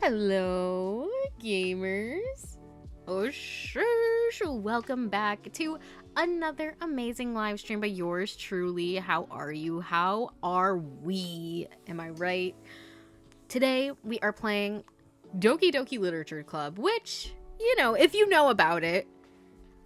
Hello, gamers. Oh, sure. Welcome back to another amazing live stream by yours truly. How are you? How are we? Am I right? Today, we are playing Doki Doki Literature Club, which, if you know about it,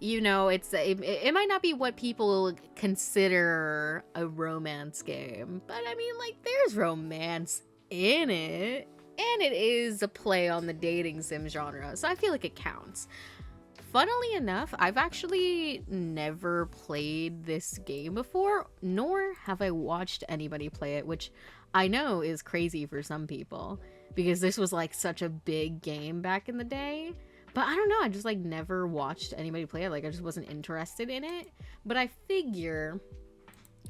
it might not be what people consider a romance game, but I mean, like, there's romance in it. And it is a play on the dating sim genre, so I feel like it counts. Funnily enough, I've actually never played this game before, nor have I watched anybody play it, which I know is crazy for some people, because this was like such a big game back in the day. But I don't know, I just like never watched anybody play it, like I just wasn't interested in it. But I figure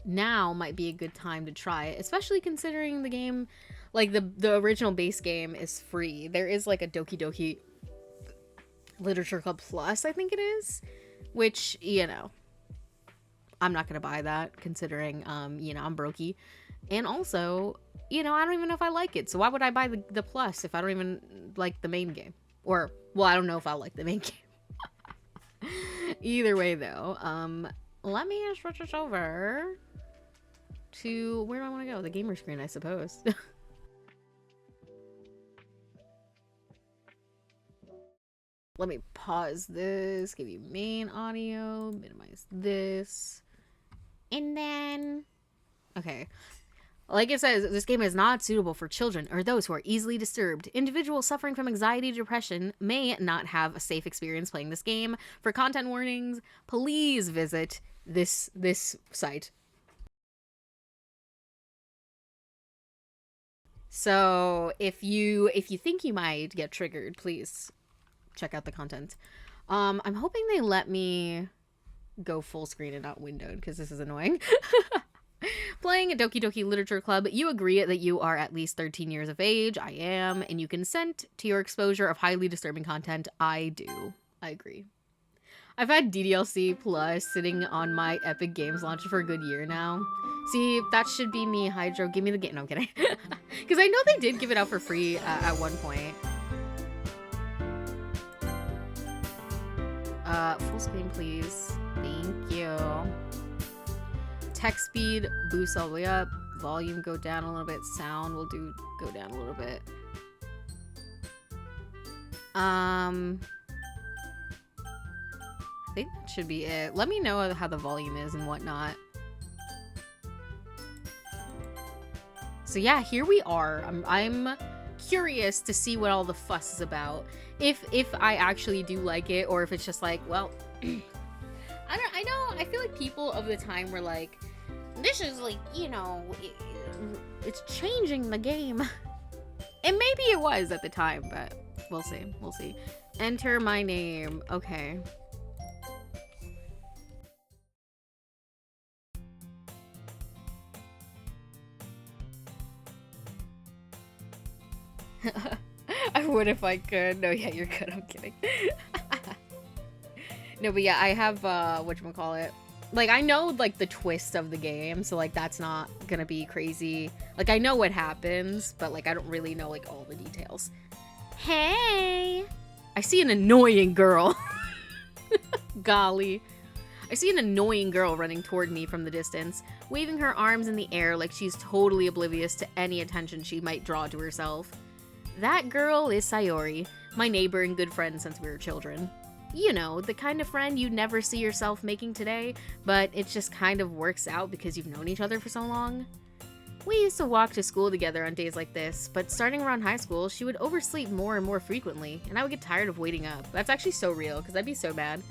now might be a good time to try it, especially considering the game, like the original base game is free. There is like a Doki Doki Literature Club Plus, I think it is, which, I'm not gonna buy that considering I'm brokey, and also, I don't even know if I like it, so why would I buy the plus if I don't even like the main game? Or, well, I don't know if I like the main game. Either way though, let me switch this over to where do I want to go? The gamer screen, I suppose. Let me pause this, give you main audio, minimize this, and then, okay. Like it says, this game is not suitable for children or those who are easily disturbed. Individuals suffering from anxiety or depression may not have a safe experience playing this game. For content warnings, please visit this site. So if you think you might get triggered, please check out the content. I'm hoping they let me go full screen and not windowed because this is annoying. Playing a Doki Doki Literature Club, you agree that you are at least 13 years of age. I am, and you consent to your exposure of highly disturbing content. I do. I agree. I've had DDLC Plus sitting on my Epic Games launcher for a good year now. See, that should be me, Hydro. Give me the game. No, I'm kidding. Because I know they did give it out for free at one point. Full screen, please. Thank you. Text speed boost all the way up. Volume go down a little bit. Sound will go down a little bit. I think that should be it. Let me know how the volume is and whatnot. So yeah, here we are. I'm curious to see what all the fuss is about. If I actually do like it, or if it's just like, well, I feel like people of the time were like, this is like, it's changing the game. And maybe it was at the time, but we'll see. We'll see. Enter my name. Okay. I would if I could. No, yeah, you're good. I'm kidding. No, but yeah, I have, whatchamacallit. Like, I know, like, the twist of the game, so, like, that's not gonna be crazy. Like, I know what happens, but, like, I don't really know, like, all the details. Hey! I see an annoying girl. Golly. I see an annoying girl running toward me from the distance, waving her arms in the air like she's totally oblivious to any attention she might draw to herself. That girl is Sayori, my neighbor and good friend since we were children. You know, the kind of friend you'd never see yourself making today, but it just kind of works out because you've known each other for so long. We used to walk to school together on days like this, but starting around high school, she would oversleep more and more frequently, and I would get tired of waiting up. That's actually so real, because I'd be so bad.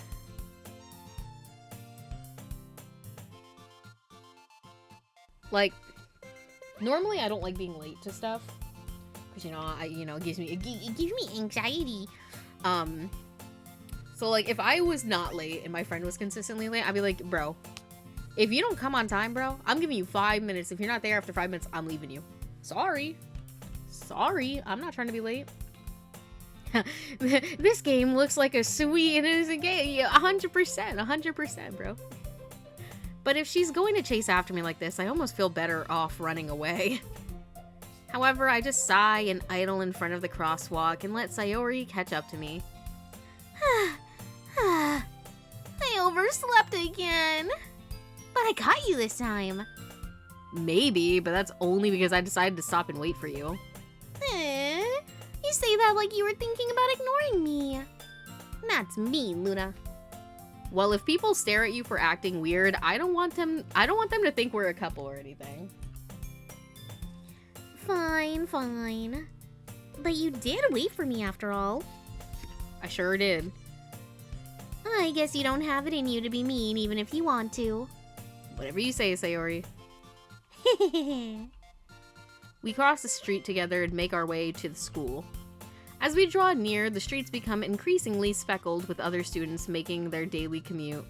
Like, normally I don't like being late to stuff, because, it gives me anxiety. So, like, if I was not late and my friend was consistently late, I'd be like, bro, if you don't come on time, bro, I'm giving you 5 minutes. If you're not there after 5 minutes, I'm leaving you. Sorry. Sorry. I'm not trying to be late. This game looks like a sweet and innocent game. 100%. 100%, bro. But if she's going to chase after me like this, I almost feel better off running away. However, I just sigh and idle in front of the crosswalk and let Sayori catch up to me. I overslept again. But I got you this time. Maybe, but that's only because I decided to stop and wait for you. You say that like you were thinking about ignoring me. That's mean, Luna. Well, if people stare at you for acting weird, I don't want them to think we're a couple or anything. Fine, fine. But you did wait for me after all. I sure did. I guess you don't have it in you to be mean even if you want to. Whatever you say, Sayori. We cross the street together and make our way to the school. As we draw near, the streets become increasingly speckled with other students making their daily commute.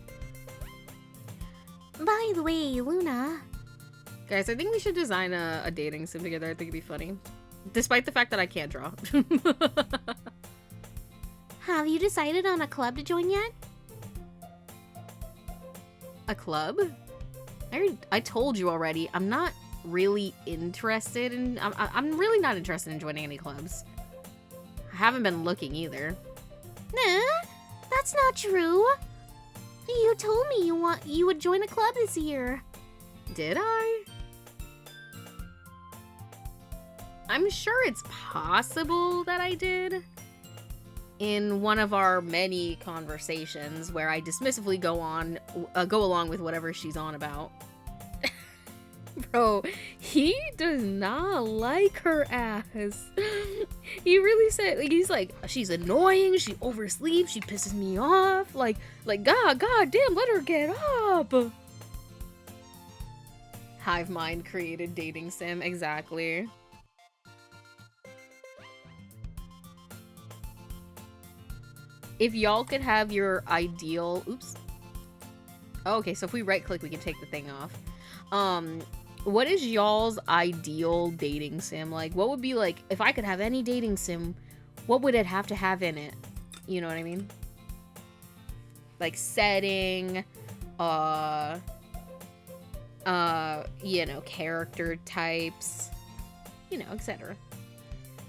By the way, Luna. Guys, I think we should design a dating sim together. I think it'd be funny. Despite the fact that I can't draw. Have you decided on a club to join yet? A club? I told you already, I'm not really interested in... I'm really not interested in joining any clubs. I haven't been looking either. Nah, that's not true. You told me you would join a club this year. Did I? I'm sure it's possible that I did. In one of our many conversations where I dismissively go along with whatever she's on about. Bro, he does not like her ass. He really said, like, he's like, she's annoying, she oversleeps, she pisses me off, like, god damn, let her get up. Hive mind created dating sim, exactly. If y'all could have your ideal, oops. Oh, okay, so if we right click, we can take the thing off. What is y'all's ideal dating sim? Like, what would be like, if I could have any dating sim, what would it have to have in it? You know what I mean? Like setting, you know, character types, you know, etc.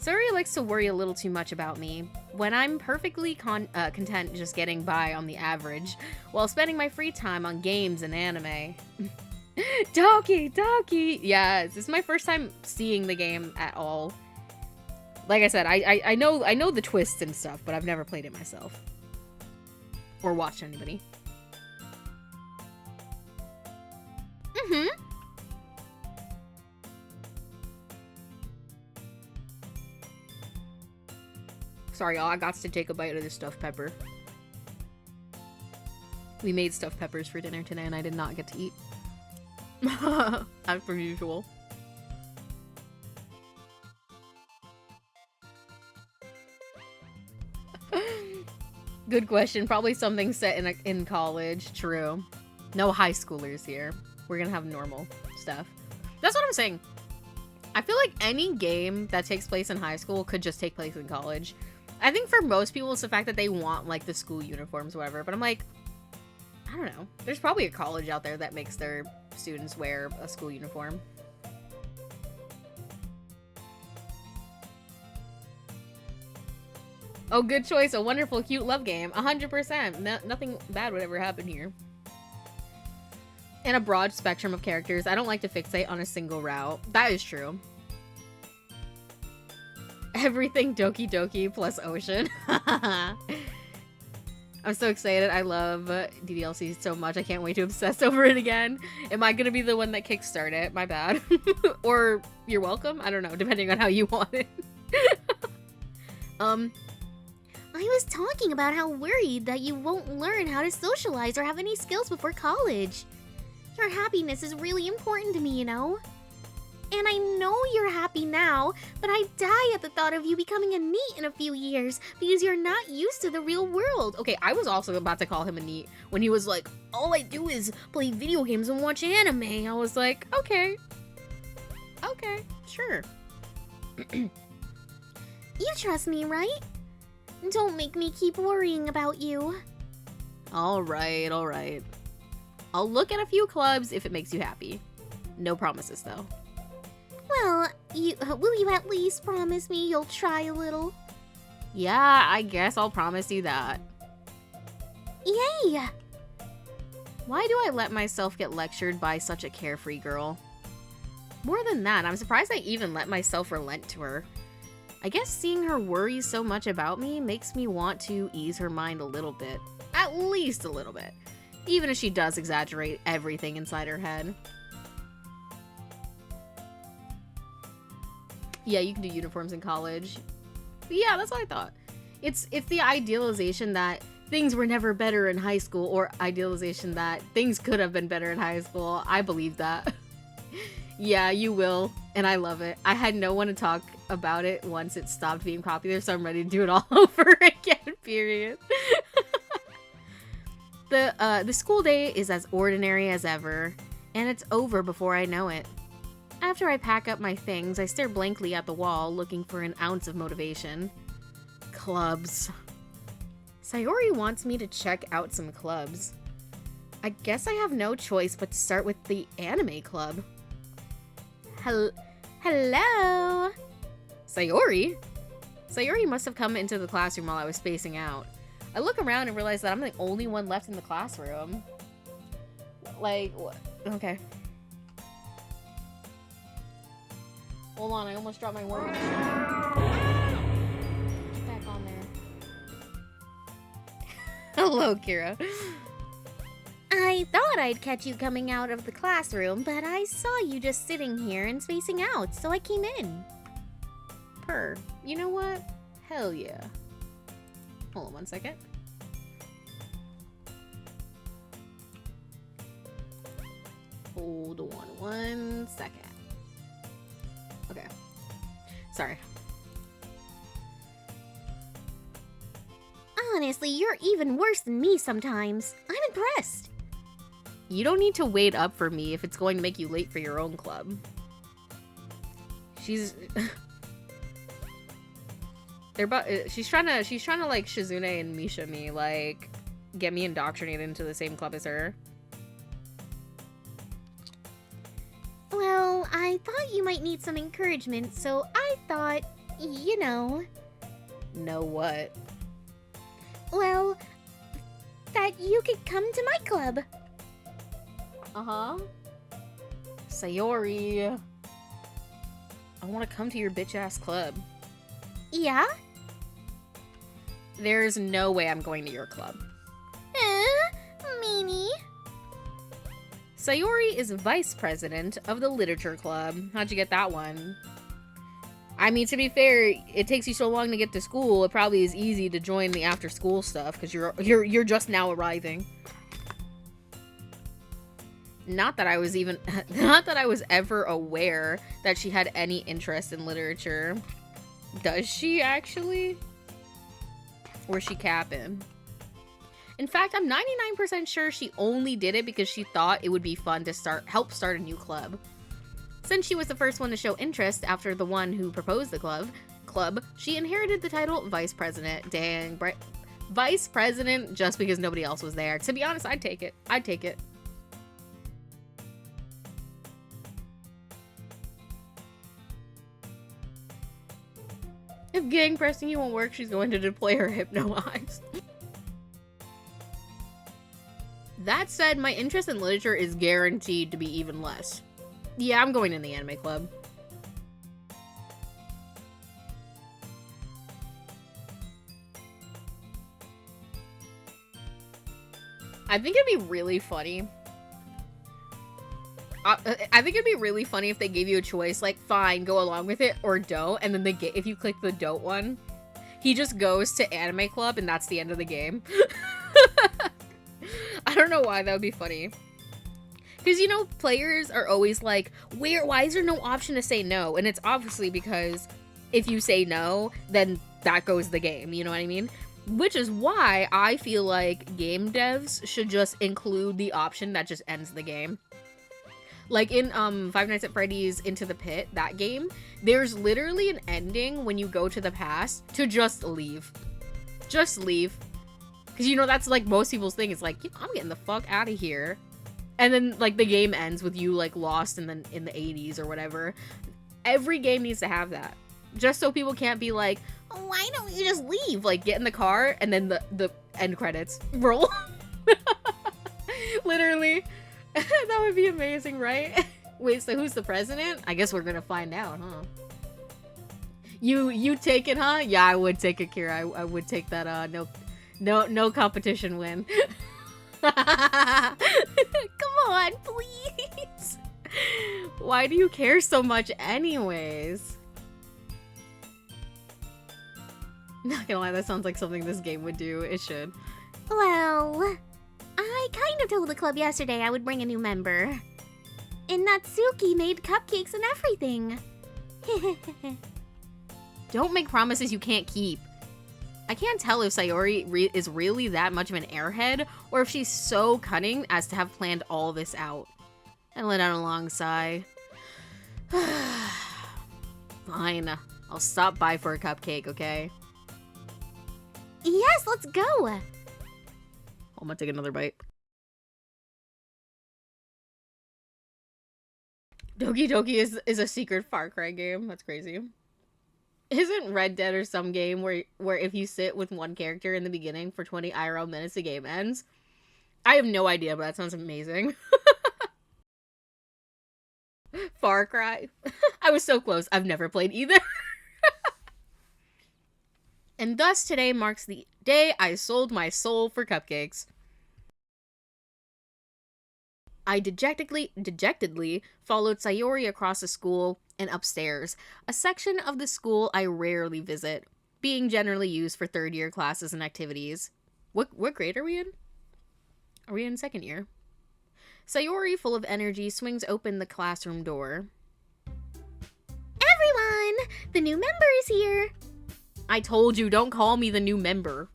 Suri likes to worry a little too much about me when I'm perfectly content just getting by on the average while spending my free time on games and anime. Doki Doki! Yes, this is my first time seeing the game at all. Like I said, I know the twists and stuff, but I've never played it myself. Or watched anybody. Mm-hmm. Sorry, y'all, I got to take a bite of this stuffed pepper. We made stuffed peppers for dinner today, and I did not get to eat. As per usual. Good question. Probably something set in college. True. No high schoolers here. We're gonna have normal stuff. That's what I'm saying. I feel like any game that takes place in high school could just take place in college. I think for most people, it's the fact that they want, like, the school uniforms or whatever. But I'm like, I don't know. There's probably a college out there that makes their students wear a school uniform. Oh, good choice. A wonderful, cute love game. 100%. Nothing bad would ever happen here. And a broad spectrum of characters. I don't like to fixate on a single route. That is true. Everything Doki Doki plus Ocean. I'm so excited. I love DDLC so much. I can't wait to obsess over it again. Am I gonna be the one that kickstart it? My bad. Or you're welcome? I don't know, depending on how you want it. I was talking about how worried that you won't learn how to socialize or have any skills before college. Your happiness is really important to me, you know? And I know you're happy now, but I die at the thought of you becoming a NEET in a few years because you're not used to the real world. Okay, I was also about to call him a NEET when he was like, all I do is play video games and watch anime. I was like, okay. Okay, sure. You trust me, right? Don't make me keep worrying about you. Alright, alright. I'll look at a few clubs if it makes you happy. No promises, though. Well, Will you at least promise me you'll try a little? Yeah, I guess I'll promise you that. Yay! Why do I let myself get lectured by such a carefree girl? More than that, I'm surprised I even let myself relent to her. I guess seeing her worry so much about me makes me want to ease her mind a little bit. At least a little bit. Even if she does exaggerate everything inside her head. Yeah, you can do uniforms in college. But yeah, that's what I thought. It's the idealization that things were never better in high school, or idealization that things could have been better in high school. I believe that. Yeah, you will, and I love it. I had no one to talk about it once it stopped being popular, so I'm ready to do it all over again, period. The school day is as ordinary as ever, and it's over before I know it. After I pack up my things, I stare blankly at the wall, looking for an ounce of motivation. Clubs. Sayori wants me to check out some clubs. I guess I have no choice but to start with the anime club. Hello? Sayori? Sayori must have come into the classroom while I was spacing out. I look around and realize that I'm the only one left in the classroom. Like, what? Okay. Hold on, I almost dropped my word. Get back on there. Hello, Kira. I thought I'd catch you coming out of the classroom, but I saw you just sitting here and spacing out, so I came in. Purr. You know what? Hell yeah. Hold on one second. Hold on 1 second. Okay. Sorry. Honestly, you're even worse than me sometimes. I'm impressed. You don't need to wait up for me if it's going to make you late for your own club. She's she's trying to like Shizune and Misha me, like get me indoctrinated into the same club as her. Well, I thought you might need some encouragement, so I thought, you know. Know what? Well, that you could come to my club. Uh-huh. Sayori. I want to come to your bitch-ass club. Yeah? There's no way I'm going to your club. Meanie. Sayori is vice president of the literature club. How'd you get that one? I mean, to be fair, it takes you so long to get to school. It probably is easy to join the after-school stuff because you're just now arriving. Not that I was ever aware that she had any interest in literature. Does she actually? Or is she capping? In fact, I'm 99% sure she only did it because she thought it would be fun to help start a new club. Since she was the first one to show interest after the one who proposed the club, she inherited the title vice president. Dang, vice president just because nobody else was there. To be honest, I'd take it. I'd take it. If gang pressing you won't work, she's going to deploy her hypno eyes. That said, my interest in literature is guaranteed to be even less. Yeah, I'm going in the anime club. I think it'd be really funny. I think it'd be really funny if they gave you a choice, like, fine, go along with it, or don't, and then if you click the don't one, he just goes to anime club, and that's the end of the game. I don't know why that would be funny. Because, you know, players are always like, why is there no option to say no? And it's obviously because if you say no, then that goes the game, you know what I mean? Which is why I feel like game devs should just include the option that just ends the game. Like in Five Nights at Freddy's Into the Pit, that game, there's literally an ending when you go to the past to just leave. Just leave. Because, you know, that's like most people's thing. It's like, you know, I'm getting the fuck out of here. And then, like, the game ends with you, like, lost in the 80s or whatever. Every game needs to have that. Just so people can't be like, oh, why don't you just leave? Like, get in the car and then the end credits roll. Literally. That would be amazing, right? Wait, so who's the president? I guess we're gonna find out, huh? You take it, huh? Yeah, I would take it, Kira. I would take that, no competition win. Come on, please. Why do you care so much anyways? Not gonna lie, that sounds like something this game would do. It should. Well, I kind of told the club yesterday I would bring a new member. And Natsuki made cupcakes and everything. Don't make promises you can't keep. I can't tell if Sayori is really that much of an airhead, or if she's so cunning as to have planned all this out. I let out a long sigh. Fine, I'll stop by for a cupcake, okay? Yes, let's go. I'm gonna take another bite. Doki Doki is a secret Far Cry game. That's crazy. Isn't Red Dead or some game where if you sit with one character in the beginning for 20 IRL minutes, the game ends? I have no idea, but that sounds amazing. Far Cry. I was so close. I've never played either. And thus today marks the day I sold my soul for cupcakes. I dejectedly followed Sayori across the school and upstairs, a section of the school I rarely visit, being generally used for third-year classes and activities. What grade are we in? Are we in second year? Sayori, full of energy, swings open the classroom door. Everyone, the new member is here. I told you, don't call me the new member.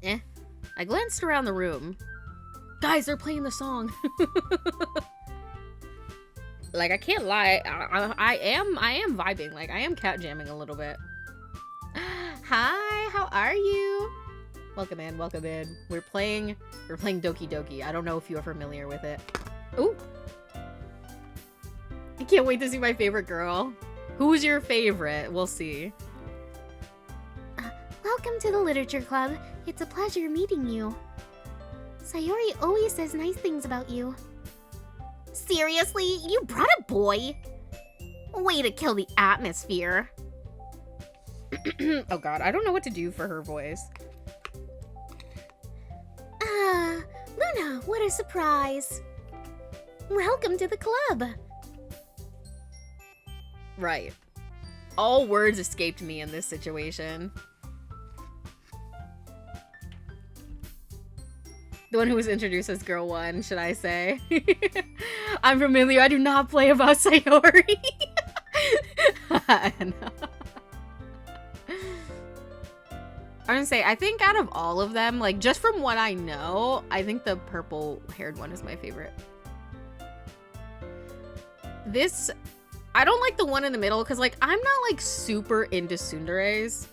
I glanced around the room. Guys, they're playing the song. Like, I can't lie, I am vibing. Like, I am cat jamming a little bit. Hi, how are you? Welcome in, welcome in. We're playing Doki Doki. I don't know if you are familiar with it. Ooh. I can't wait to see my favorite girl. Who's your favorite? We'll see. Welcome to the Literature Club. It's a pleasure meeting you. Sayori always says nice things about you. Seriously? You brought a boy? Way to kill the atmosphere. Oh god, I don't know what to do for her voice. Luna, what a surprise. Welcome to the club. Right. All words escaped me in this situation. The one who was introduced as Girl 1, should I say? I'm familiar. I do not play about Sayori. No. I'm gonna say, I think out of all of them, like, just from what I know, I think the purple-haired one is my favorite. This... I don't like the one in the middle, because, like, I'm not, like, super into tsunderes.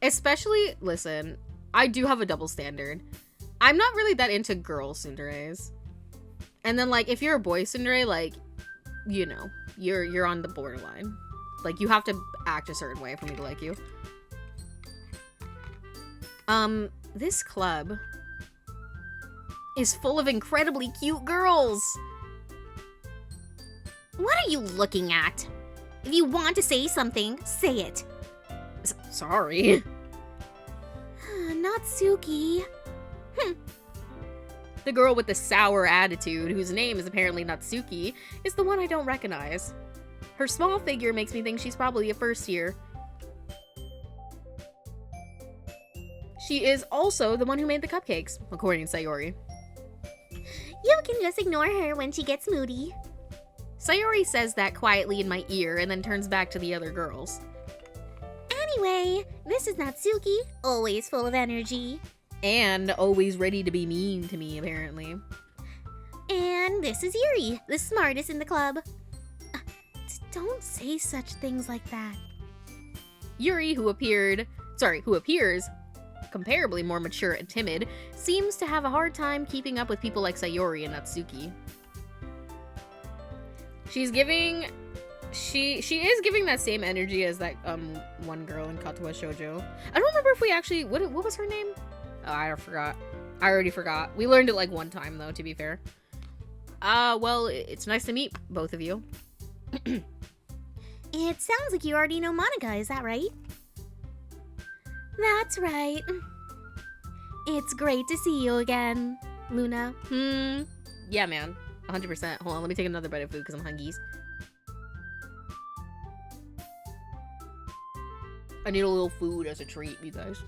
Especially, listen, I do have a double standard. I'm not really that into girl tsunderes. And then, like, if you're a boy tsundere, like, you know, you're on the borderline. Like, you have to act a certain way for me to like you. This club is full of incredibly cute girls. What are you looking at? If you want to say something, say it. Sorry. Natsuki. The girl with the sour attitude, whose name is apparently Natsuki, is the one I don't recognize. Her small figure makes me think she's probably a first year. She is also the one who made the cupcakes, according to Sayori. You can just ignore her when she gets moody. Sayori says that quietly in my ear and then turns back to the other girls. Anyway, this is Natsuki, always full of energy. And always ready to be mean to me, apparently. And this is Yuri, the smartest in the club. Don't say such things like that. Yuri, who appears comparably more mature and timid, seems to have a hard time keeping up with people like Sayori and Natsuki. She's giving... She is giving that same energy as that one girl in Katawa Shoujo. I don't remember if we actually... What was her name? Oh, I forgot. I already forgot. We learned it like one time, though, to be fair. Well, it's nice to meet both of you. It sounds like you already know Monica, is that right? That's right. It's great to see you again, Luna. Yeah, man. 100%. Hold on, let me take another bite of food because I'm hungry. I need a little food as a treat, you guys.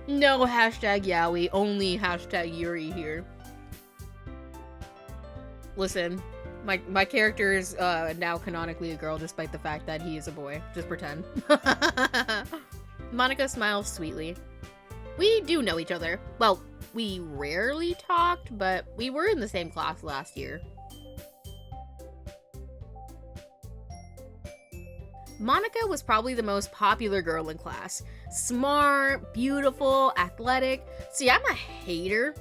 No hashtag yaoi, only hashtag Yuri here. Listen, my character is now canonically a girl despite the fact that he is a boy. Just pretend. Monica smiles sweetly. We do know each other. Well, we rarely talked, but we were in the same class last year. Monica was probably the most popular girl in class. Smart, beautiful, athletic. See, I'm a hater.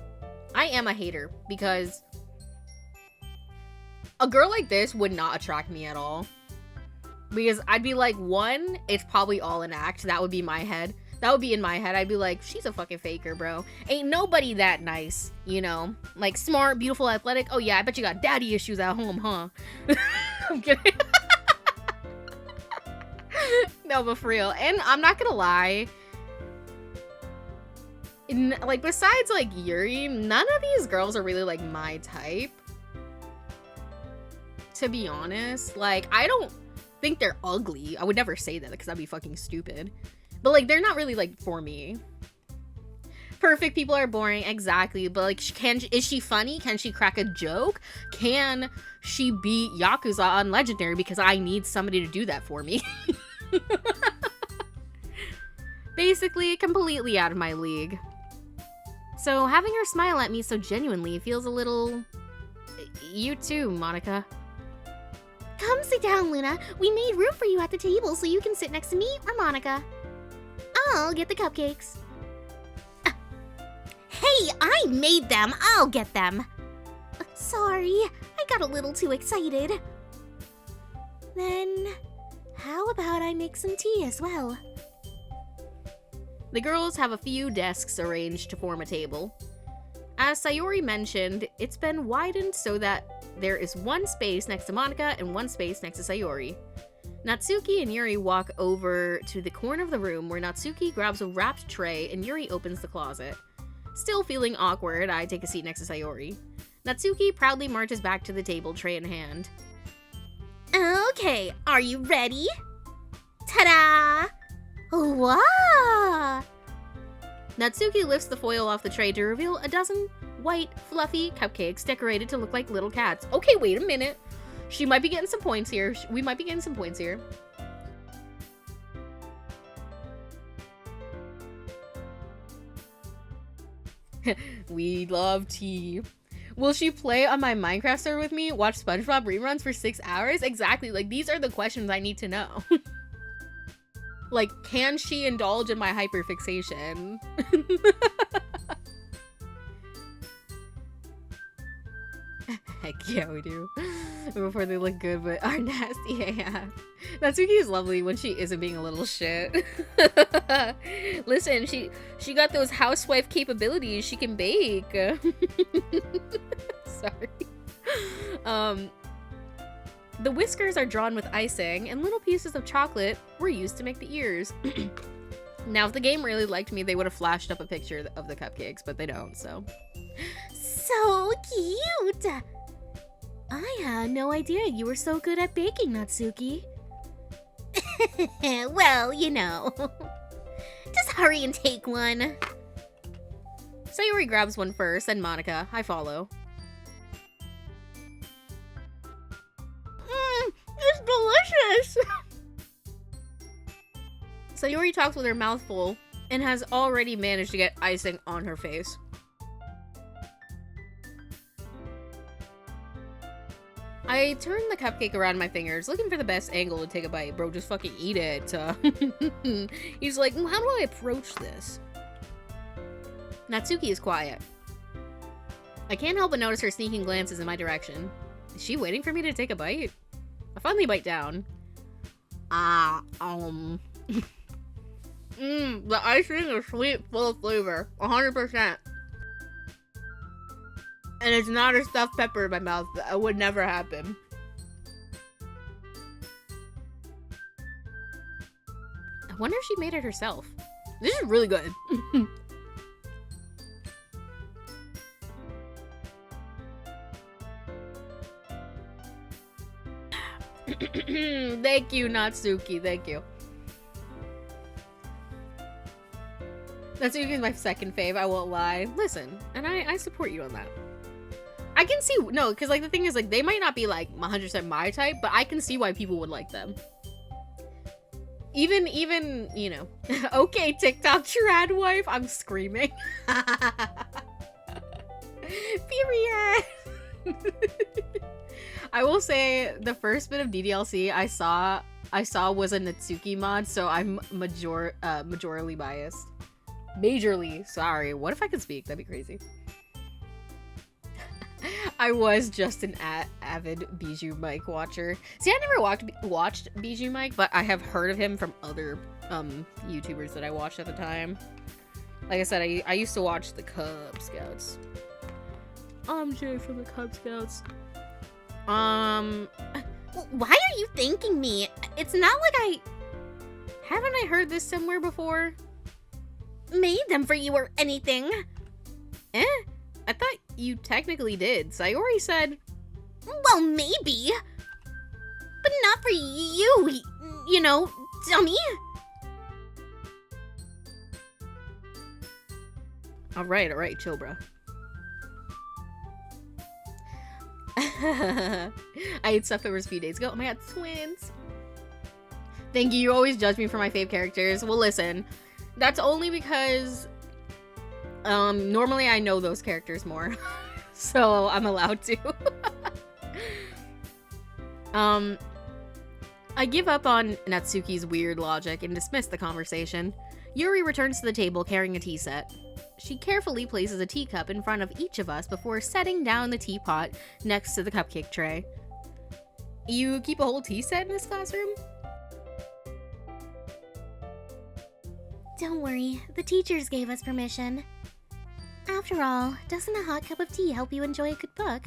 I am a hater because a girl like this would not attract me at all. Because I'd be like, one, it's probably all an act. That would be my head. That would be in my head. I'd be like, she's a fucking faker, bro. Ain't nobody that nice, you know? Like, smart, beautiful, athletic. Oh yeah, I bet you got daddy issues at home, huh? I'm kidding. No, but for real. And I'm not gonna lie. Like, besides, like, Yuri, none of these girls are really, like, my type. To be honest. Like, I don't think they're ugly. I would never say that because that'd be fucking stupid. But, like, they're not really, like, for me. Perfect people are boring, exactly. But, like, is she funny? Can she crack a joke? Can she beat Yakuza on Legendary? Because I need somebody to do that for me. Basically, completely out of my league. So, having her smile at me so genuinely feels a little... You too, Monica. Come sit down, Luna. We made room for you at the table so you can sit next to me or Monica. I'll get the cupcakes. Hey, I made them. I'll get them. Sorry, I got a little too excited. Then, how about I make some tea as well? The girls have a few desks arranged to form a table. As Sayori mentioned, it's been widened so that there is one space next to Monica and one space next to Sayori. Natsuki and Yuri walk over to the corner of the room where Natsuki grabs a wrapped tray and Yuri opens the closet. Still feeling awkward, I take a seat next to Sayori. Natsuki proudly marches back to the table, tray in hand. Okay, are you ready? Ta-da! Wow! Natsuki lifts the foil off the tray to reveal a dozen white, fluffy cupcakes decorated to look like little cats. Okay, wait a minute. She might be getting some points here. We might be getting some points here. We love tea. Will she play on my Minecraft server with me? Watch SpongeBob reruns for 6 hours? Exactly. Like, these are the questions I need to know. Like, can she indulge in my hyperfixation? Heck yeah, we do. Before they look good, but are nasty AF. Natsuki is lovely when she isn't being a little shit. Listen, she got those housewife capabilities. She can bake. Sorry. The whiskers are drawn with icing, and little pieces of chocolate were used to make the ears. Now, if the game really liked me, they would have flashed up a picture of the cupcakes, but they don't, so. So cute! I had no idea you were so good at baking, Natsuki. Well, you know. Just hurry and take one. Sayori grabs one first, then Monica. I follow. It's delicious! Sayori talks with her mouth full and has already managed to get icing on her face. I turn the cupcake around my fingers, looking for the best angle to take a bite. Bro, just fucking eat it. He's like, how do I approach this? Natsuki is quiet. I can't help but notice her sneaking glances in my direction. Is she waiting for me to take a bite? I finally bite down. The icing is sweet, full of flavor. 100%. And it's not a stuffed pepper in my mouth. That would never happen. I wonder if she made it herself. This is really good. Thank you, Natsuki. Thank you. Natsuki is my second fave, I won't lie. Listen, and I support you on that. I can see, no, because like the thing is like they might not be like 100% my type, but I can see why people would like them. Even, you know. Okay, TikTok trad wife, I'm screaming. Period. I will say the first bit of DDLC I saw was a Natsuki mod, so I'm majorly biased. Majorly, sorry. What if I could speak? That'd be crazy. I was just an avid Bijou Mike watcher. See, I never watched Bijou Mike, but I have heard of him from other YouTubers that I watched at the time. Like I said, I used to watch the Cub Scouts. I'm Jay from the Cub Scouts. Why are you thanking me? It's not like Haven't I heard this somewhere before? made them for you or anything. I thought you technically did. Sayori said... Well, maybe. But not for you, you know, dummy. Alright, chill, bro. I ate stuffed peppers a few days ago. Oh my god, twins. Thank you. You always judge me for my fave characters. Well, listen. That's only because... normally I know those characters more. So I'm allowed to. I give up on Natsuki's weird logic and dismiss the conversation. Yuri returns to the table carrying a tea set. She carefully places a teacup in front of each of us before setting down the teapot next to the cupcake tray. You keep a whole tea set in this classroom? Don't worry, the teachers gave us permission. After all, doesn't a hot cup of tea help you enjoy a good book?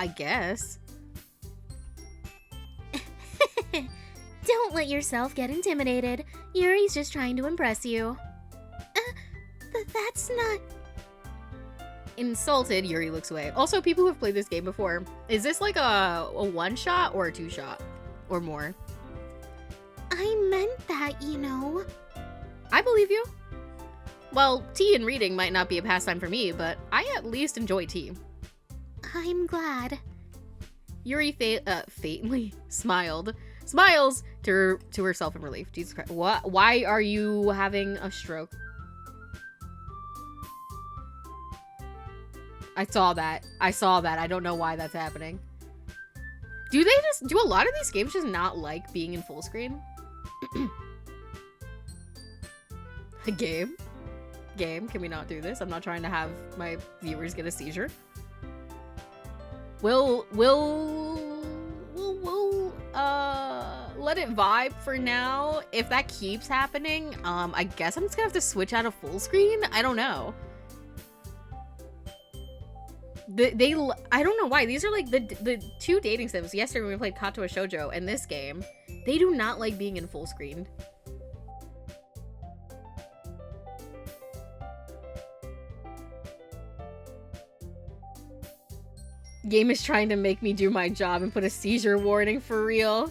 I guess. Don't let yourself get intimidated. Yuri's just trying to impress you. That's not... Insulted, Yuri looks away. Also, people who have played this game before, is this like a one-shot or a two-shot? Or more? I meant that, you know. I believe you. Well, tea and reading might not be a pastime for me, but I at least enjoy tea. I'm glad. Yuri faintly smiles to herself in relief. Jesus Christ. What? Why are you having a stroke? I saw that. I don't know why that's happening. Do a lot of these games just not like being in full screen? A game? Can we not do this? I'm not trying to have my viewers get a seizure. We'll let it vibe for now. If that keeps happening, I guess I'm just gonna have to switch out of full screen. I don't know. I don't know why. These are like the two dating sims. Yesterday when we played Kato Shoujo and this game, they do not like being in full screen. Game is trying to make me do my job and put a seizure warning for real.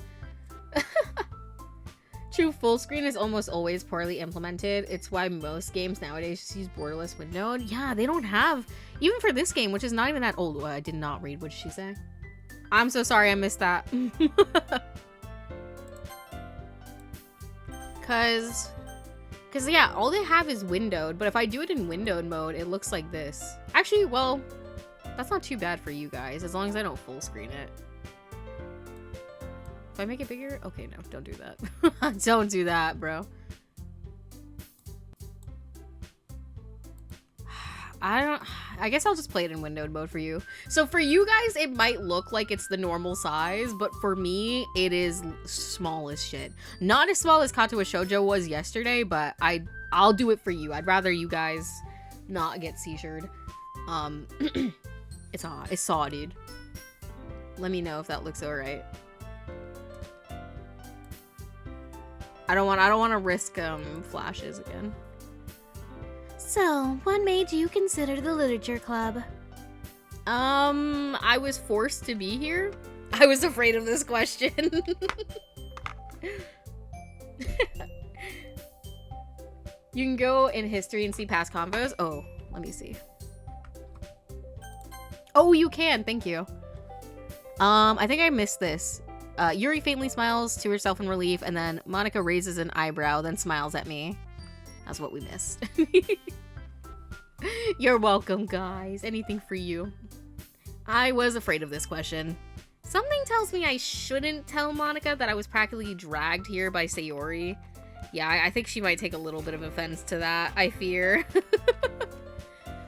True, full screen is almost always poorly implemented. It's why most games nowadays just use borderless windowed. Yeah, they don't have... Even for this game, which is not even that old. Well, I did not read. What did she say? I'm so sorry I missed that. Cause yeah, all they have is windowed. But if I do it in windowed mode, it looks like this. Actually, well... That's not too bad for you guys, as long as I don't full screen it. If I make it bigger? Okay, no, don't do that. Don't do that, bro. I I guess I'll just play it in windowed mode for you. So for you guys, it might look like it's the normal size, but for me, it is small as shit. Not as small as Kato Shoujo was yesterday, but I'll do it for you. I'd rather you guys not get seized. It's hot. It's saw, dude. Let me know if that looks alright. I don't want to risk flashes again. So, what made you consider the literature club? I was forced to be here. I was afraid of this question. You can go in history and see past convos. Oh, let me see. Oh, you can. Thank you. I think I missed this. Yuri faintly smiles to herself in relief, and then Monica raises an eyebrow, then smiles at me. That's what we missed. You're welcome, guys. Anything for you. I was afraid of this question. Something tells me I shouldn't tell Monica that I was practically dragged here by Sayori. Yeah, I think she might take a little bit of offense to that, I fear.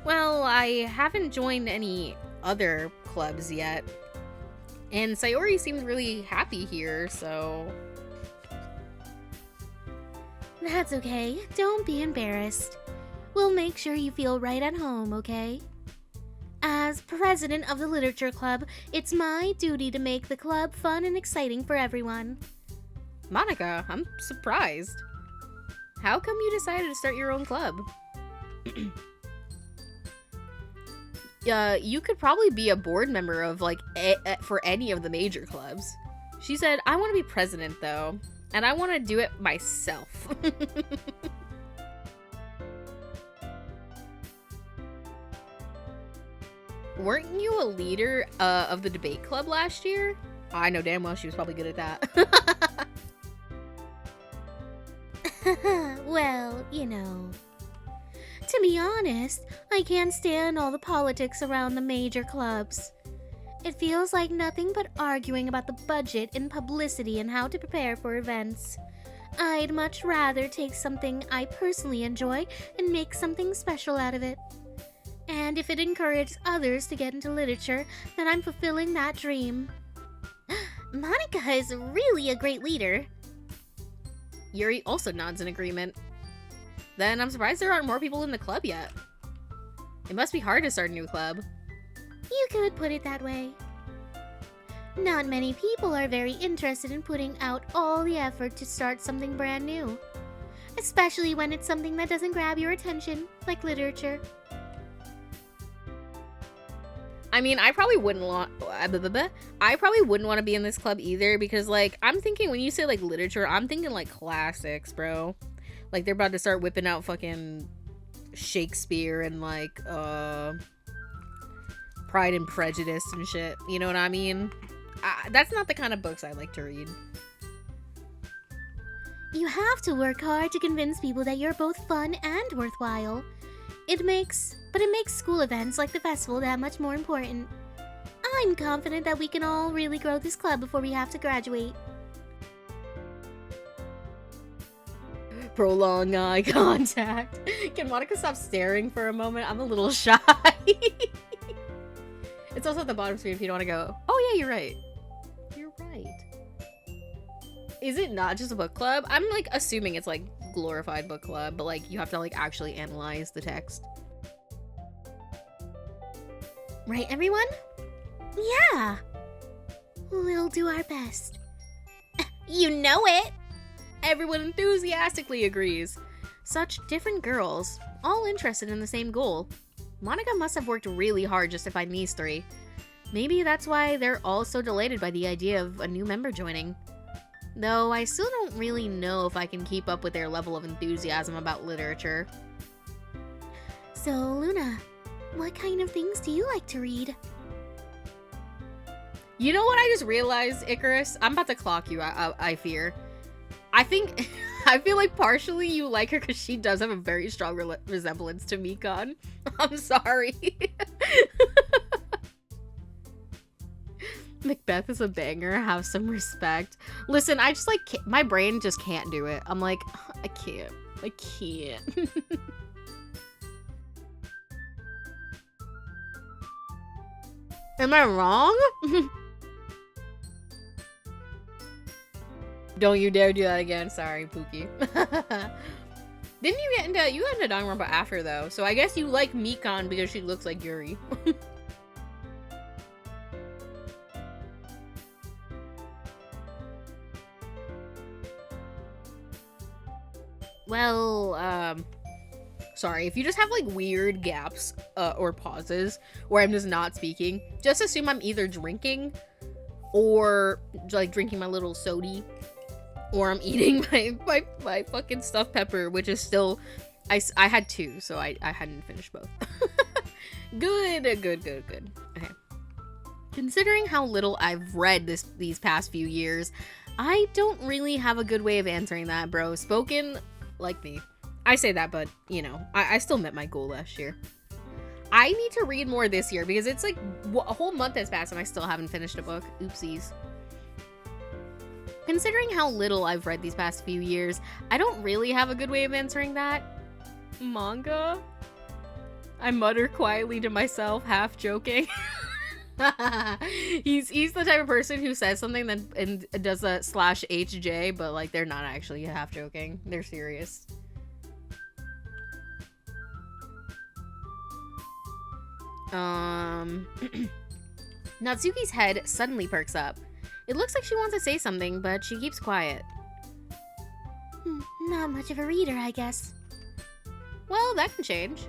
Well, I haven't joined any other clubs yet. And Sayori seems really happy here, so... That's okay. Don't be embarrassed. We'll make sure you feel right at home, okay? As president of the literature club, it's my duty to make the club fun and exciting for everyone. Monica, I'm surprised. How come you decided to start your own club? You could probably be a board member of, like, for any of the major clubs. She said, I want to be president, though, and I want to do it myself. Weren't you a leader of the debate club last year? I know damn well she was probably good at that. Well, you know. To be honest, I can't stand all the politics around the major clubs. It feels like nothing but arguing about the budget and publicity and how to prepare for events. I'd much rather take something I personally enjoy and make something special out of it. And if it encourages others to get into literature, then I'm fulfilling that dream. Monica is really a great leader. Yuri also nods in agreement. Then I'm surprised there aren't more people in the club yet. It must be hard to start a new club. You could put it that way. Not many people are very interested in putting out all the effort to start something brand new. Especially when it's something that doesn't grab your attention, like literature. I mean, I probably wouldn't want to be in this club either, because, like, I'm thinking when you say, like, literature, I'm thinking, like, classics, bro. Like, they're about to start whipping out fucking Shakespeare and, like, Pride and Prejudice and shit. You know what I mean? That's not the kind of books I like to read. You have to work hard to convince people that you're both fun and worthwhile. It makes school events like the festival that much more important. I'm confident that we can all really grow this club before we have to graduate. Prolong eye contact. Can Monica stop staring for a moment? I'm a little shy. It's also at the bottom screen if you don't want to go, oh yeah, you're right. You're right. Is it not just a book club? I'm, like, assuming it's, like, glorified book club, but, like, you have to, like, actually analyze the text. Right, everyone? Yeah. We'll do our best. You know it! Everyone enthusiastically agrees. Such different girls, all interested in the same goal. Monica must have worked really hard just to find these three. Maybe that's why they're all so delighted by the idea of a new member joining. Though I still don't really know if I can keep up with their level of enthusiasm about literature. So, Luna, what kind of things do you like to read? You know what I just realized, Icarus? I'm about to clock you, I fear. I feel like partially you like her because she does have a very strong resemblance to Mikan. I'm sorry. Macbeth is a banger. Have some respect. Listen, I just, like, my brain just can't do it. I'm like, I can't. Am I wrong? Don't you dare do that again. Sorry, Pookie. Didn't you get into Danganronpa after though? So I guess you like Mikan because she looks like Yuri. Well, sorry, if you just have like weird gaps or pauses where I'm just not speaking, just assume I'm either drinking or like drinking my little sody, or I'm eating my fucking stuffed pepper, which is still, I had two, so I hadn't finished both. Good. Okay. Considering how little I've read these past few years, I don't really have a good way of answering that, bro. Spoken like me. I say that, but, you know, I still met my goal last year. I need to read more this year because it's like a whole month has passed and I still haven't finished a book. Oopsies. Considering how little I've read these past few years, I don't really have a good way of answering that. Manga? I mutter quietly to myself, half joking. He's the type of person who says something and does a /HJ, but like they're not actually half joking. They're serious. Natsuki's head suddenly perks up. It looks like she wants to say something, but she keeps quiet. Not much of a reader, I guess. Well, that can change.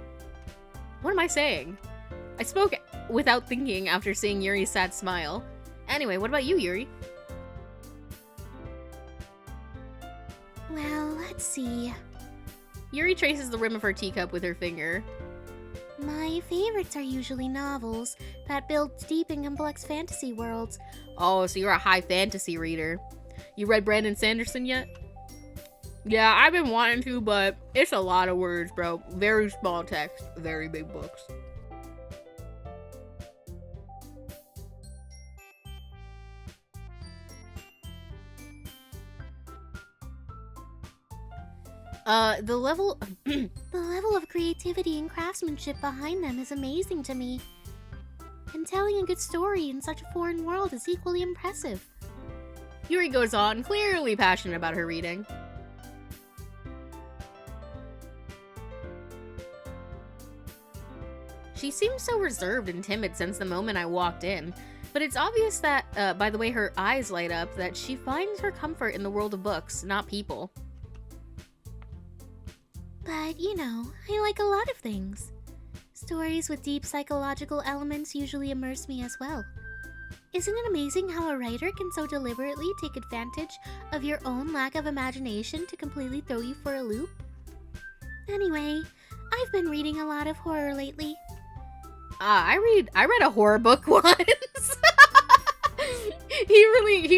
What am I saying? I spoke without thinking after seeing Yuri's sad smile. Anyway, what about you, Yuri? Well, let's see. Yuri traces the rim of her teacup with her finger. My favorites are usually novels that build deep and complex fantasy worlds. Oh, so you're a high fantasy reader. You read Brandon Sanderson yet? Yeah, I've been wanting to, but it's a lot of words, bro. Very small text, very big books. The level the level of creativity and craftsmanship behind them is amazing to me. And telling a good story in such a foreign world is equally impressive. Yuri goes on, clearly passionate about her reading. She seems so reserved and timid since the moment I walked in, but it's obvious that, by the way her eyes light up, that she finds her comfort in the world of books, not people. But, you know, I like a lot of things. Stories with deep psychological elements usually immerse me as well. Isn't it amazing how a writer can so deliberately take advantage of your own lack of imagination to completely throw you for a loop? Anyway, I've been reading a lot of horror lately. I read a horror book once. He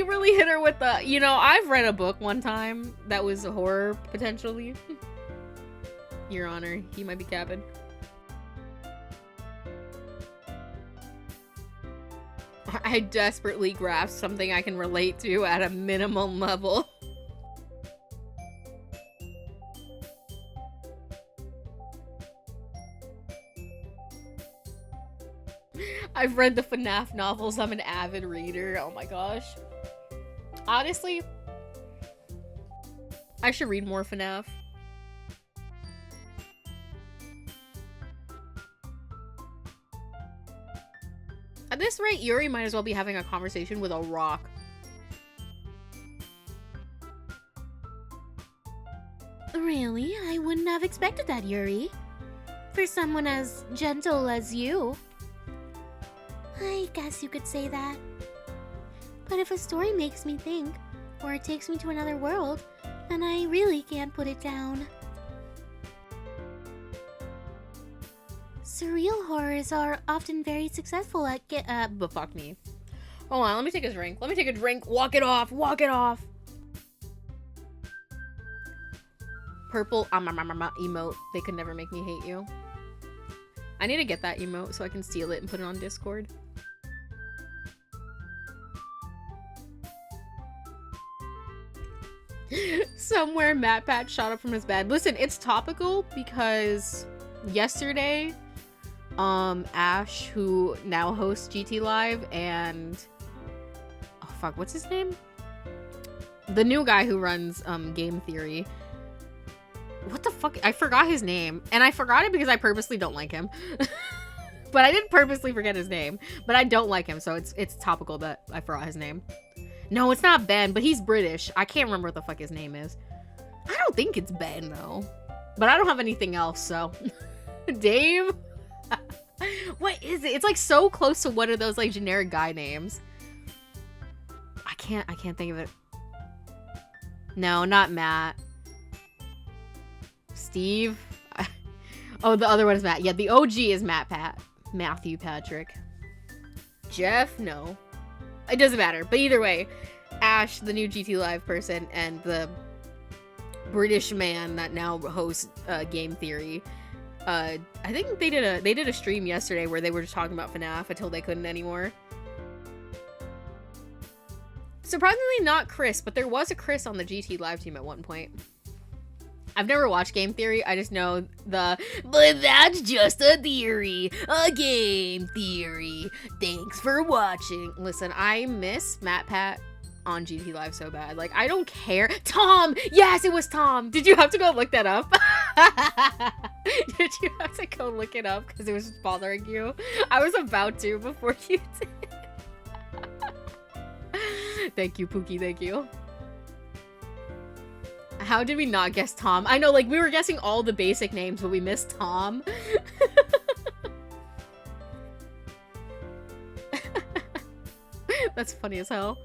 really hit her with the, you know, I've read a book one time that was a horror, potentially. Your Honor, he might be capping. I desperately grasp something I can relate to at a minimum level. I've read the FNAF novels. I'm an avid reader. Oh my gosh. Honestly, I should read more FNAF. At this rate, Yuri might as well be having a conversation with a rock. Really? I wouldn't have expected that, Yuri. For someone as gentle as you. I guess you could say that. But if a story makes me think, or it takes me to another world, then I really can't put it down. Surreal horrors are often very successful at but fuck me. Hold on, let me take a drink. Let me take a drink. Walk it off. Walk it off. Purple emote. They could never make me hate you. I need to get that emote so I can steal it and put it on Discord. Somewhere MatPat shot up from his bed. Listen, it's topical because yesterday Ash, who now hosts GT Live, and oh fuck, what's his name? The new guy who runs Game Theory. What the fuck? I forgot his name, and I forgot it because I purposely don't like him. But I didn't purposely forget his name, but I don't like him, so it's topical that I forgot his name. No, it's not Ben, but he's British. I can't remember what the fuck his name is. I don't think it's Ben though, but I don't have anything else, so Dave. What is it? It's like so close to one of those like generic guy names. I can't think of it. No, not Matt. Steve. Oh, the other one is Matt. Yeah, the OG is Matthew Patrick. Jeff? No. It doesn't matter. But either way, Ash, the new GT Live person, and the British man that now hosts Game Theory. I think they did a stream yesterday where they were just talking about FNAF until they couldn't anymore. Surprisingly not Chris, but there was a Chris on the GT Live team at one point. I've never watched Game Theory, I just know but that's just a theory, a game theory. Thanks for watching. Listen, I miss Matt Pat on GT Live so bad. Like, I don't care. Tom! Yes, it was Tom! Did you have to go look that up? Did you have to go look it up because it was just bothering you? I was about to before you did. Thank you, Pookie, thank you. How did we not guess Tom? I know, like, we were guessing all the basic names, but we missed Tom. That's funny as hell.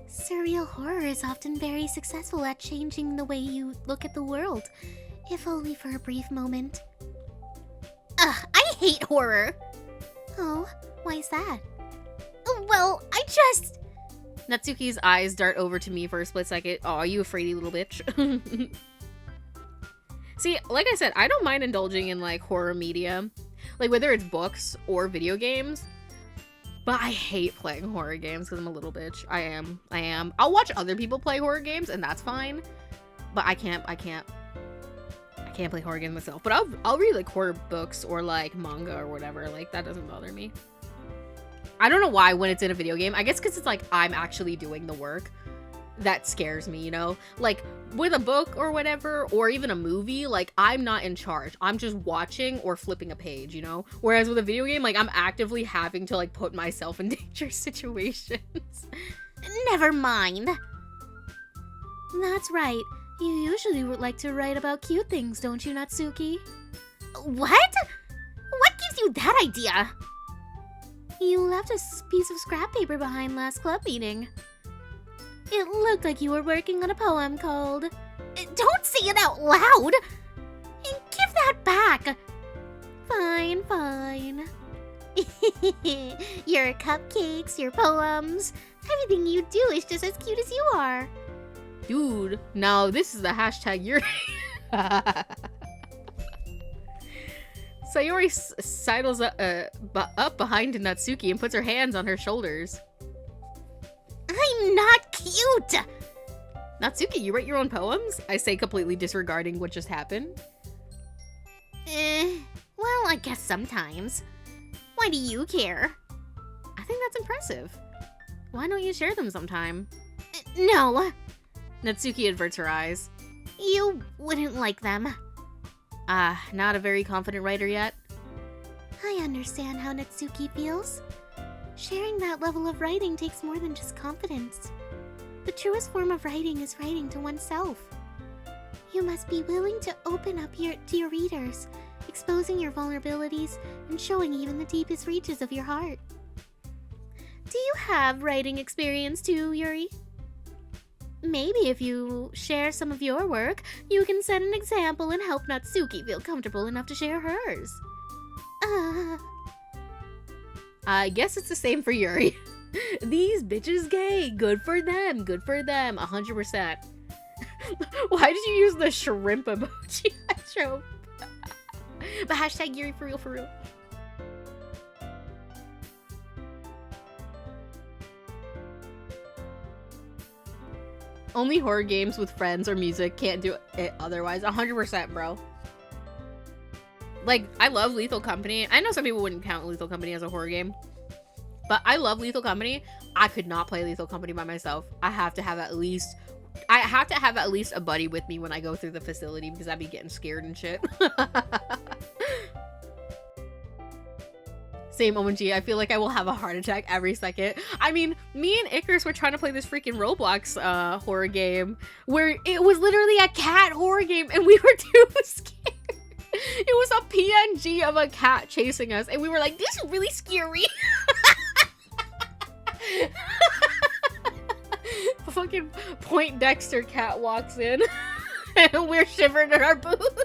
Surreal horror is often very successful at changing the way you look at the world, if only for a brief moment. Ugh, I hate horror! Oh, why is that? Well, I just... Natsuki's eyes dart over to me for a split second. Oh, you afraidy little bitch. See, like I said, I don't mind indulging in, like, horror media. Like, whether it's books or video games. But I hate playing horror games because I'm a little bitch. I am. I'll watch other people play horror games, and that's fine. But I can't play horror games myself. But I'll read, like, horror books or, like, manga or whatever. Like, that doesn't bother me. I don't know why when it's in a video game. I guess because it's like I'm actually doing the work. That scares me, you know? Like with a book or whatever, or even a movie, like I'm not in charge. I'm just watching or flipping a page, you know? Whereas with a video game, like I'm actively having to like put myself in dangerous situations. Never mind. That's right. You usually would like to write about cute things, don't you, Natsuki? What? What gives you that idea? You left a piece of scrap paper behind last club meeting. It looked like you were working on a poem called... Don't say it out loud! Give that back! Fine, fine. Your cupcakes, your poems, everything you do is just as cute as you are. Dude, now this is the hashtag you're... Sayori sidles up behind Natsuki and puts her hands on her shoulders. I'm not cute! Natsuki, you write your own poems? I say, completely disregarding what just happened. Well, I guess sometimes. Why do you care? I think that's impressive. Why don't you share them sometime? No. Natsuki averts her eyes. You wouldn't like them. Not a very confident writer yet? I understand how Natsuki feels. Sharing that level of writing takes more than just confidence. The truest form of writing is writing to oneself. You must be willing to open up to your readers, exposing your vulnerabilities and showing even the deepest reaches of your heart. Do you have writing experience too, Yuri? Maybe if you share some of your work, you can set an example and help Natsuki feel comfortable enough to share hers. I guess it's the same for Yuri. These bitches gay. Good for them. Good for them. 100%. Why did you use the shrimp emoji? But hashtag Yuri for real, for real. Only horror games with friends or music, can't do it otherwise. 100%, bro. Like, I love Lethal Company. I know some people wouldn't count Lethal Company as a horror game, but I love Lethal Company. I could not play Lethal Company by myself. I have to have at least a buddy with me when I go through the facility because I'd be getting scared and shit. Same OMG, I feel like I will have a heart attack every second. I mean, me and Icarus were trying to play this freaking Roblox horror game where it was literally a cat horror game and we were too scared. It was a PNG of a cat chasing us and we were like, this is really scary. The fucking Point Dexter cat walks in and we're shivering in our boots.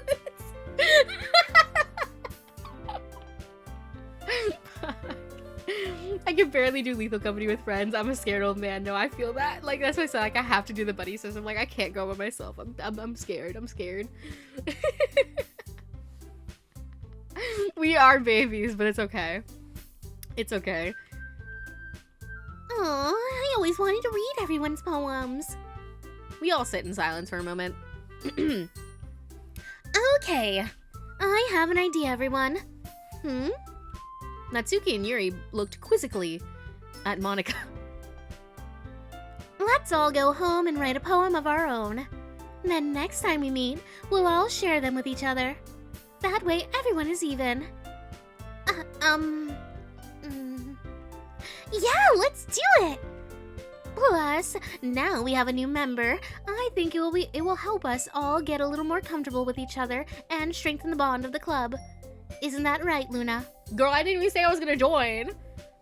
I can barely do Lethal Company with friends. I'm a scared old man. No, I feel that. Like, that's why I said, like, I have to do the buddy system. Like, I can't go by myself. I'm scared. I'm scared. We are babies, but it's okay. It's okay. Aw, I always wanted to read everyone's poems. We all sit in silence for a moment. Okay, I have an idea, everyone. Natsuki and Yuri looked quizzically at Monica. Let's all go home and write a poem of our own. Then next time we meet, we'll all share them with each other. That way everyone is even. Yeah, let's do it! Plus, now we have a new member. I think it will help us all get a little more comfortable with each other and strengthen the bond of the club. Isn't that right, Luna? Girl, I didn't even say I was gonna join.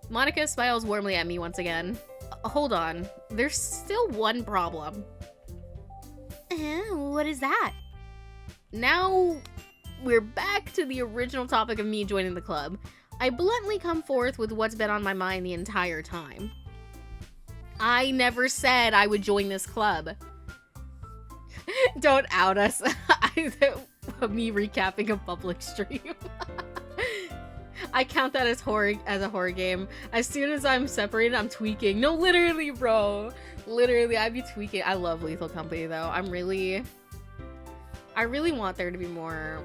Monica smiles warmly at me once again. Hold on. There's still one problem. What is that? Now, we're back to the original topic of me joining the club. I bluntly come forth with what's been on my mind the entire time. I never said I would join this club. Don't out us. Me recapping a public stream. I count that as a horror game. As soon as I'm separated, I'm tweaking. No, literally, bro. Literally, I'd be tweaking. I love Lethal Company, though. I really want there to be more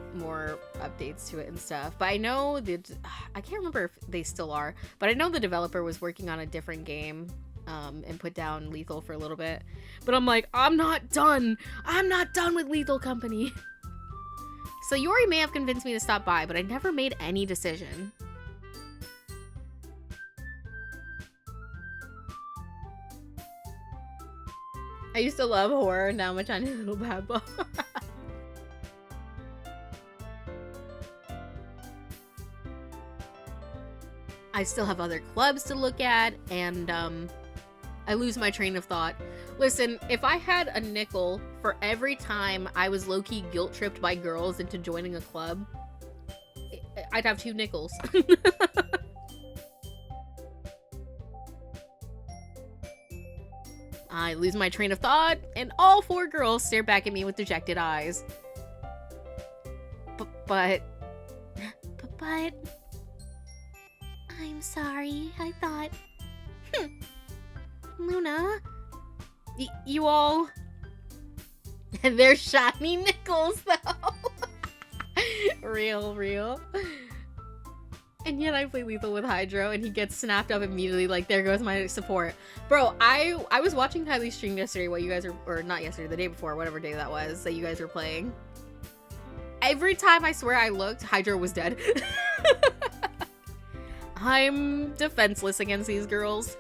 updates to it and stuff. But I know that I can't remember if they still are. But I know the developer was working on a different game. And put down Lethal for a little bit. But I'm like, I'm not done. I'm not done with Lethal Company. So Yuri may have convinced me to stop by, but I never made any decision. I used to love horror, now I'm a tiny little bad boy. I still have other clubs to look at, and I lose my train of thought. Listen, if I had a nickel for every time I was low-key guilt-tripped by girls into joining a club, I'd have 2 nickels. I lose my train of thought, and all 4 girls stare back at me with dejected eyes. But... I'm sorry, I thought... Luna? You all... They're shiny nickels, though. Real. And yet I play Lethal with Hydro, and he gets snapped up immediately, like, there goes my support. Bro, I was watching Kylie's stream yesterday while you guys were... Or not yesterday, the day before, whatever day that was, that you guys were playing. Every time I swear I looked, Hydro was dead. I'm defenseless against these girls.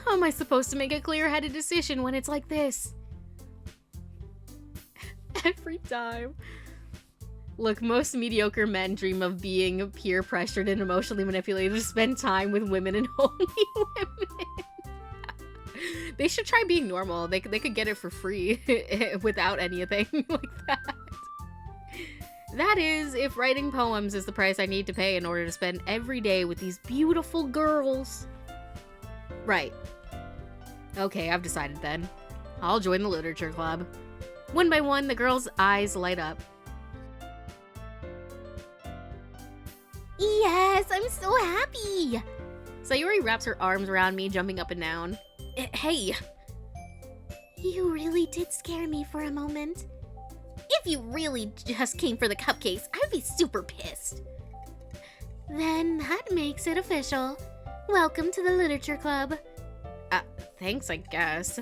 How am I supposed to make a clear-headed decision when it's like this? Every time. Look, most mediocre men dream of being peer-pressured and emotionally manipulated to spend time with women and only women. They should try being normal. They could get it for free without anything like that. That is, if writing poems is the price I need to pay in order to spend every day with these beautiful girls. Right. Okay, I've decided then. I'll join the literature club. One by one, the girls' eyes light up. Yes, I'm so happy! Sayuri wraps her arms around me, jumping up and down. Hey! You really did scare me for a moment. If if you really just came for the cupcakes, I'd be super pissed. Then that makes it official. Welcome to the Literature Club. Thanks, I guess.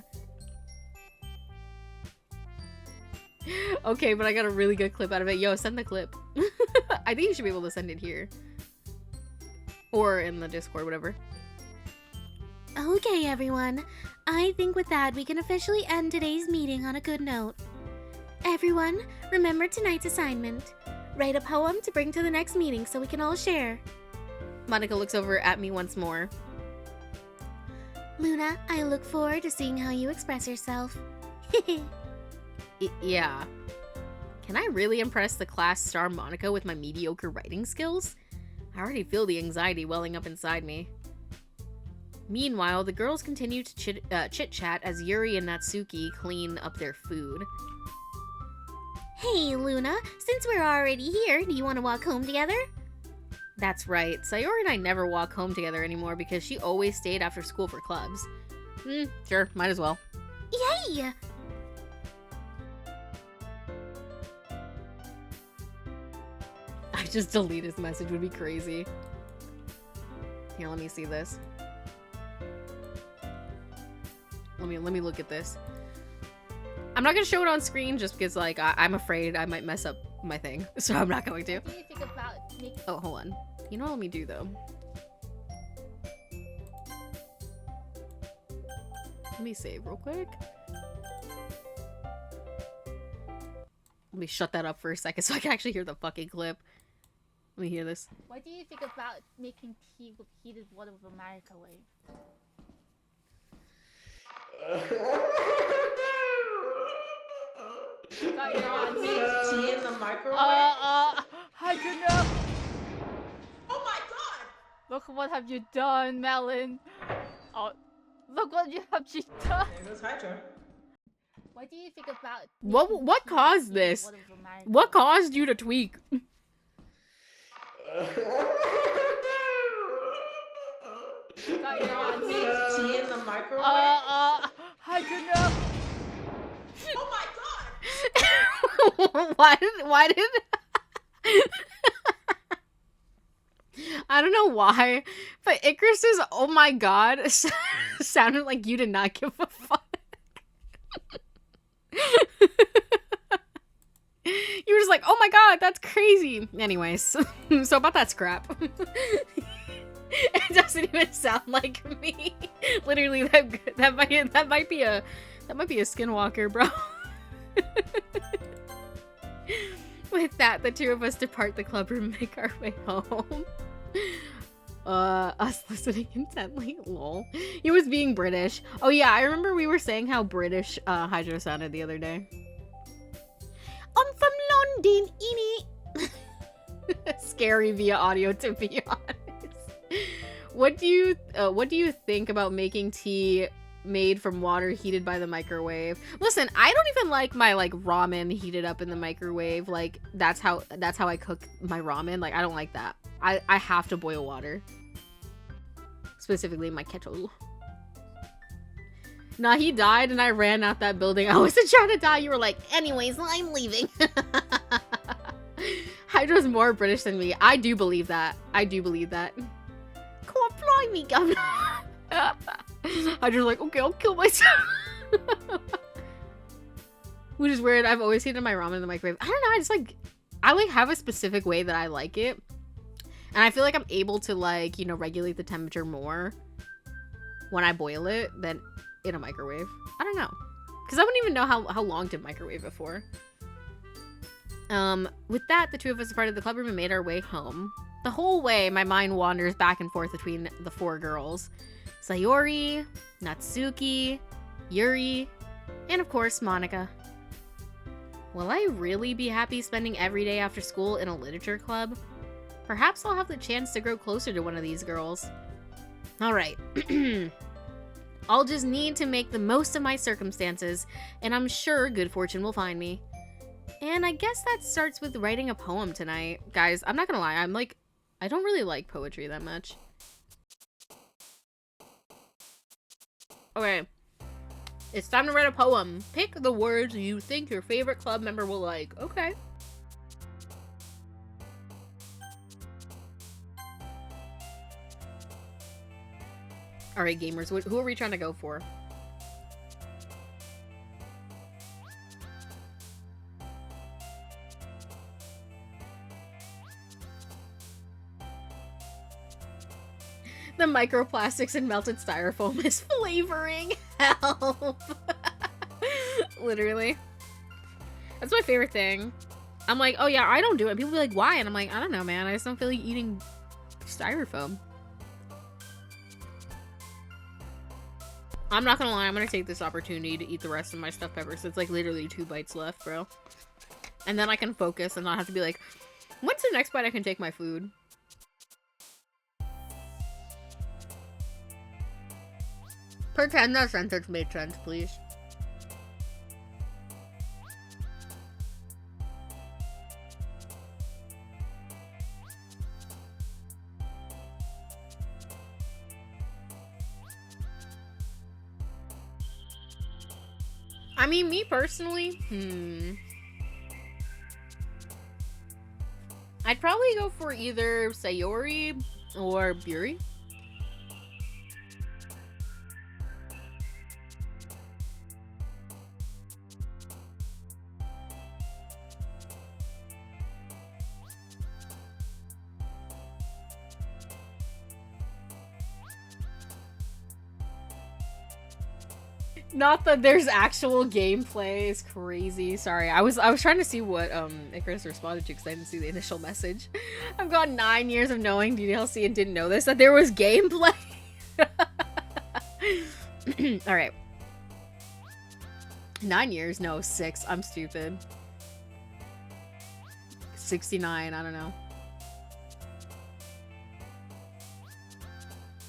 Okay, but I got a really good clip out of it. Yo, send the clip. I think you should be able to send it here. Or in the Discord, whatever. Okay, everyone. I think with that, we can officially end today's meeting on a good note. Everyone, remember tonight's assignment. Write a poem to bring to the next meeting so we can all share. Monica looks over at me once more. Luna, I look forward to seeing how you express yourself. Yeah. Can I really impress the class star Monica with my mediocre writing skills? I already feel the anxiety welling up inside me. Meanwhile, the girls continue to chit-chat as Yuri and Natsuki clean up their food. Hey, Luna, since we're already here, do you want to walk home together? That's right. Sayori and I never walk home together anymore because she always stayed after school for clubs. Sure, might as well. Yay! I just delete his message would be crazy. Here, let me see this. Let me look at this. I'm not gonna show it on screen just because, like, I'm afraid I might mess up my thing, so I'm not going to. What do you think about making... Oh, hold on. You know what let me do, though? Let me save real quick. Let me shut that up for a second so I can actually hear the fucking clip. Let me hear this. What do you think about making tea with heated water with a microwave? Tea in the microwave? I don't know. Oh my god! Look what have you done, Melon. Oh, look what you have just done. There goes Hydra. What do you think about... What caused this? What caused you to tweak? Tea in the microwave? I don't know. Oh my god! why did I don't know why, but Icarus's "oh my god" sounded like you did not give a fuck. You were just like, "oh my god, that's crazy." Anyways, so about that scrap. It doesn't even sound like me. Literally, that might be a skinwalker, bro. With that, the two of us depart the club room and make our way home. Us listening intently. Lol. He was being British. Oh yeah, I remember we were saying how British Hydro sounded the other day. I'm from London, innit? Scary via audio, to be honest. What do you think about making tea made from water heated by the microwave? Listen, I don't even like my ramen heated up in the microwave. Like that's how I cook my ramen. Like I don't like that. I have to boil water. Specifically my kettle. Nah, he died and I ran out that building. I wasn't trying to die. You were like, anyways, I'm leaving. Hydra's more British than me. I do believe that. Come on, fly me, governor. Hydra's like, okay, I'll kill myself. Which is weird. I've always heated my ramen in the microwave. I don't know. I have a specific way that I like it. And I feel like I'm able to regulate the temperature more when I boil it than in a microwave. I don't know. Because I wouldn't even know how long to microwave it for. With that, the two of us departed the club room and made our way home. The whole way, my mind wanders back and forth between the four girls. Sayori, Natsuki, Yuri, and of course, Monica. Will I really be happy spending every day after school in a literature club? Perhaps I'll have the chance to grow closer to one of these girls. Alright. I'll just need to make the most of my circumstances, and I'm sure good fortune will find me. And I guess that starts with writing a poem tonight. Guys, I'm not gonna lie, I don't really like poetry that much. Okay. It's time to write a poem. Pick the words you think your favorite club member will like. Okay. Alright, gamers, who are we trying to go for? The microplastics and melted styrofoam is flavoring. Help. Literally. That's my favorite thing. I'm like, oh yeah, I don't do it. People be like, why? And I'm like, I don't know, man. I just don't feel like eating styrofoam. I'm not gonna lie, I'm gonna take this opportunity to eat the rest of my stuffed peppers. It's like literally 2 bites left, bro. And then I can focus and not have to be like, what's the next bite I can take my food? Pretend that sentence made sense, please. I mean, me personally, I'd probably go for either Sayori or Buri. Not that there's actual gameplay is crazy. Sorry, I was trying to see what Icarus responded to because I didn't see the initial message. I've got 9 years of knowing DLC and didn't know this, that there was gameplay. All right, 9 years? No, 6. I'm stupid. 69. I don't know.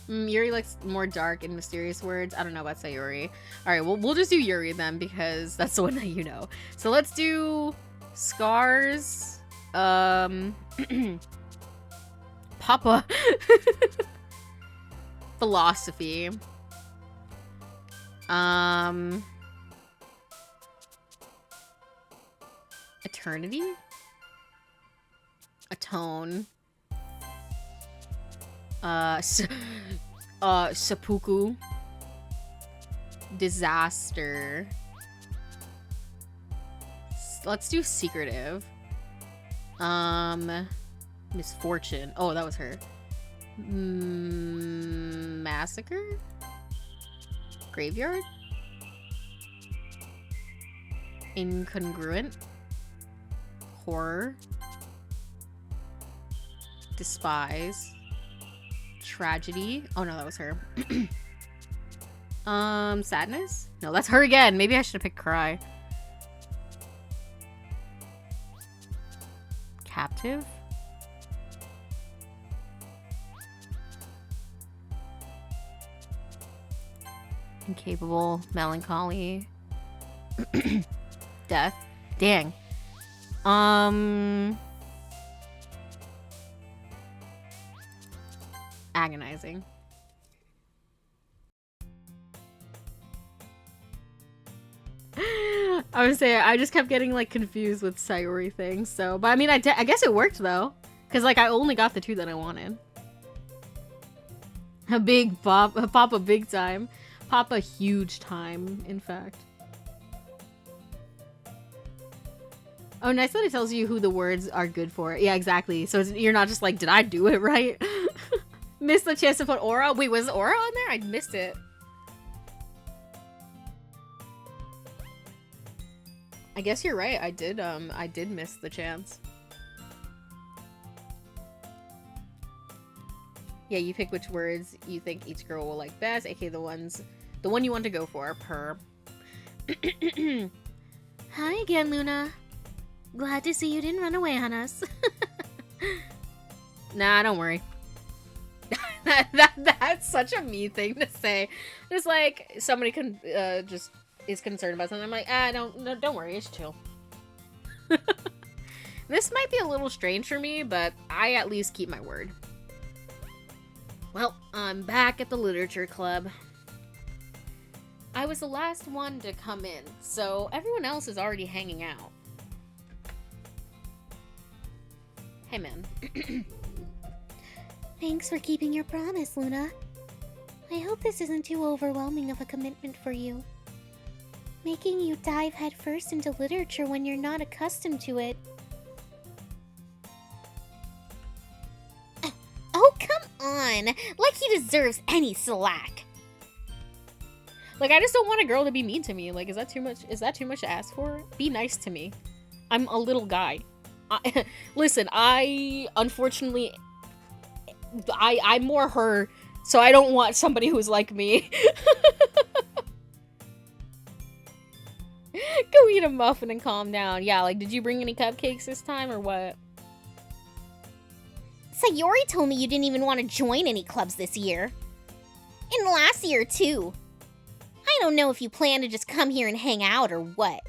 Yuri likes more dark and mysterious words. I don't know about Sayori. Alright, we'll just do Yuri then because that's the one that you know. So let's do scars. Papa. Philosophy. Eternity? Atone. Seppuku. Disaster. Let's do secretive. Misfortune. Oh, that was her. Massacre? Graveyard? Incongruent? Horror? Despise? Tragedy. Oh no, that was her. Sadness? No, that's her again. Maybe I should have picked cry. Captive? Incapable. Melancholy. Death. Dang. Agonizing. I would say I just kept getting like confused with Sayori things. So, but I mean, I guess it worked though, because like I only got the 2 that I wanted. A big Papa big time, Papa huge time. In fact. Oh, nice that it tells you who the words are good for. Yeah, exactly. So you're not just like, did I do it right? Missed the chance to put Aura. Wait, was Aura on there? I missed it. I guess you're right. I did miss the chance. Yeah, you pick which words you think each girl will like best, aka the one you want to go for, per. Hi again, Luna. Glad to see you didn't run away on us. Nah, don't worry. That's such a me thing to say. Just like somebody just is concerned about something. I'm like, don't worry, it's chill. This might be a little strange for me, but I at least keep my word. Well, I'm back at the literature club. I was the last one to come in, so everyone else is already hanging out. Hey, man. Thanks for keeping your promise, Luna. I hope this isn't too overwhelming of a commitment for you. Making you dive headfirst into literature when you're not accustomed to it. Oh, come on! Like he deserves any slack. Like, I just don't want a girl to be mean to me. Like, is that too much? Is that too much to ask for? Be nice to me. I'm a little guy. Listen, unfortunately, I'm more her, so I don't want somebody who's like me. Go eat a muffin and calm down. Yeah, like, did you bring any cupcakes this time or what? Sayori told me you didn't even want to join any clubs this year. And last year, too. I don't know if you plan to just come here and hang out or what.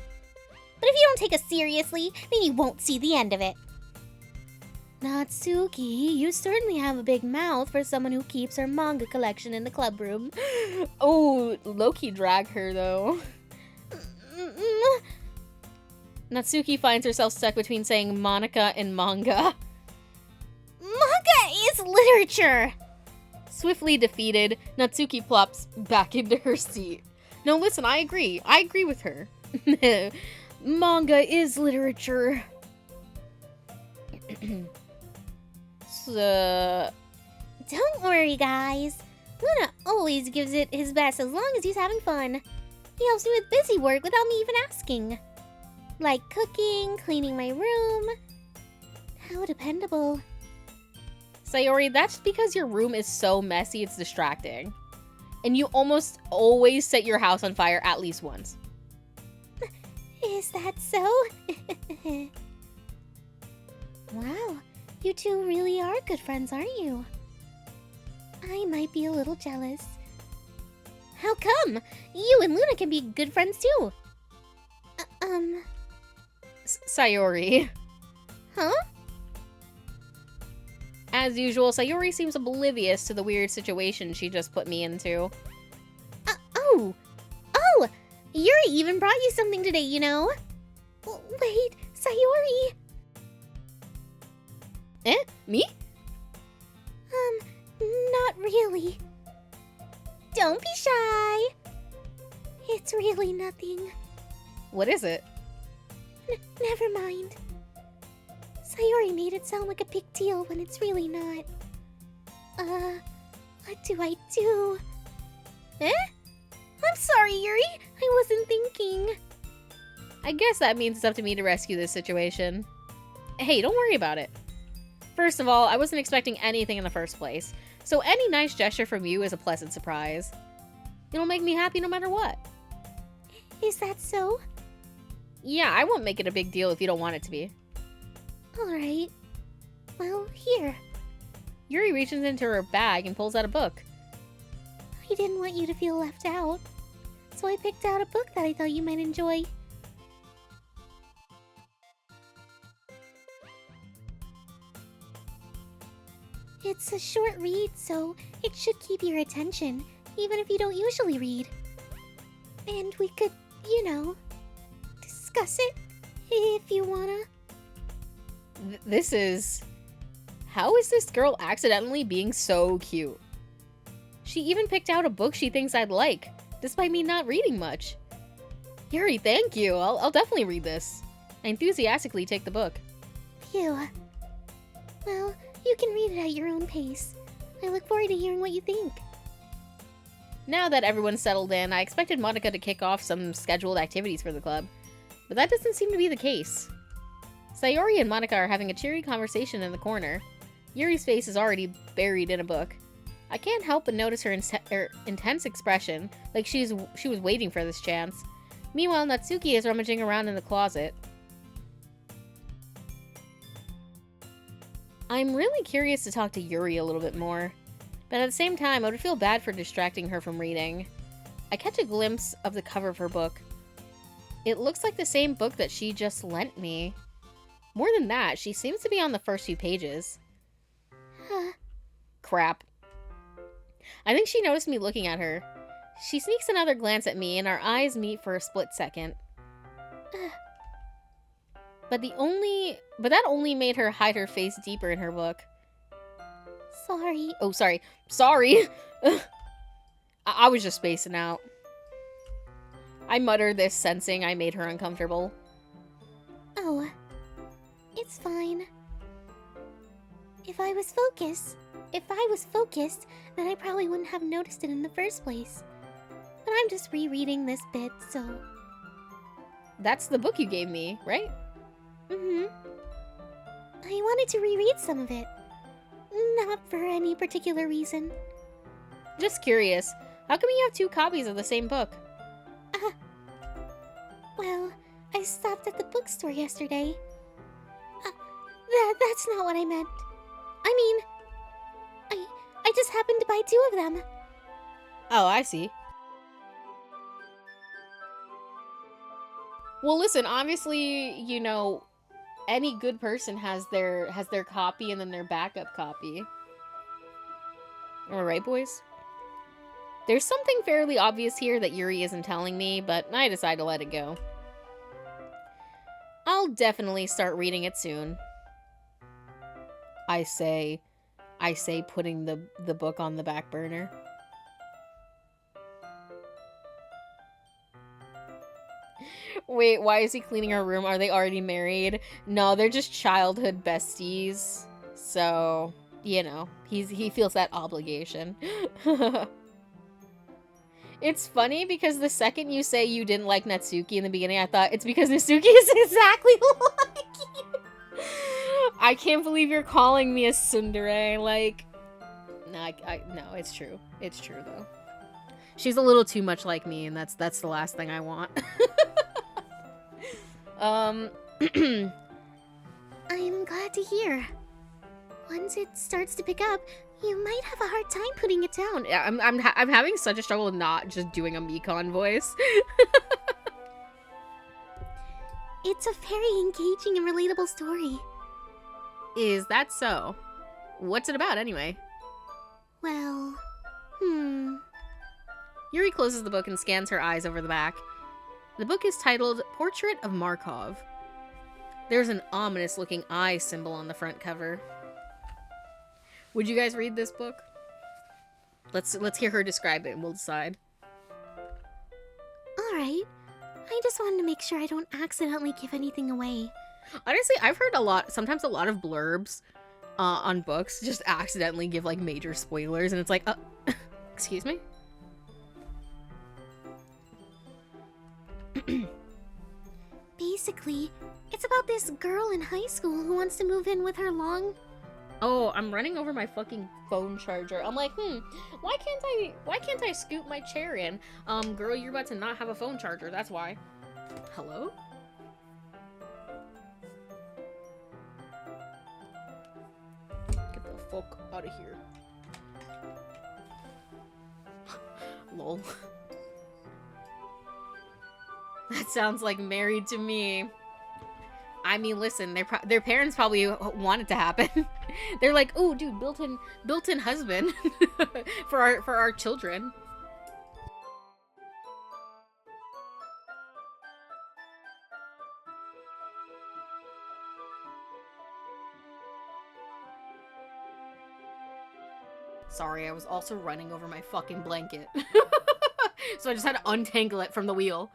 But if you don't take us seriously, then you won't see the end of it. Natsuki, you certainly have a big mouth for someone who keeps her manga collection in the club room. Oh, Loki drag her, though. Natsuki finds herself stuck between saying Monica and manga. Manga is literature! Swiftly defeated, Natsuki plops back into her seat. No, listen, I agree. I agree with her. Manga is literature. So... Don't worry, guys. Luna always gives it his best as long as he's having fun. He helps me with busy work without me even asking. Like cooking, cleaning my room. How dependable. Sayori, that's because your room is so messy it's distracting. And you almost always set your house on fire at least once. Is that so? Wow, you two really are good friends, aren't you? I might be a little jealous. How come? You and Luna can be good friends too. Sayori. Huh? As usual, Sayori seems oblivious to the weird situation she just put me into. Oh! Yuri even brought you something today, you know? Wait, Sayori! Me? Not really. Don't be shy. It's really nothing. What is it? Never mind. Sayori made it sound like a big deal when it's really not. What do I do? I'm sorry, Yuri. I wasn't thinking. I guess that means it's up to me to rescue this situation. Hey, don't worry about it. First of all, I wasn't expecting anything in the first place, so any nice gesture from you is a pleasant surprise. It'll make me happy no matter what. Is that so? Yeah, I won't make it a big deal if you don't want it to be. Alright. Well, here. Yuri reaches into her bag and pulls out a book. I didn't want you to feel left out, so I picked out a book that I thought you might enjoy. It's a short read, so it should keep your attention, even if you don't usually read. And we could, discuss it, if you wanna. This is... How is this girl accidentally being so cute? She even picked out a book she thinks I'd like, despite me not reading much. Yuri, thank you. I'll definitely read this. I enthusiastically take the book. Phew. Well, you can read it at your own pace. I look forward to hearing what you think. Now that everyone's settled in, I expected Monica to kick off some scheduled activities for the club, but that doesn't seem to be the case. Sayori and Monica are having a cheery conversation in the corner. Yuri's face is already buried in a book. I can't help but notice her intense expression, like she was waiting for this chance. Meanwhile, Natsuki is rummaging around in the closet. I'm really curious to talk to Yuri a little bit more, but at the same time, I would feel bad for distracting her from reading. I catch a glimpse of the cover of her book. It looks like the same book that she just lent me. More than that, she seems to be on the first few pages. Crap. I think she noticed me looking at her. She sneaks another glance at me, and our eyes meet for a split second. But that only made her hide her face deeper in her book. Sorry. Oh, sorry. Sorry! I was just spacing out. I muttered this, sensing I made her uncomfortable. Oh, it's fine. If I was focused, then I probably wouldn't have noticed it in the first place. But I'm just rereading this bit, so... That's the book you gave me, right? Mm-hmm. I wanted to reread some of it. Not for any particular reason. Just curious. How come you have 2 copies of the same book? Well, I stopped at the bookstore yesterday. That's not what I meant. I mean, I just happened to buy 2 of them. Oh, I see. Well, listen, obviously, you know, any good person has their copy and then their backup copy. Am I right, boys? There's something fairly obvious here that Yuri isn't telling me, but I decide to let it go. I'll definitely start reading it soon. I say putting the book on the back burner. Wait, why is he cleaning her room? Are they already married? No, they're just childhood besties. So, you know, he feels that obligation. It's funny because the second you say you didn't like Natsuki in the beginning, I thought it's because Natsuki is exactly like you. I can't believe you're calling me a tsundere. Like, no, no, it's true. It's true though. She's a little too much like me, and that's the last thing I want. I'm glad to hear. Once it starts to pick up, you might have a hard time putting it down. Yeah, I'm having such a struggle not just doing a Mikon voice. It's a very engaging and relatable story. Is that so? What's it about anyway? Well, Yuri closes the book and scans her eyes over the back. The book is titled Portrait of Markov. There's an ominous-looking eye symbol on the front cover. Would you guys read this book? Let's hear her describe it and we'll decide. alright. I just wanted to make sure I don't accidentally give anything away. Honestly, I've heard sometimes a lot of blurbs on books just accidentally give like major spoilers, and it's like, excuse me? Basically, it's about this girl in high school who wants to move in with her long... Oh, I'm running over my fucking phone charger. I'm like, why can't I scoot my chair in? Girl, you're about to not have a phone charger, that's why. Hello? Get the fuck out of here. Lol. That sounds like married to me. I mean, listen, their parents probably want it to happen. They're like, "Oh, dude, built-in husband for our children." Sorry, I was also running over my fucking blanket. So I just had to untangle it from the wheel.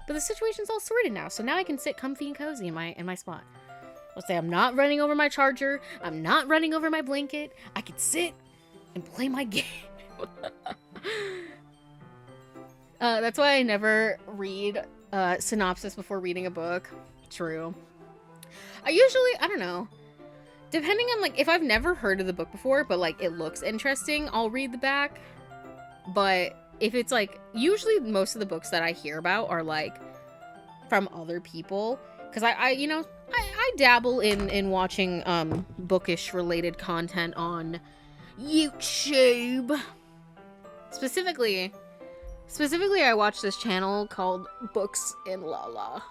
But the situation's all sorted now, so now I can sit comfy and cozy in my spot. Let's say I'm not running over my charger, I'm not running over my blanket, I can sit and play my game. That's why I never read synopsis before reading a book. True. I don't know. Depending on, like, if I've never heard of the book before, but, like, it looks interesting, I'll read the back. But if it's, like, usually most of the books that I hear about are, like, from other people. Because I dabble in watching, bookish-related content on YouTube. Specifically, I watch this channel called Books in Lala.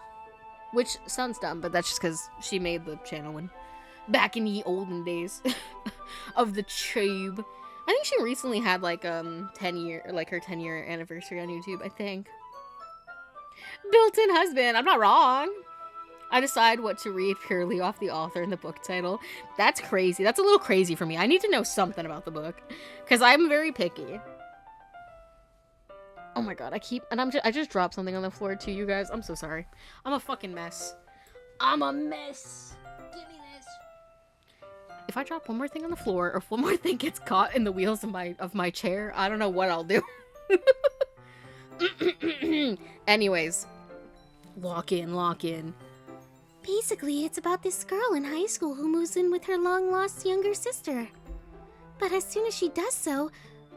Which sounds dumb, but that's just because she made the channel back in the olden days. of the tube. I think she recently had like her 10-year anniversary on YouTube, I think. Built-in husband, I'm not wrong. I decide what to read purely off the author and the book title. That's crazy. That's a little crazy for me. I need to know something about the book because I'm very picky. Oh my god, I just dropped something on the floor too, you guys. I'm so sorry. I'm a fucking mess. I'm a mess. Give me this. If I drop one more thing on the floor, or if one more thing gets caught in the wheels of my chair, I don't know what I'll do. Anyways, lock in. Basically, it's about this girl in high school who moves in with her long-lost younger sister. But as soon as she does so,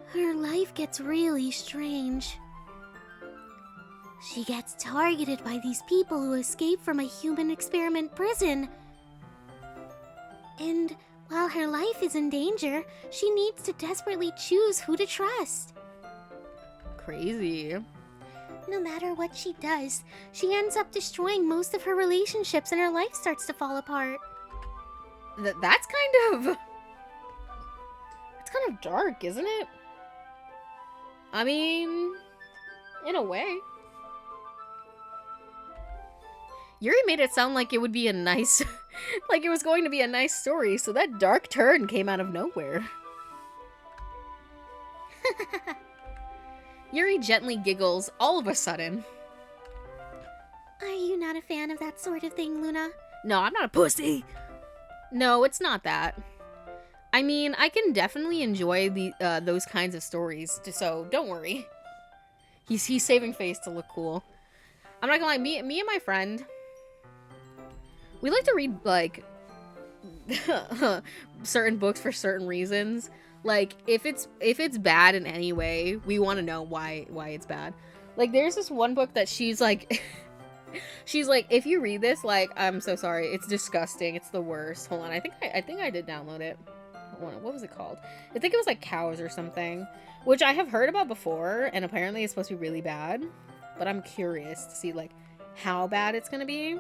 her life gets really strange. She gets targeted by these people who escape from a human experiment prison. And while her life is in danger, she needs to desperately choose who to trust. Crazy. No matter what she does, she ends up destroying most of her relationships and her life starts to fall apart. That's kind of dark, isn't it? I mean, in a way. Yuri made it sound like it would be a nice, like it was going to be a nice story, so that dark turn came out of nowhere. Yuri gently giggles all of a sudden. Are you not a fan of that sort of thing, Luna? No, I'm not a pussy. No, it's not that. I mean, I can definitely enjoy those kinds of stories, so don't worry. He's saving face to look cool. I'm not gonna lie, me and my friend, we like to read, like, certain books for certain reasons. Like, if it's bad in any way, we want to know why it's bad. Like, there's this one book that she's like, if you read this, like, I'm so sorry, it's disgusting, it's the worst. Hold on, I think I did download it. Hold on, what was it called? I think it was like Cows or something, which I have heard about before, and apparently it's supposed to be really bad. But I'm curious to see, like, how bad it's gonna be.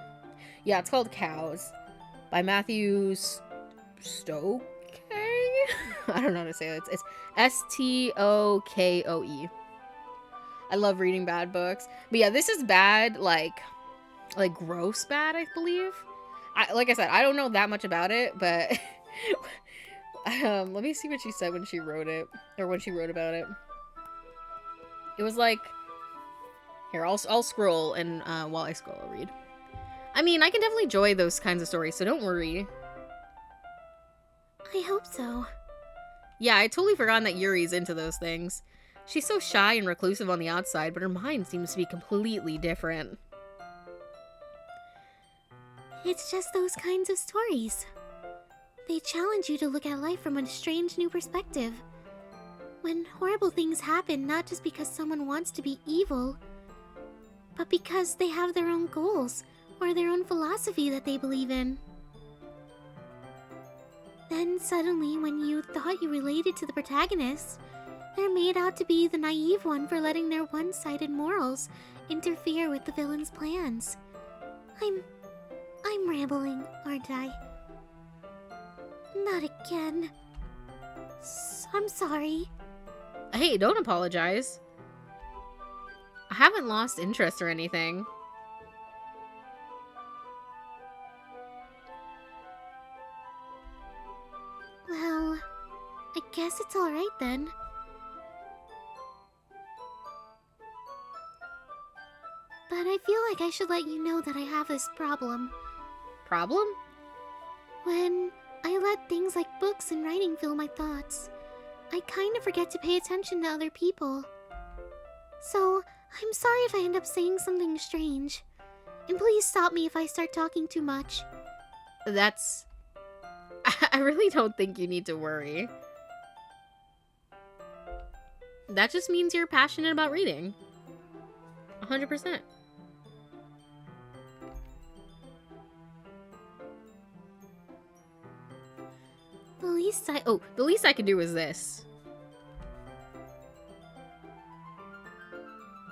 Yeah, it's called Cows by Matthew Stoke. I don't know how to say it. It's Stokoe. I love reading bad books. But yeah, this is bad, like gross bad, I believe. Like I said, I don't know that much about it, but let me see what she said when she wrote it, or when she wrote about it. It was like, here, I'll scroll, and while I scroll, I'll read. I mean, I can definitely enjoy those kinds of stories, so don't worry. I hope so. Yeah, I totally forgotten that Yuri's into those things. She's so shy and reclusive on the outside, but her mind seems to be completely different. It's just those kinds of stories. They challenge you to look at life from a strange new perspective. When horrible things happen, not just because someone wants to be evil, but because they have their own goals or their own philosophy that they believe in. Then suddenly, when you thought you related to the protagonist, they're made out to be the naive one for letting their one-sided morals interfere with the villain's plans. I'm rambling, aren't I? Not again. I'm sorry. Hey, don't apologize. I haven't lost interest or anything. Well, I guess it's alright then. But I feel like I should let you know that I have this problem. Problem? When I let things like books and writing fill my thoughts, I kind of forget to pay attention to other people. So, I'm sorry if I end up saying something strange. And please stop me if I start talking too much. That's... I really don't think you need to worry. That just means you're passionate about reading. 100%. The least I could do is this.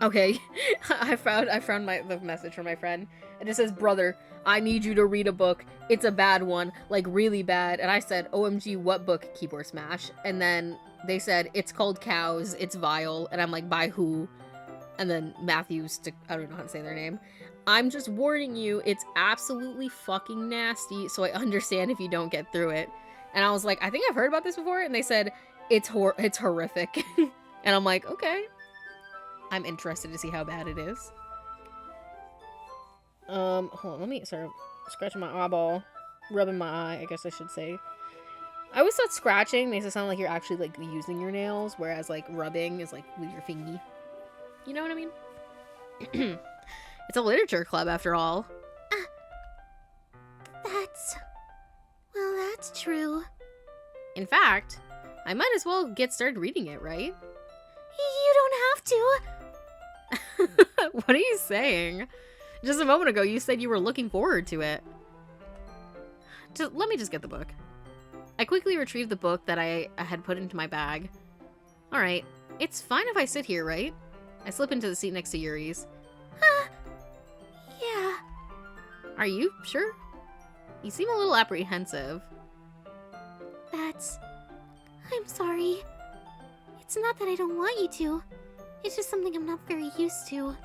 Okay, I found the message from my friend, and it says, "Brother, I need you to read a book. It's a bad one, like really bad. And I said, OMG, what book? Keyboard Smash. And then they said, it's called Cows. It's vile. And I'm like, by who? And then Matthews, I don't know how to say their name. I'm just warning you, it's absolutely fucking nasty. So I understand if you don't get through it. And I was like, I think I've heard about this before. And they said, it's horrific. And I'm like, okay. I'm interested to see how bad it is. Hold on, let me start scratching my eyeball. Rubbing my eye, I guess I should say. I always thought scratching makes it sound like you're actually, like, using your nails, whereas, like, rubbing is, like, with your fingy. You know what I mean? It's a literature club, after all. Well, that's true. In fact, I might as well get started reading it, right? You don't have to. What are you saying? Just a moment ago, you said you were looking forward to it. Let me just get the book. I quickly retrieved the book that I had put into my bag. Alright, it's fine if I sit here, right? I slip into the seat next to Yuri's. Yeah. Are you sure? You seem a little apprehensive. I'm sorry. It's not that I don't want you to. It's just something I'm not very used to.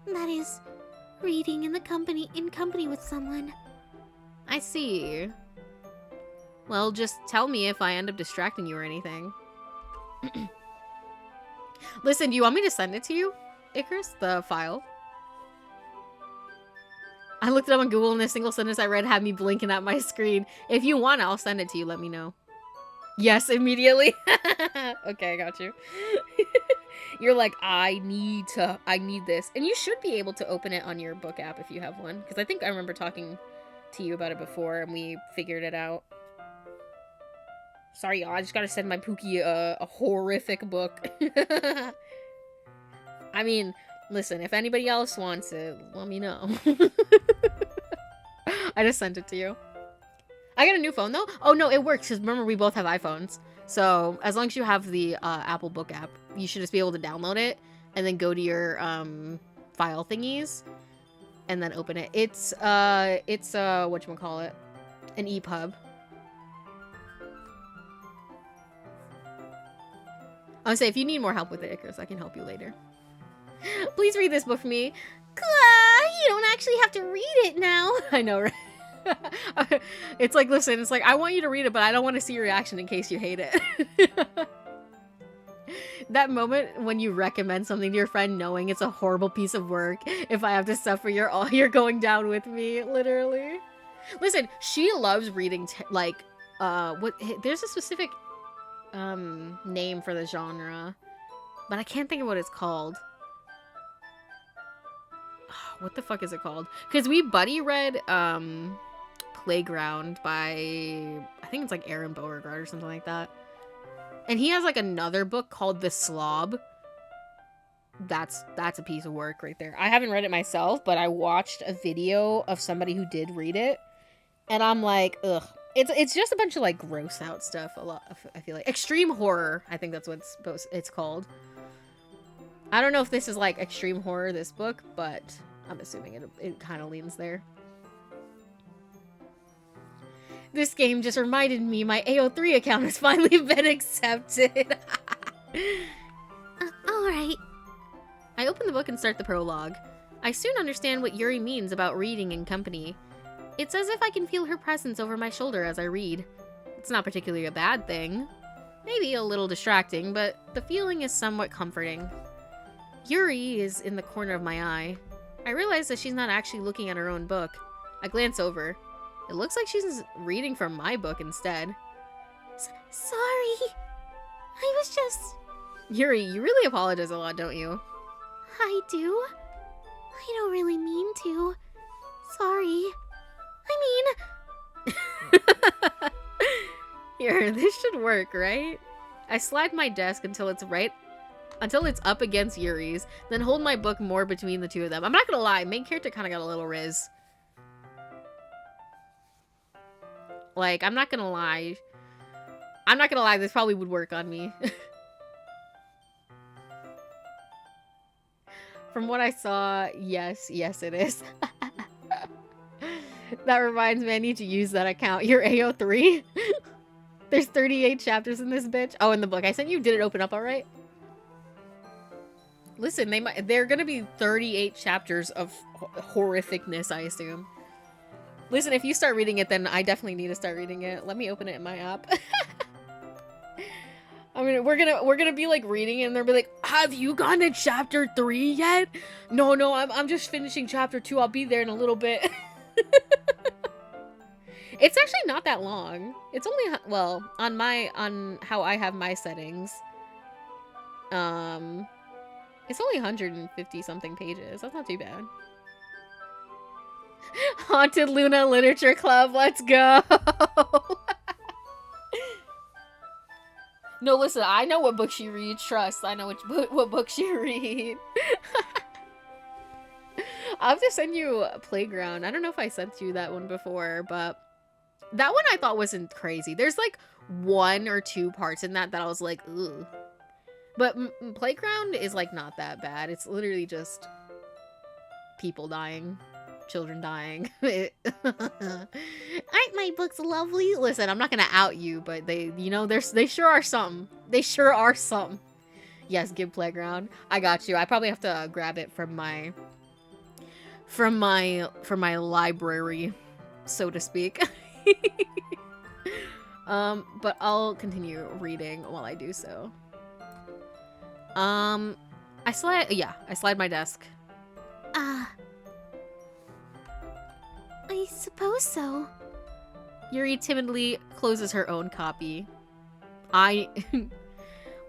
That is, reading in company with someone. I see. Well, just tell me if I end up distracting you or anything. Listen, do you want me to send it to you, Icarus? The file? I looked it up on Google and the single sentence I read had me blinking at my screen. If you want, I'll send it to you. Let me know. Yes, immediately. Okay, I got you. You're like, I need this. And you should be able to open it on your book app if you have one. Because I think I remember talking to you about it before and we figured it out. Sorry, y'all. I just gotta send my Pookie a horrific book. I mean, listen, if anybody else wants it, let me know. I just sent it to you. I got a new phone, though. Oh, no, it works, because remember, we both have iPhones. So, as long as you have the Apple Book app, you should just be able to download it, and then go to your file thingies, and then open it. It's whatchamacallit? An EPUB. I would say, if you need more help with it, Icarus, I can help you later. Please read this book for me. You don't actually have to read it now. I know, right? It's like, listen, it's like, I want you to read it, but I don't want to see your reaction in case you hate it. That moment when you recommend something to your friend knowing it's a horrible piece of work, if I have to suffer, you're going down with me, literally. Listen, she loves reading, there's a specific name for the genre, but I can't think of what it's called. What the fuck is it called? Because we buddy read Playground by, I think it's like Aaron Beauregard or something like that. And he has like another book called The Slob. That's a piece of work right there. I haven't read it myself, but I watched a video of somebody who did read it. And I'm like, ugh. It's just a bunch of like gross out stuff. A lot, I feel like. Extreme horror, I think that's what it's called. I don't know if this is like extreme horror, this book, but I'm assuming it kind of leans there. This game just reminded me my AO3 account has finally been accepted. Alright. I open the book and start the prologue. I soon understand what Yuri means about reading in company. It's as if I can feel her presence over my shoulder as I read. It's not particularly a bad thing. Maybe a little distracting, but the feeling is somewhat comforting. Yuri is in the corner of my eye. I realize that she's not actually looking at her own book. I glance over. It looks like she's reading from my book instead. Sorry. I was just... Yuri, you really apologize a lot, don't you? I do. I don't really mean to. Sorry. Here, this should work, right? I slide my desk until it's up against Yuri's, then hold my book more between the two of them. I'm not gonna lie, main character kind of got a little riz. Like, I'm not gonna lie, this probably would work on me. From what I saw, yes it is. That reminds me, I need to use that account. You're AO3. There's 38 chapters in this bitch. Oh, in the book I sent you, did it open up all right? Listen, they're gonna be 38 chapters of horrificness, I assume. Listen, if you start reading it, then I definitely need to start reading it. Let me open it in my app. I mean, we're gonna be like reading it, and they'll be like, "Have you gone to chapter 3 yet?" No, I'm just finishing chapter 2. I'll be there in a little bit. It's actually not that long. It's only, well, on how I have my settings. It's only 150 something pages. That's not too bad. Haunted Luna Literature Club, let's go. No, listen, I know what books you read. Trust, I know what books you read. I'll have to send you Playground. I don't know if I sent you that one before, but that one I thought wasn't crazy. There's like 1 or 2 parts in that I was like, ugh. But Playground is like not that bad. It's literally just people dying, children dying. Aren't my books lovely? Listen, I'm not gonna out you, but they, you know, they sure are something. They sure are something. Yes, give Playground. I got you. I probably have to grab it from my library, so to speak. But I'll continue reading while I do so. I slide my desk. I suppose so. Yuri timidly closes her own copy.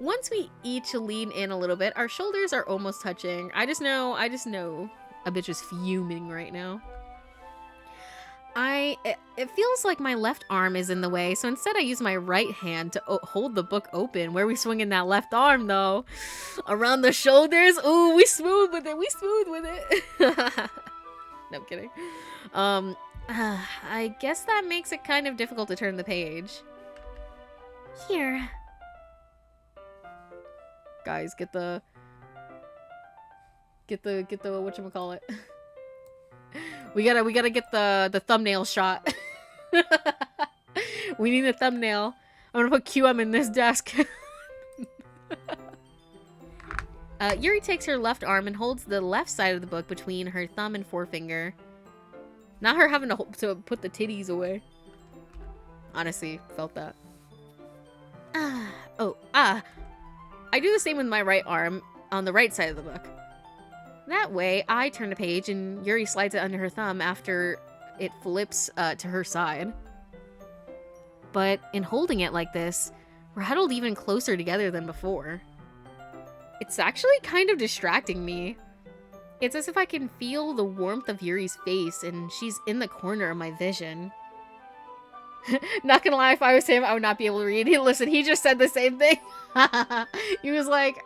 Once we each lean in a little bit, our shoulders are almost touching. I just know a bitch is fuming right now. It feels like my left arm is in the way, so instead I use my right hand to hold the book open. Where are we swinging that left arm, though? Around the shoulders? Ooh, we smooth with it. No, I'm kidding. I guess that makes it kind of difficult to turn the page. Here. Guys, get the whatchamacallit. We gotta get the thumbnail shot. We need a thumbnail. I'm gonna put QM in this desk. Yuri takes her left arm and holds the left side of the book between her thumb and forefinger. Not her having to put the titties away. Honestly, felt that. I do the same with my right arm on the right side of the book. That way, I turn the page and Yuri slides it under her thumb after it flips to her side. But in holding it like this, we're huddled even closer together than before. It's actually kind of distracting me. It's as if I can feel the warmth of Yuri's face and she's in the corner of my vision. Not gonna lie, if I was him, I would not be able to read. Listen, he just said the same thing. He was like,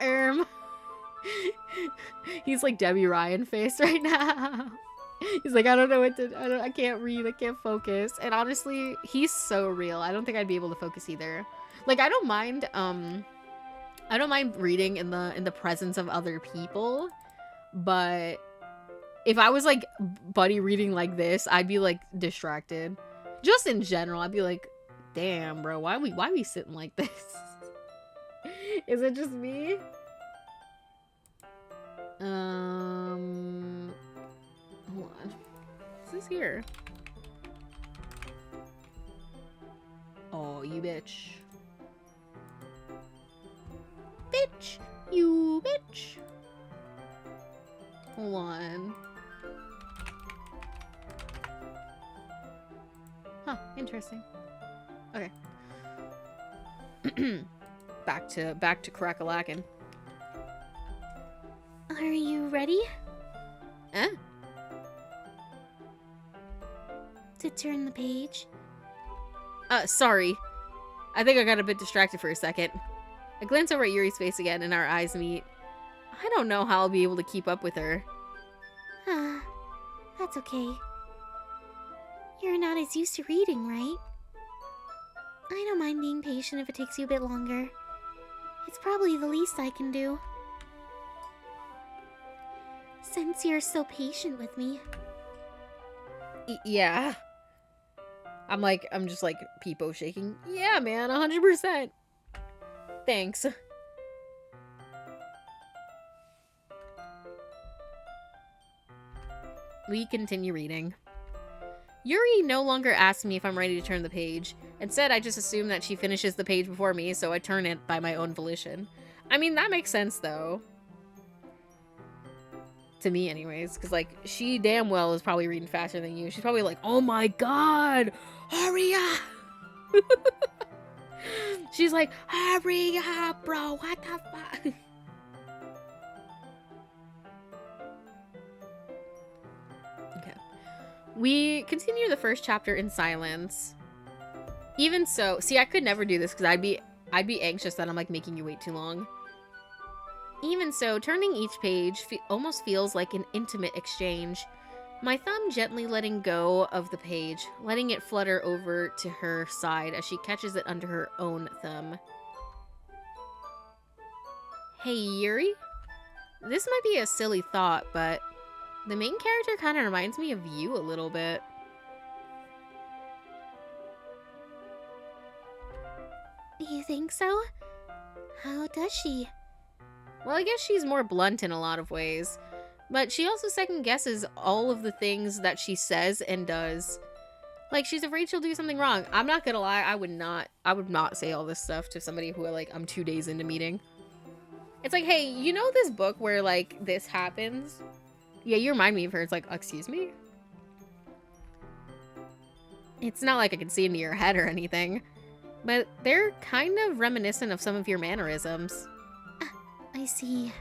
He's like Debbie Ryan face right now. He's like, I don't know what to, I can't read, I can't focus. And honestly, he's so real. I don't think I'd be able to focus either. Like, I don't mind reading in the presence of other people, but if I was like buddy reading like this, I'd be like distracted. Just in general, I'd be like, damn, bro, why we sitting like this? Is it just me? Hold on. What's this here? Oh, you bitch. Bitch! You bitch! Hold on. Huh, interesting. Okay. back to crack-a-lackin'. Are you ready? Eh? To turn the page? Sorry. I think I got a bit distracted for a second. I glance over at Yuri's face again and our eyes meet. I don't know how I'll be able to keep up with her. That's okay. You're not as used to reading, right? I don't mind being patient if it takes you a bit longer. It's probably the least I can do. Since you're so patient with me. Yeah. I'm just like peepo shaking. Yeah, man, 100%. Thanks. We continue reading. Yuri no longer asks me if I'm ready to turn the page. Instead, I just assume that she finishes the page before me, so I turn it by my own volition. I mean, that makes sense, though. To me, anyways. Because, like, she damn well is probably reading faster than you. She's probably like, oh my god! Hurry up! She's like, hurry up, bro! What the fuck? Okay. We continue the first chapter in silence. Even so, see, I could never do this because I'd be anxious that I'm like making you wait too long. Even so, turning each page almost feels like an intimate exchange. My thumb gently letting go of the page, letting it flutter over to her side as she catches it under her own thumb. Hey, Yuri? This might be a silly thought, but the main character kind of reminds me of you a little bit. You think so? How does she? Well, I guess she's more blunt in a lot of ways, but she also second guesses all of the things that she says and does. Like, she's afraid she'll do something wrong. I'm not gonna lie, I would not say all this stuff to somebody who, like, I'm 2 days into meeting. It's like, hey, you know this book where, like, this happens? Yeah, you remind me of her. It's like, excuse me? It's not like I can see into your head or anything, but they're kind of reminiscent of some of your mannerisms. I see.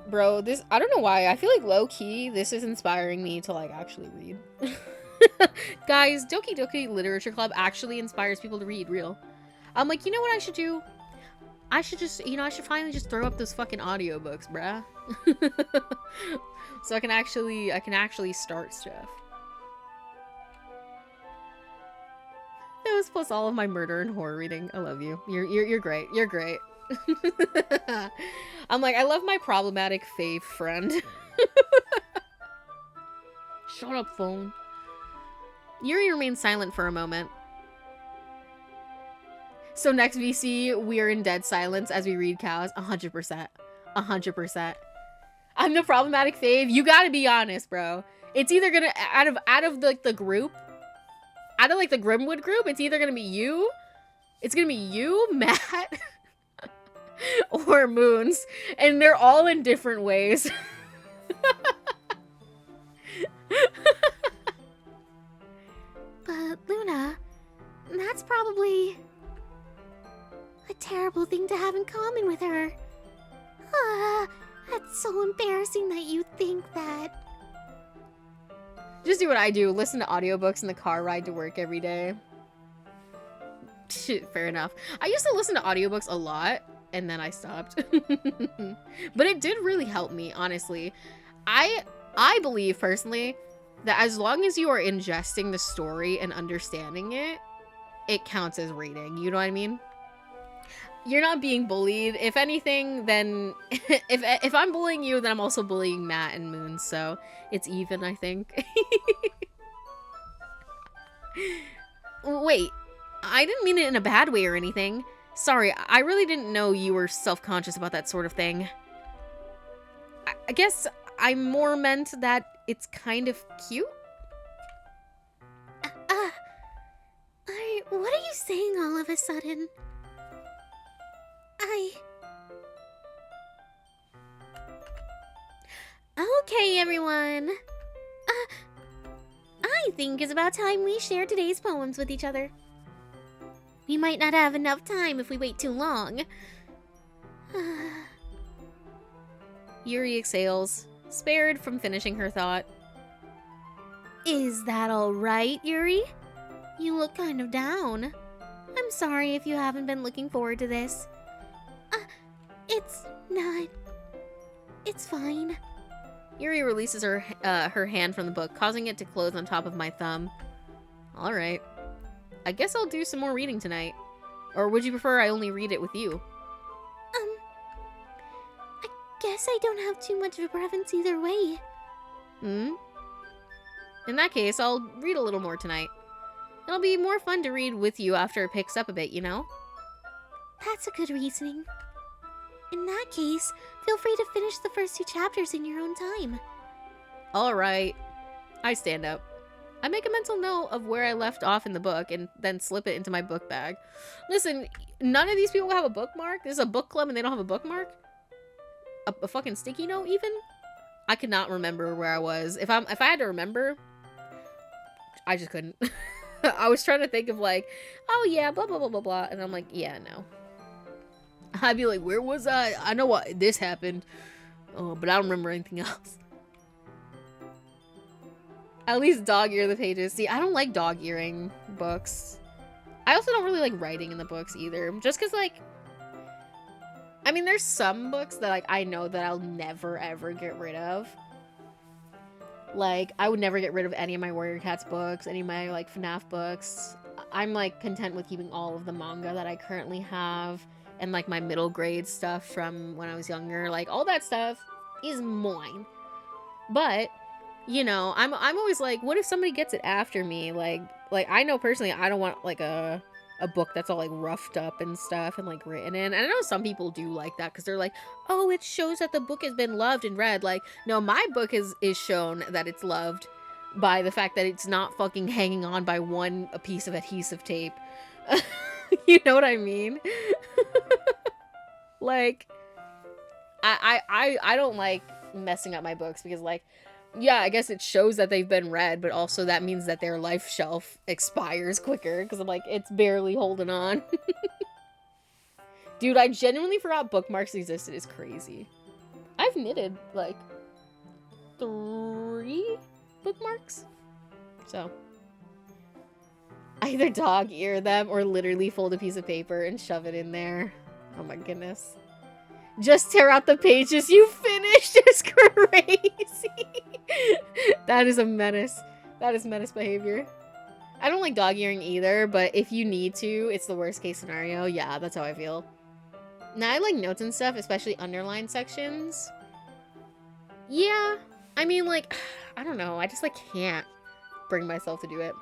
Bro, I don't know why. I feel like low-key, this is inspiring me to, like, actually read. Guys, Doki Doki Literature Club actually inspires people to read, real. I'm like, you know what I should do? I should just, I should finally just throw up those fucking audiobooks, bruh. So I can actually start stuff. Those plus all of my murder and horror reading. I love you. You're great. You're great. I'm like, I love my problematic fave friend. Shut up, phone. Yuri remains silent for a moment. So next VC, we are in dead silence as we read cows. 100%. 100%. I'm the problematic fave. You gotta be honest, bro. It's either gonna, out of the group, out of like the Grimwood group, it's either gonna be you, Matt, or Moons. And they're all in different ways. But Luna, that's probably a terrible thing to have in common with her. That's so embarrassing that you think that. Just do what I do. Listen to audiobooks in the car ride to work every day. Fair enough. I used to listen to audiobooks a lot, and then I stopped. But it did really help me, honestly. I believe, personally, that as long as you are ingesting the story and understanding it, it counts as reading. You know what I mean? You're not being bullied. If anything, then if I'm bullying you, then I'm also bullying Matt and Moon, so it's even, I think. Wait, I didn't mean it in a bad way or anything. Sorry, I really didn't know you were self-conscious about that sort of thing. I guess I more meant that it's kind of cute. What are you saying all of a sudden? Okay, everyone. I think it's about time we share today's poems with each other. We might not have enough time if we wait too long. Yuri exhales, spared from finishing her thought. Is that all right, Yuri? You look kind of down. I'm sorry if you haven't been looking forward to this. It's not. It's fine. Yuri releases her hand from the book, causing it to close on top of my thumb. All right. I guess I'll do some more reading tonight. Or would you prefer I only read it with you? I guess I don't have too much of a preference either way. In that case, I'll read a little more tonight. It'll be more fun to read with you after it picks up a bit, you know? That's a good reasoning. In that case, feel free to finish the first 2 chapters in your own time. Alright. I stand up. I make a mental note of where I left off in the book and then slip it into my book bag. Listen, none of these people have a bookmark. This is a book club and they don't have a bookmark? A fucking sticky note even? I could not remember where I was. If I had to remember, I just couldn't. I was trying to think of like, oh yeah, blah blah blah blah blah, and I'm like, yeah, no. I'd be like, where was I? I know what this happened, but I don't remember anything else. At least dog ear the pages. See, I don't like dog earing books. I also don't really like writing in the books either. Just because, like, I mean, there's some books that, like, I know that I'll never, ever get rid of. Like, I would never get rid of any of my Warrior Cats books, any of my, like, FNAF books. I'm, like, content with keeping all of the manga that I currently have. And, like, my middle grade stuff from when I was younger. Like, all that stuff is mine. But... you know, I'm always like, what if somebody gets it after me? Like I know personally, I don't want like a book that's all like roughed up and stuff and like written in. And I know some people do like that because they're like, oh, it shows that the book has been loved and read. Like, no, my book is shown that it's loved by the fact that it's not fucking hanging on by a piece of adhesive tape. You know what I mean? Like, I don't like messing up my books because like, yeah, I guess it shows that they've been read, but also that means that their life shelf expires quicker because I'm like, it's barely holding on. Dude, I genuinely forgot bookmarks existed. It's crazy. I've knitted like 3 bookmarks. So I either dog ear them or literally fold a piece of paper and shove it in there. Oh my goodness. Just tear out the pages you finished. It's crazy. That is a menace. That is menace behavior. I don't like dog earing either, but if you need to, it's the worst case scenario. Yeah, that's how I feel. Now I like notes and stuff, especially underlined sections. Yeah, I mean like, I don't know. I just like can't bring myself to do it.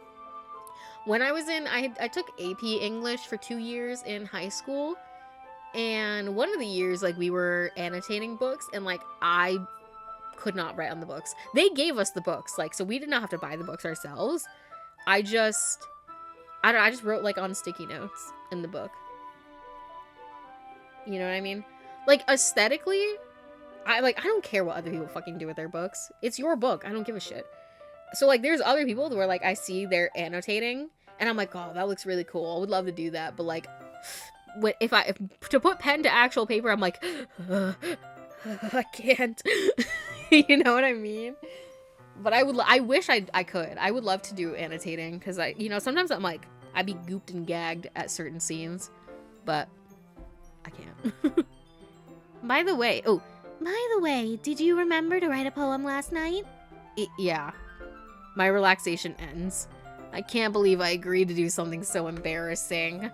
When I was in, I took AP English for 2 years in high school. And one of the years, like, we were annotating books, and, like, I could not write on the books. They gave us the books, like, so we did not have to buy the books ourselves. I just wrote, like, on sticky notes in the book. You know what I mean? Like, aesthetically, I don't care what other people fucking do with their books. It's your book. I don't give a shit. So, like, there's other people where, like, I see they're annotating, and I'm like, oh, that looks really cool. I would love to do that, but, like... if to put pen to actual paper, I'm like, I can't. You know what I mean? But I wish I could. I would love to do annotating because sometimes I'm like, I'd be gooped and gagged at certain scenes, but I can't. By the way, did you remember to write a poem last night? Yeah. My relaxation ends. I can't believe I agreed to do something so embarrassing.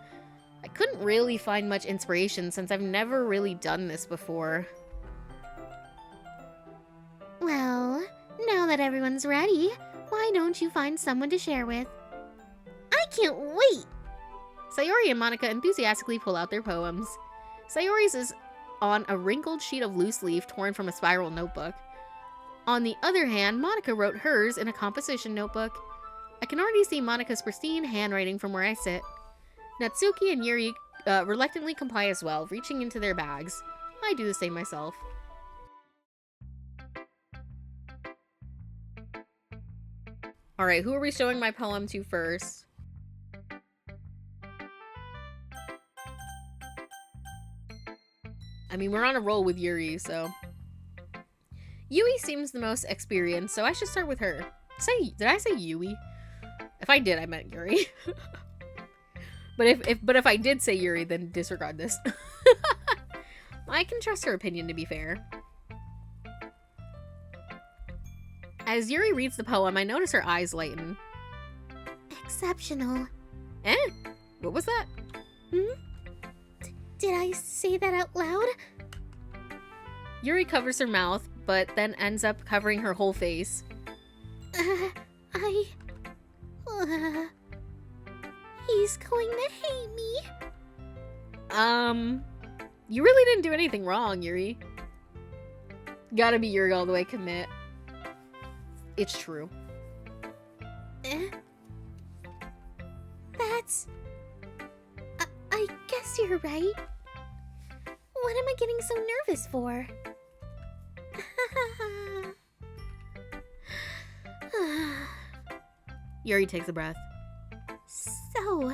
I couldn't really find much inspiration since I've never really done this before. Well, now that everyone's ready, why don't you find someone to share with? I can't wait! Sayori and Monica enthusiastically pull out their poems. Sayori's is on a wrinkled sheet of loose leaf torn from a spiral notebook. On the other hand, Monica wrote hers in a composition notebook. I can already see Monica's pristine handwriting from where I sit. Natsuki and Yuri reluctantly comply as well, reaching into their bags. I do the same myself. Alright, who are we showing my poem to first? I mean, we're on a roll with Yuri, so... Yui seems the most experienced, so I should start with her. Did I say Yui? If I did, I meant Yuri. But if I did say Yuri, then disregard this. I can trust her opinion, to be fair. As Yuri reads the poem, I notice her eyes lighten. Exceptional. Eh? What was that? Did I say that out loud? Yuri covers her mouth, but then ends up covering her whole face. He's going to hate me. You really didn't do anything wrong, Yuri. Gotta be Yuri all the way commit. It's true. That's... I guess you're right. What am I getting so nervous for? Yuri takes a breath. So,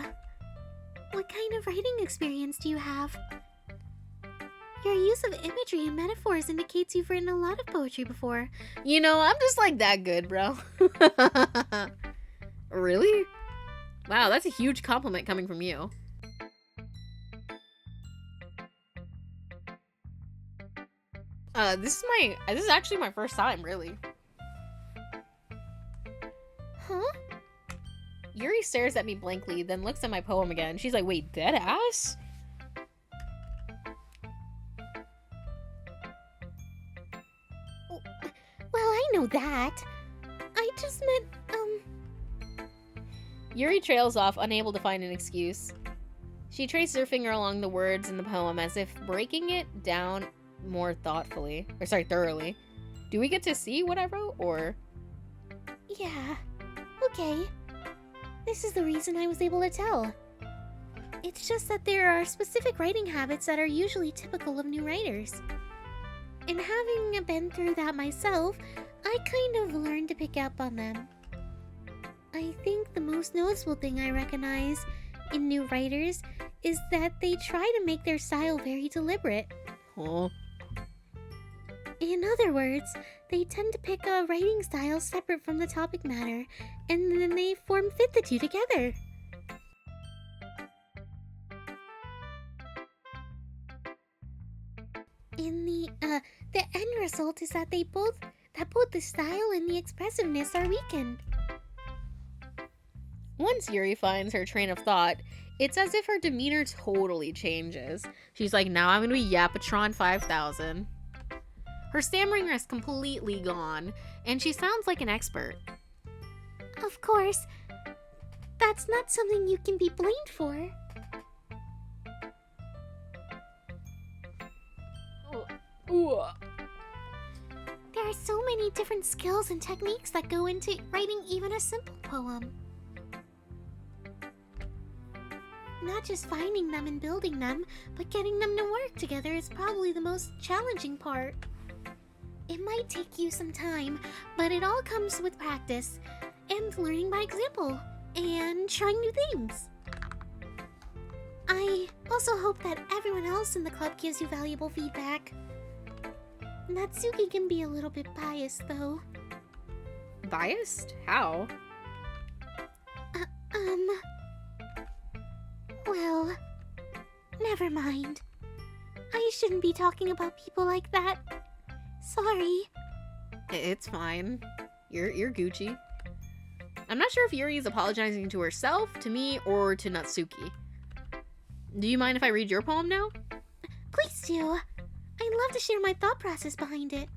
what kind of writing experience do you have? Your use of imagery and metaphors indicates you've written a lot of poetry before. You know, I'm just like that good, bro. Really? Wow, that's a huge compliment coming from you. This is actually my first time, really. Huh? Yuri stares at me blankly, then looks at my poem again. She's like, wait, dead ass? Well, I know that. I just meant, Yuri trails off, unable to find an excuse. She traces her finger along the words in the poem as if breaking it down more thoroughly. Do we get to see what I wrote, or? Yeah. Okay. This is the reason I was able to tell. It's just that there are specific writing habits that are usually typical of new writers. And having been through that myself, I kind of learned to pick up on them. I think the most noticeable thing I recognize in new writers is that they try to make their style very deliberate. Huh? In other words, they tend to pick a writing style separate from the topic matter, and then they fit the two together. In the end result is that both the style and the expressiveness are weakened. Once Yuri finds her train of thought, it's as if her demeanor totally changes. She's like, now I'm gonna be Yapatron 5000. Her stammering is completely gone, and she sounds like an expert. Of course, that's not something you can be blamed for. Ooh. There are so many different skills and techniques that go into writing even a simple poem. Not just finding them and building them, but getting them to work together is probably the most challenging part. It might take you some time, but it all comes with practice, and learning by example, and trying new things. I also hope that everyone else in the club gives you valuable feedback. Natsuki can be a little bit biased, though. Biased? How? Well, never mind. I shouldn't be talking about people like that. Sorry. It's fine. You're Gucci. I'm not sure if Yuri is apologizing to herself, to me, or to Natsuki. Do you mind if I read your poem now? Please do. I'd love to share my thought process behind it.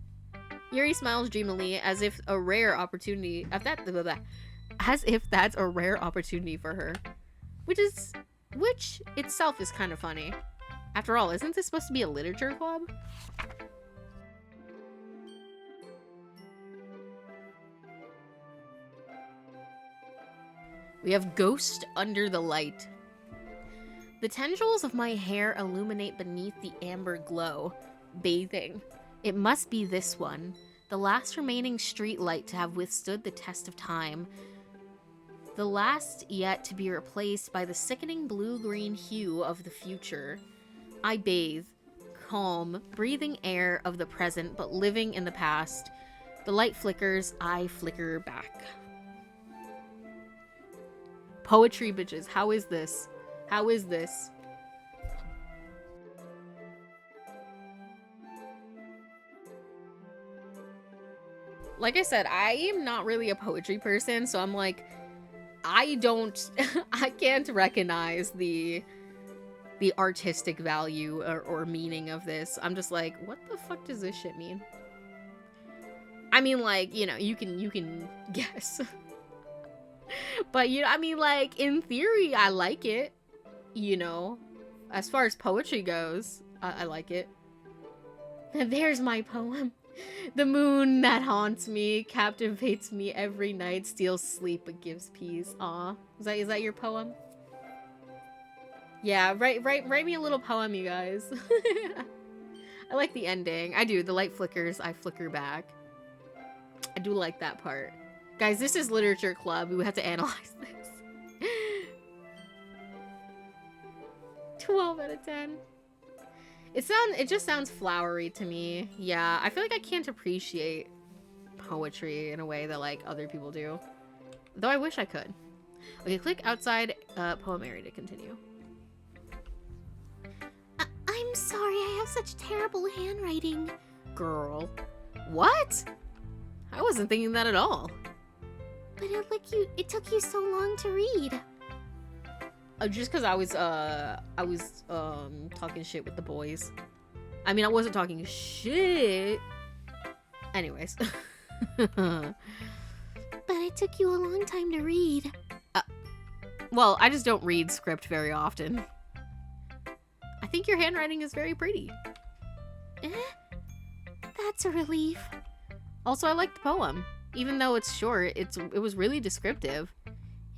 Yuri smiles dreamily, as if a rare opportunity as if that's a rare opportunity for her. Which itself is kind of funny. After all, isn't this supposed to be a literature club? We have Ghost Under the Light. The tendrils of my hair illuminate beneath the amber glow, bathing. It must be this one, the last remaining street light to have withstood the test of time. The last yet to be replaced by the sickening blue-green hue of the future. I bathe, calm, breathing air of the present but living in the past. The light flickers, I flicker back. Poetry, bitches. How is this? How is this? Like I said, I am not really a poetry person, so I'm like, I can't recognize the artistic value or meaning of this. I'm just like, what the fuck does this shit mean? I mean, like, you know, you can guess. But, you know, I mean, like, in theory, I like it. You know, as far as poetry goes, I like it. There's my poem. The moon that haunts me, captivates me every night, steals sleep but gives peace. Aw. Is that your poem? Yeah, write me a little poem, you guys. I like the ending. I do. The light flickers, I flicker back. I do like that part. Guys, this is Literature Club. We have to analyze this. 12 out of 10. It just sounds flowery to me. Yeah, I feel like I can't appreciate poetry in a way that, like, other people do. Though I wish I could. Okay, click outside poem area to continue. I'm sorry, I have such terrible handwriting. Girl. What? I wasn't thinking that at all. But it took you so long to read. Just because I was talking shit with the boys. I mean, I wasn't talking shit. Anyways. But it took you a long time to read. Well, I just don't read script very often. I think your handwriting is very pretty. That's a relief. Also, I like the poem. Even though it's short, it was really descriptive.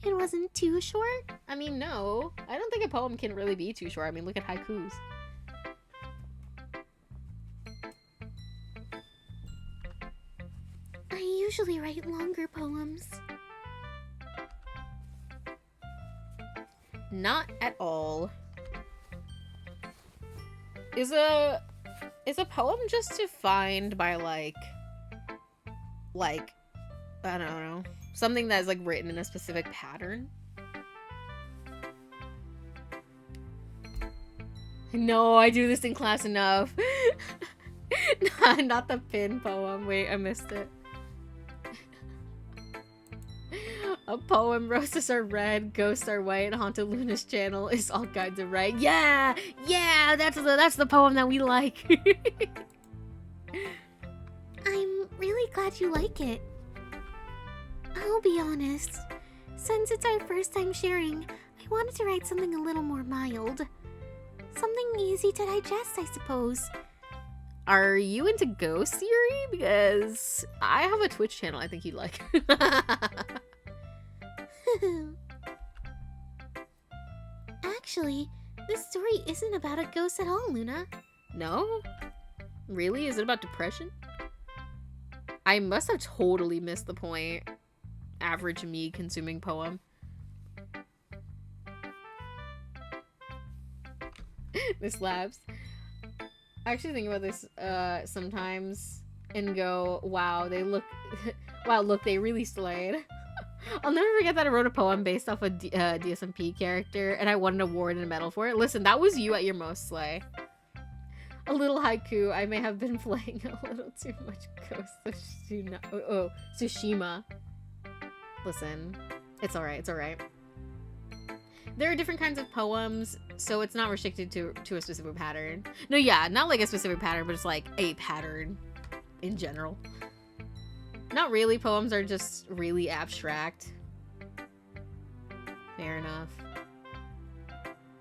It wasn't too short? I mean, no. I don't think a poem can really be too short. I mean, look at haikus. I usually write longer poems. Not at all. Is a poem just defined by like I don't know, something that's like written in a specific pattern? No, I do this in class enough. Not the pin poem. Wait, I missed it. A poem, roses are red, ghosts are white, Haunted Luna's channel is all kinds of right. Yeah! Yeah! That's the poem that we like. I'm really glad you like it. I'll be honest. Since it's our first time sharing, I wanted to write something a little more mild. Something easy to digest, I suppose. Are you into ghost theory? Because I have a Twitch channel I think you'd like. Actually, this story isn't about a ghost at all, Luna. No? Really? Is it about depression? I must have totally missed the point. Average me consuming poem. This labs. I actually think about this sometimes and go, wow, they look wow, look, they really slayed. I'll never forget that I wrote a poem based off a DSMP character and I won an award and a medal for it. Listen, that was you at your most slay. A little haiku. I may have been playing a little too much Ghost of Tsushima. Listen, it's alright, it's alright. There are different kinds of poems, so it's not restricted to a specific pattern. No, yeah, not like a specific pattern, but it's like a pattern in general. Not really, poems are just really abstract. Fair enough.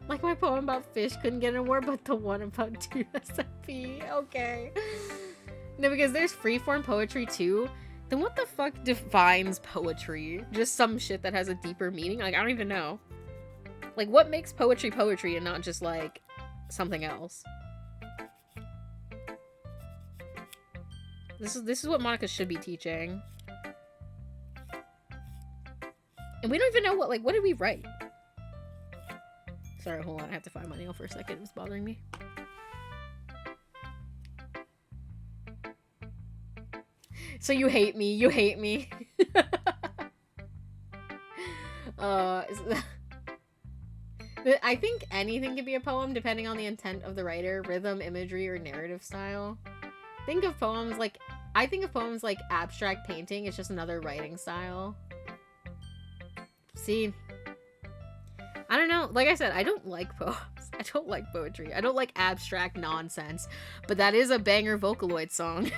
Like my poem about fish couldn't get an award, but the one about DSMP. Okay. No, because there's freeform poetry too. Then what the fuck defines poetry? Just some shit that has a deeper meaning? Like, I don't even know. Like, what makes poetry poetry and not just, like, something else? This is what Monica should be teaching. And we don't even know what did we write? Sorry, hold on, I have to find my nail for a second. It was bothering me. So you hate me. You hate me. I think anything can be a poem depending on the intent of the writer, rhythm, imagery, or narrative style. I think of poems like abstract painting. It's just another writing style. See, I don't know. Like I said, I don't like poems. I don't like poetry. I don't like abstract nonsense. But that is a banger Vocaloid song.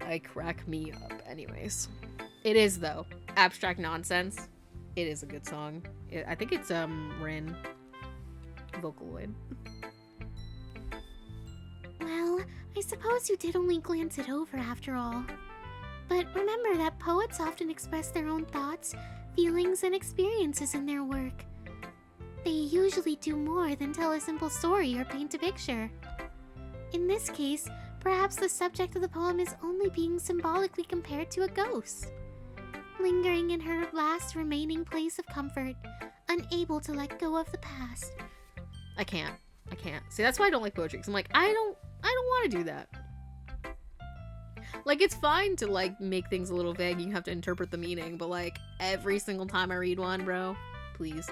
I crack me up. Anyways. It is, though. Abstract Nonsense. It is a good song. I think it's, Rin. Vocaloid. Well, I suppose you did only glance it over after all. But remember that poets often express their own thoughts, feelings, and experiences in their work. They usually do more than tell a simple story or paint a picture. In this case, perhaps the subject of the poem is only being symbolically compared to a ghost, lingering in her last remaining place of comfort, unable to let go of the past. I can't. See, that's why I don't like poetry, because I'm like, I don't want to do that. Like, it's fine to, like, make things a little vague, you have to interpret the meaning, but, like, every single time I read one, bro, please.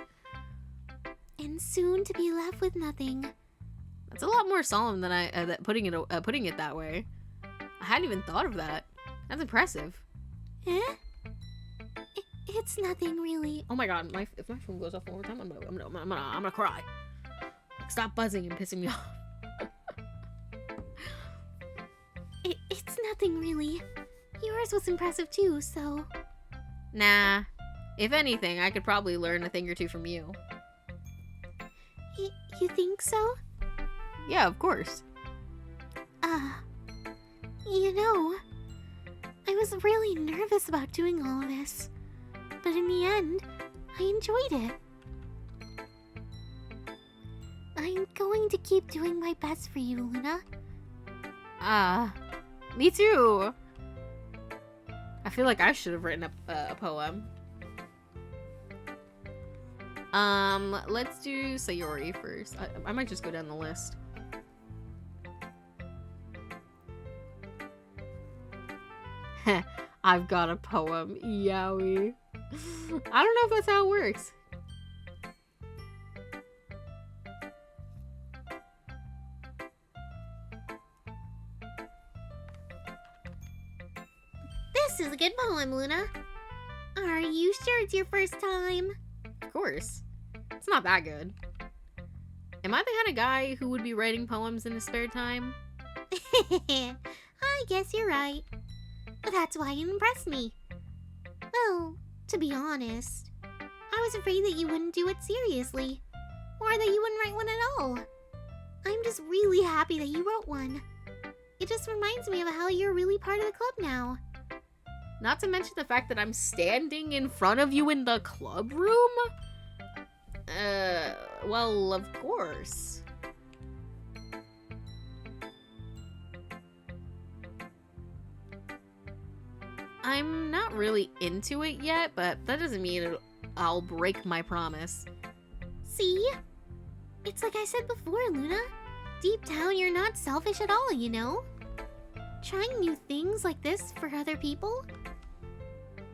And soon to be left with nothing. That's a lot more solemn than putting it that way. I hadn't even thought of that. That's impressive. Eh? It's nothing really. Oh my god, if my phone goes off one more time, I'm gonna cry. Like, stop buzzing and pissing me off. It's nothing really. Yours was impressive too, so... Nah. If anything, I could probably learn a thing or two from you. You think so? Yeah, of course. You know, I was really nervous about doing all of this, but in the end, I enjoyed it. I'm going to keep doing my best for you, Luna. Me too. I feel like I should have written a poem. Let's do Sayori first. I might just go down the list. I've got a poem. Yowie. I don't know if that's how it works. This is a good poem, Luna. Are you sure it's your first time? Of course. It's not that good. Am I the kind of guy who would be writing poems in his spare time? I guess you're right. But that's why you impressed me. Well, to be honest, I was afraid that you wouldn't do it seriously, or that you wouldn't write one at all. I'm just really happy that you wrote one. It just reminds me of how you're really part of the club now. Not to mention the fact that I'm standing in front of you in the club room? Well, of course. I'm not really into it yet, but that doesn't mean I'll break my promise. See? It's like I said before, Luna. Deep down, you're not selfish at all, you know? Trying new things like this for other people?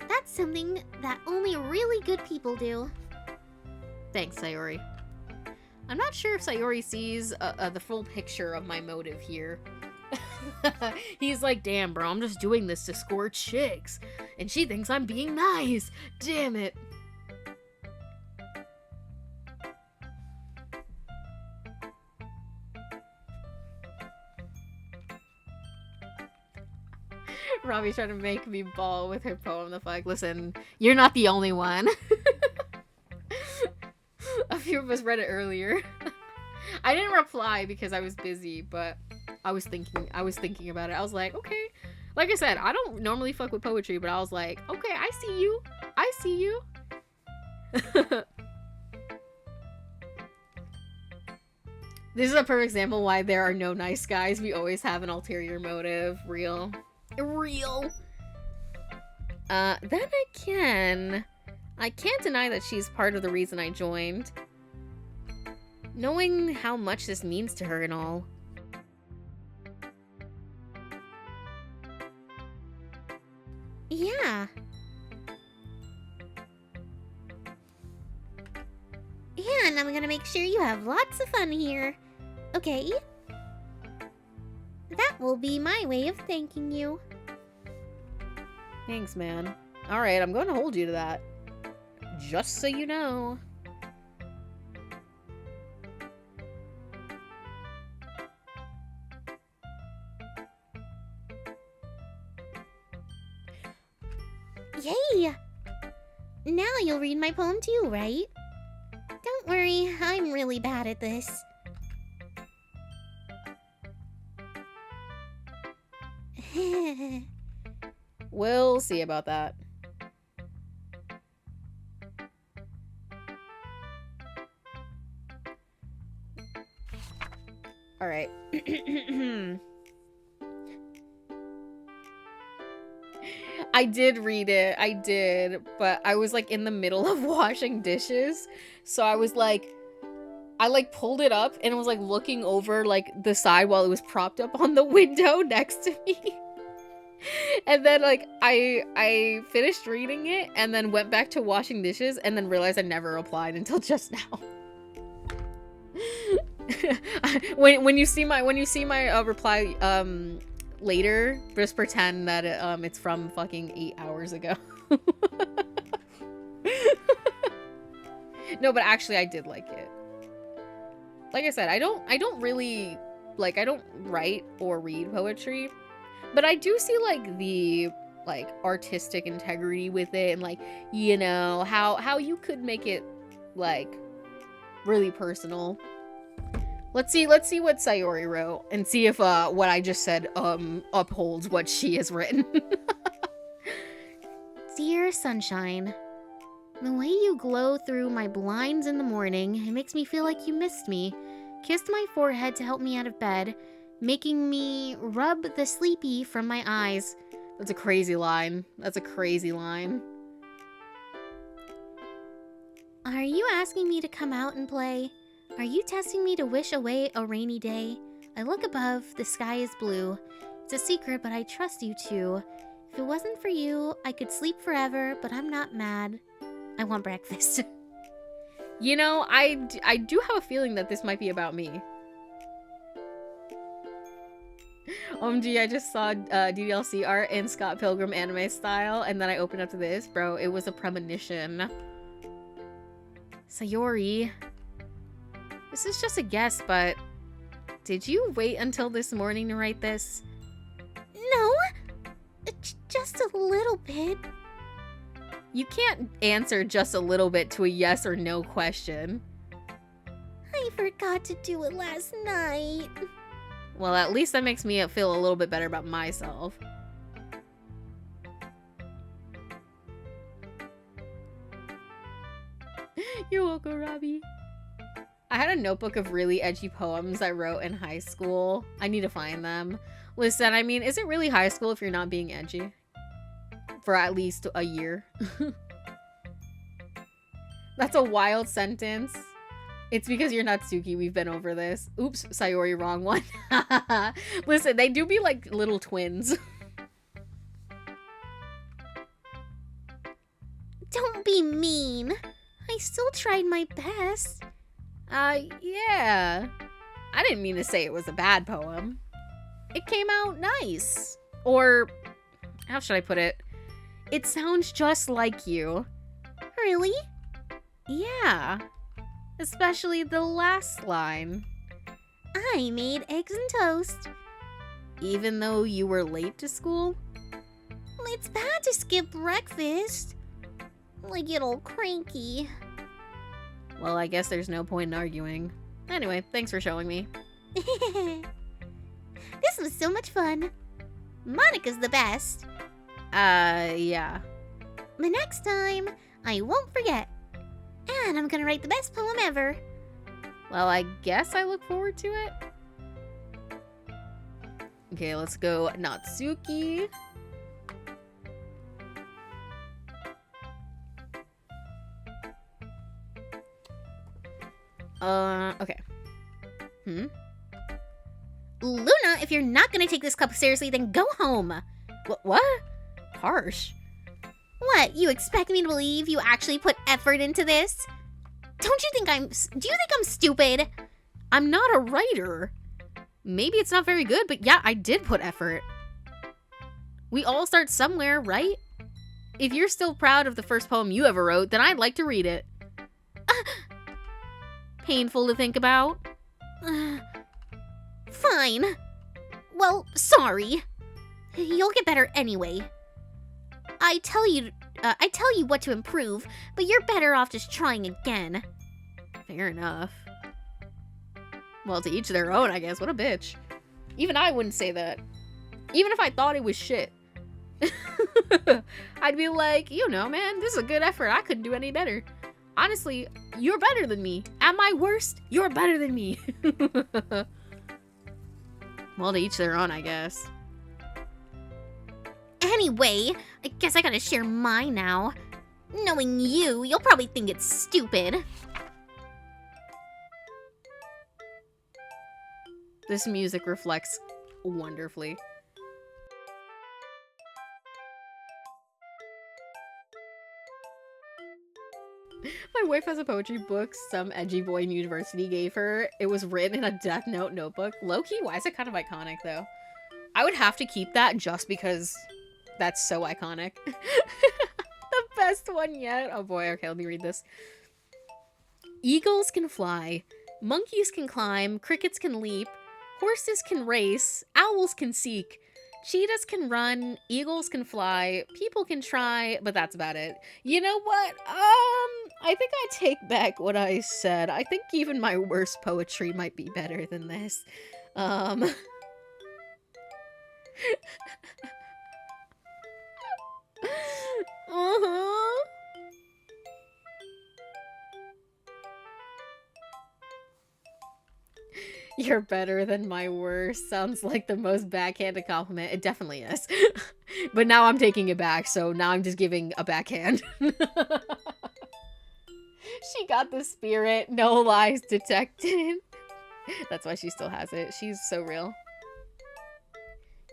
That's something that only really good people do. Thanks, Sayori. I'm not sure if Sayori sees the full picture of my motive here. He's like, damn, bro, I'm just doing this to score chicks. And she thinks I'm being nice. Damn it. Robbie's trying to make me bawl with her poem. The fuck? Listen, you're not the only one. A few of us read it earlier. I didn't reply because I was busy, but I was thinking about it. I was like, okay. Like I said, I don't normally fuck with poetry, but I was like, okay, I see you. I see you. This is a perfect example why there are no nice guys. We always have an ulterior motive. Real. Then again, I can't deny that she's part of the reason I joined. Knowing how much this means to her and all. Yeah. And I'm gonna make sure you have lots of fun here. Okay? That will be my way of thanking you. Thanks, man. Alright, I'm going to hold you to that. Just so you know. Yay! Now you'll read my poem too, right? Don't worry, I'm really bad at this. We'll see about that. All right. I did read it. I did, but I was like in the middle of washing dishes. So I was like, I like pulled it up and was like looking over like the side while it was propped up on the window next to me. And then like I finished reading it and then went back to washing dishes and then realized I never replied until just now. when you see my reply later, just pretend that it's from fucking 8 hours ago. No, but actually I did like it. Like I said, I don't really like, I don't write or read poetry, but I do see like the like artistic integrity with it and like, you know, how you could make it like really personal. Let's see what Sayori wrote and see if what I just said upholds what she has written. Dear sunshine, the way you glow through my blinds in the morning, it makes me feel like you missed me. Kissed my forehead to help me out of bed, making me rub the sleepy from my eyes. That's a crazy line. That's a crazy line. Are you asking me to come out and play? Are you testing me to wish away a rainy day? I look above, the sky is blue. It's a secret, but I trust you too. If it wasn't for you, I could sleep forever, but I'm not mad. I want breakfast. You know, I do have a feeling that this might be about me. OMG, I just saw DDLC art in Scott Pilgrim anime style, and then I opened up to this. Bro, it was a premonition. Sayori. This is just a guess, but did you wait until this morning to write this? No, just a little bit. You can't answer just a little bit to a yes or no question. I forgot to do it last night. Well, at least that makes me feel a little bit better about myself. You're welcome, Robbie. I had a notebook of really edgy poems I wrote in high school. I need to find them. Listen, I mean, is it really high school if you're not being edgy? For at least a year. That's a wild sentence. It's because you're Natsuki. We've been over this. Oops, Sayori, wrong one. Listen, they do be like little twins. Don't be mean. I still tried my best. Yeah. I didn't mean to say it was a bad poem. It came out nice. Or, how should I put it? It sounds just like you. Really? Yeah. Especially the last line. I made eggs and toast. Even though you were late to school? It's bad to skip breakfast. I get all cranky. Well, I guess there's no point in arguing. Anyway, thanks for showing me. This was so much fun. Monica's the best. Yeah. But next time, I won't forget. And I'm gonna write the best poem ever. Well, I guess I look forward to it. Okay, let's go Natsuki. Okay. Luna, if you're not gonna take this cup seriously, then go home. What? Harsh. What, you expect me to believe you actually put effort into this? Do you think I'm stupid? I'm not a writer. Maybe it's not very good, but yeah, I did put effort. We all start somewhere, right? If you're still proud of the first poem you ever wrote, then I'd like to read it. Painful to think about. Fine. Well, sorry. You'll get better anyway. I tell you I tell you what to improve, but you're better off just trying again. Fair enough. Well, to each their own, I guess. What a bitch. Even I wouldn't say that. Even if I thought it was shit. I'd be like, you know, man, this is a good effort. I couldn't do any better. Honestly, you're better than me. At my worst, you're better than me. Well, to each their own, I guess. Anyway, I guess I gotta share mine now. Knowing you, you'll probably think it's stupid. This music reflects wonderfully. My wife has a poetry book some edgy boy in university gave her. It was written in a Death Note notebook. Low-key, why is it kind of iconic, though? I would have to keep that just because that's so iconic. The best one yet. Oh boy, okay, let me read this. Eagles can fly. Monkeys can climb. Crickets can leap. Horses can race. Owls can seek. Cheetahs can run, eagles can fly, people can try, but that's about it. You know what? I think I take back what I said. I think even my worst poetry might be better than this. Uh-huh. You're better than my worst. Sounds like the most backhanded compliment. It definitely is. But now I'm taking it back, so now I'm just giving a backhand. She got the spirit. No lies detected. That's why she still has it. She's so real.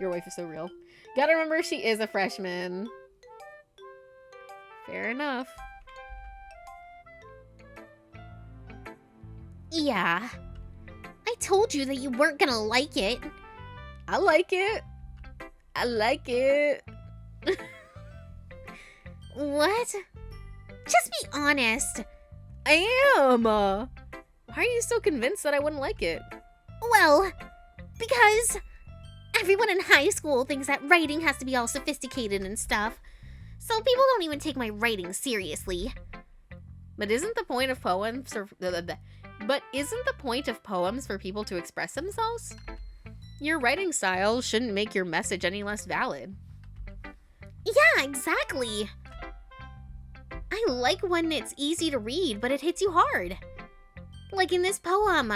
Your wife is so real. Gotta remember she is a freshman. Fair enough. Yeah. I told you that you weren't gonna like it. I like it. I like it. What? Just be honest. I am. Why are you so convinced that I wouldn't like it? Well, because everyone in high school thinks that writing has to be all sophisticated and stuff. So people don't even take my writing seriously. But isn't the point of poems for people to express themselves? Your writing style shouldn't make your message any less valid. Yeah, exactly. I like when it's easy to read, but it hits you hard. Like in this poem.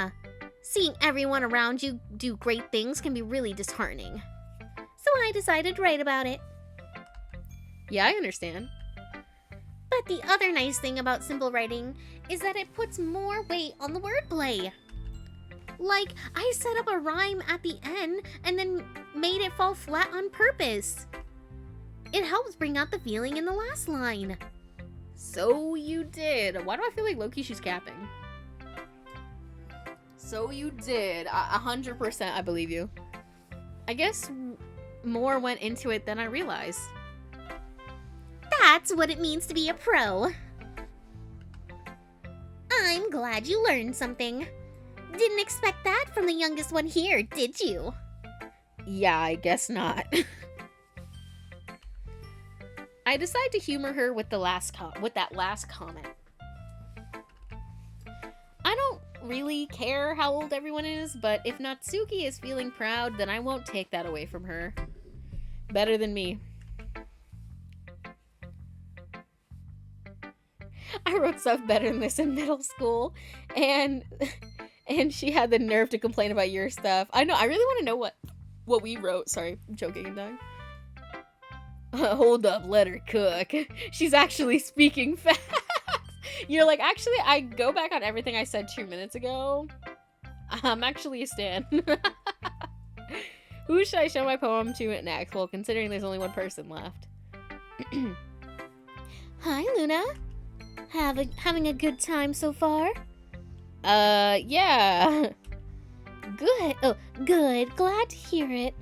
Seeing everyone around you do great things can be really disheartening. So I decided to write about it. Yeah, I understand. But the other nice thing about simple writing is that it puts more weight on the wordplay. Like, I set up a rhyme at the end and then made it fall flat on purpose. It helps bring out the feeling in the last line. So you did. Why do I feel like low-key she's capping? So you did. 100% I believe you. I guess more went into it than I realized. That's what it means to be a pro. I'm glad you learned something. Didn't expect that from the youngest one here, did you? Yeah, I guess not. I decide to humor her with that last comment. I don't really care how old everyone is, but if Natsuki is feeling proud, then I won't take that away from her. Better than me. I wrote stuff better than this in middle school, and she had the nerve to complain about your stuff. I know, I really want to know what we wrote. Sorry, I'm joking and dying. Hold up, let her cook. She's actually speaking facts. You're like, actually, I go back on everything I said 2 minutes ago. I'm actually a stan. Who should I show my poem to next? Well, considering there's only one person left. Hi, Luna. Having a good time so far? Yeah. Good. Oh, good. Glad to hear it.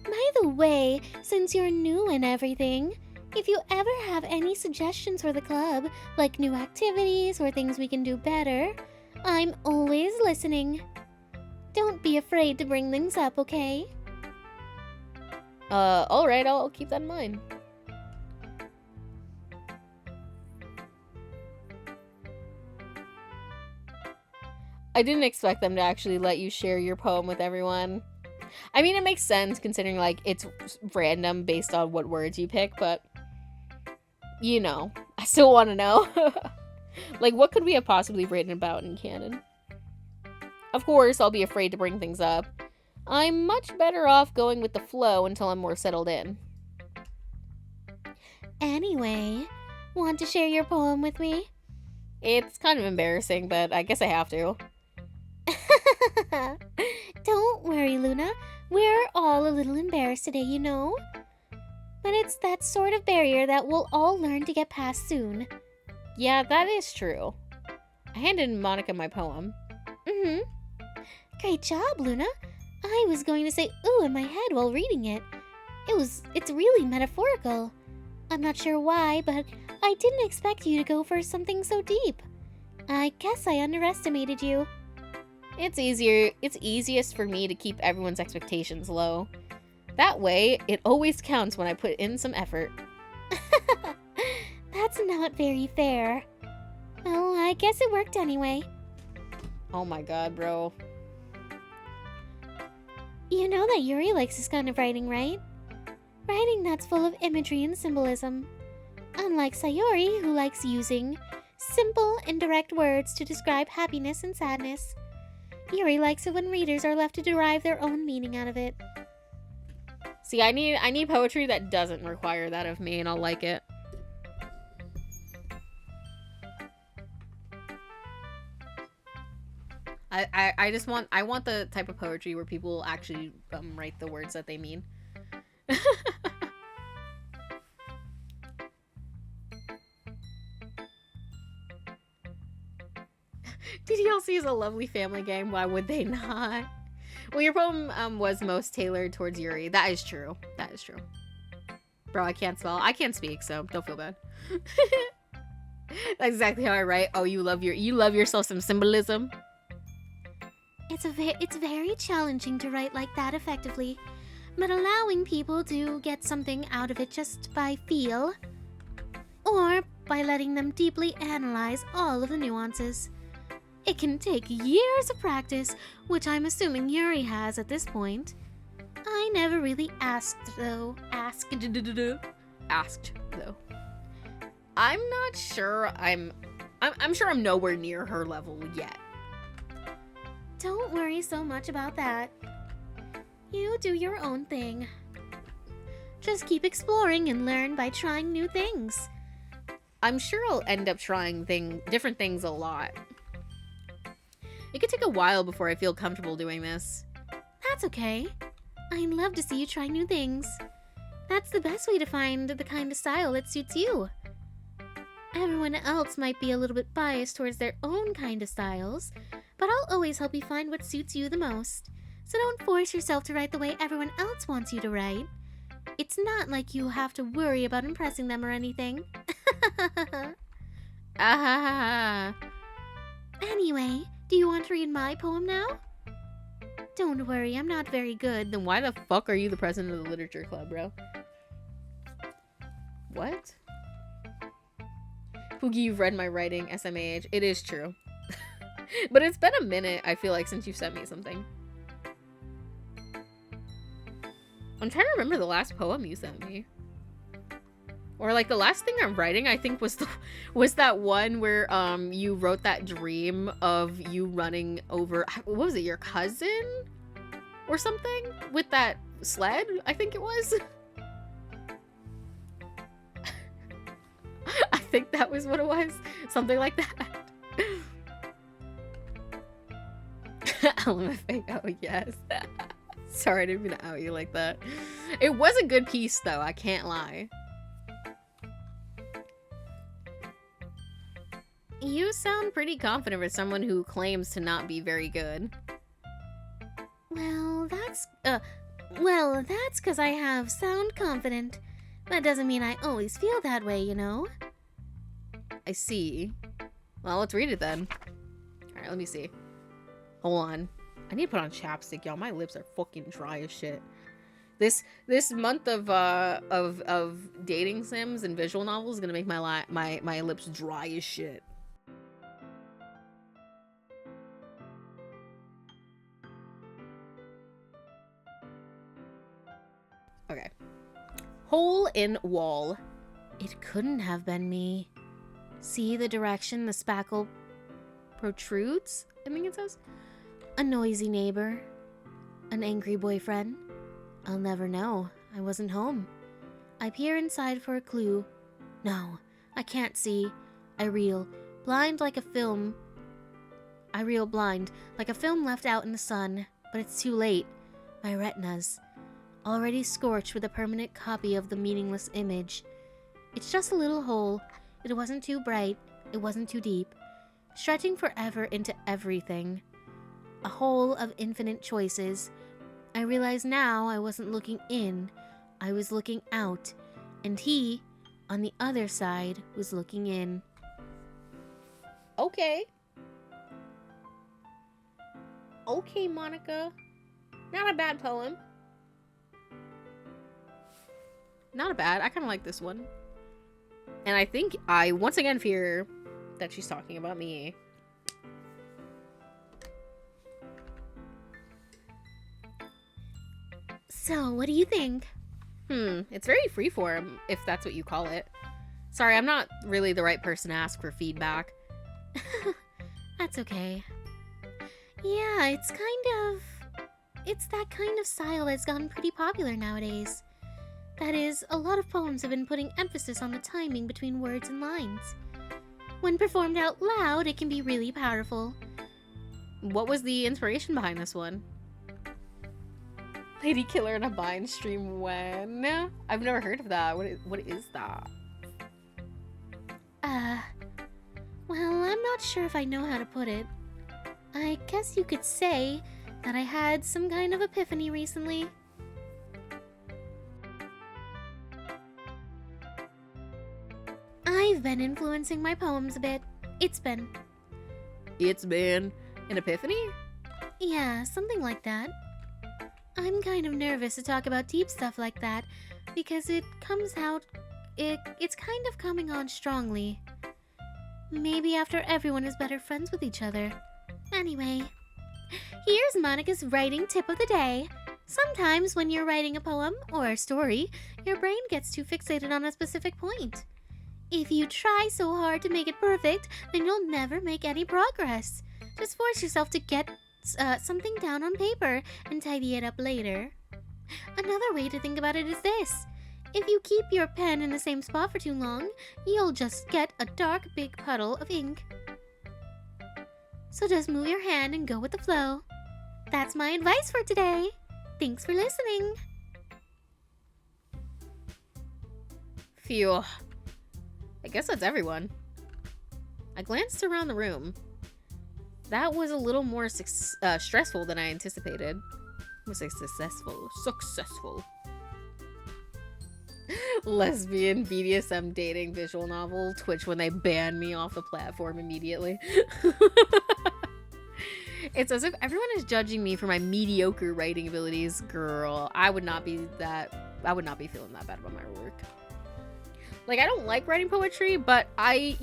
By the way, since you're new and everything, if you ever have any suggestions for the club, like new activities or things we can do better, I'm always listening. Don't be afraid to bring things up, okay? Alright, I'll keep that in mind. I didn't expect them to actually let you share your poem with everyone. I mean, it makes sense considering, like, it's random based on what words you pick, but, you know, I still want to know. Like, what could we have possibly written about in canon? Of course, I'll be afraid to bring things up. I'm much better off going with the flow until I'm more settled in. Anyway, want to share your poem with me? It's kind of embarrassing, but I guess I have to. Don't worry, Luna. We're all a little embarrassed today, you know? But it's that sort of barrier that we'll all learn to get past soon. Yeah, that is true. I handed Monica my poem. Great job, Luna. I was going to say ooh in my head while reading it. It's really metaphorical. I'm not sure why, but I didn't expect you to go for something so deep. I guess I underestimated you. It's easiest for me to keep everyone's expectations low. That way, it always counts when I put in some effort. That's not very fair. Well, I guess it worked anyway. Oh my god, bro. You know that Yuri likes this kind of writing, right? Writing that's full of imagery and symbolism. Unlike Sayori, who likes using simple, indirect words to describe happiness and sadness. Yuri likes it when readers are left to derive their own meaning out of it. See, I need poetry that doesn't require that of me, and I'll like it. I want the type of poetry where people actually write the words that they mean. DDLC is a lovely family game. Why would they not? Well, your poem was most tailored towards Yuri. That is true. That is true. Bro, I can't spell. I can't speak, so don't feel bad. That's exactly how I write. Oh, you love yourself some symbolism. It's very challenging to write like that effectively, but allowing people to get something out of it just by feel, or by letting them deeply analyze all of the nuances. It can take years of practice, which I'm assuming Yuri has at this point. I never really asked, though. I'm not sure I'm sure I'm nowhere near her level yet. Don't worry so much about that. You do your own thing. Just keep exploring and learn by trying new things. I'm sure I'll end up trying different things a lot. It could take a while before I feel comfortable doing this. That's okay. I'd love to see you try new things. That's the best way to find the kind of style that suits you. Everyone else might be a little bit biased towards their own kind of styles, but I'll always help you find what suits you the most. So don't force yourself to write the way everyone else wants you to write. It's not like you have to worry about impressing them or anything. Anyway, do you want to read my poem now? Don't worry, I'm not very good. Then why the fuck are you the president of the literature club, bro? What? Poogie, you've read my writing, SMAH. It is true. But it's been a minute, I feel like, since you sent me something. I'm trying to remember the last poem you sent me. Or like the last thing I'm writing, I think was that one where you wrote that dream of you running over, what was it, your cousin or something with that sled, I think it was. I think that was what it was, something like that. LMFAO, yes. Sorry, I didn't mean to out you like that. It was a good piece though, I can't lie. You sound pretty confident for someone who claims to not be very good. Well, that's because I have sound confident. That doesn't mean I always feel that way, you know? I see. Well, let's read it then. Alright, let me see. Hold on. I need to put on chapstick, y'all. My lips are fucking dry as shit. This month of dating sims and visual novels is gonna make my lips dry as shit. Okay. Hole in wall. It couldn't have been me. See the direction the spackle protrudes? I think it says. A noisy neighbor. An angry boyfriend. I'll never know. I wasn't home. I peer inside for a clue. No, I can't see. I reel blind like a film left out in the sun, but it's too late. My retinas, already scorched with a permanent copy of the meaningless image. It's just a little hole. It wasn't too bright. It wasn't too deep. Stretching forever into everything. A hole of infinite choices. I realize now I wasn't looking in. I was looking out. And he, on the other side, was looking in. Okay. Okay, Monica. Not a bad poem. Not a bad. I kind of like this one. And I think I once again fear that she's talking about me. So, what do you think? It's very freeform, if that's what you call it. Sorry, I'm not really the right person to ask for feedback. That's okay. Yeah, it's that kind of style that's gotten pretty popular nowadays. That is, a lot of poems have been putting emphasis on the timing between words and lines. When performed out loud, it can be really powerful. What was the inspiration behind this one? Lady Killer in a Vine stream when? I've never heard of that. What is that? Well, I'm not sure if I know how to put it. I guess you could say that I had some kind of epiphany recently. I've been influencing my poems a bit. It's been an epiphany? Yeah, something like that. I'm kind of nervous to talk about deep stuff like that because it's kind of coming on strongly. Maybe after everyone is better friends with each other. Anyway, here's Monica's writing tip of the day. Sometimes when you're writing a poem or a story, your brain gets too fixated on a specific point. If you try so hard to make it perfect, then you'll never make any progress. Just force yourself to get something down on paper and tidy it up later. Another way to think about it is this. If you keep your pen in the same spot for too long, you'll just get a dark big puddle of ink. So just move your hand and go with the flow. That's my advice for today. Thanks for listening. Phew. I guess that's everyone. I glanced around the room. That was a little more stressful than I anticipated. I was successful. Lesbian BDSM dating visual novel. Twitch when they ban me off the platform immediately. It's as if everyone is judging me for my mediocre writing abilities. Girl, I would not be feeling that bad about my work. Like, I don't like writing poetry, but I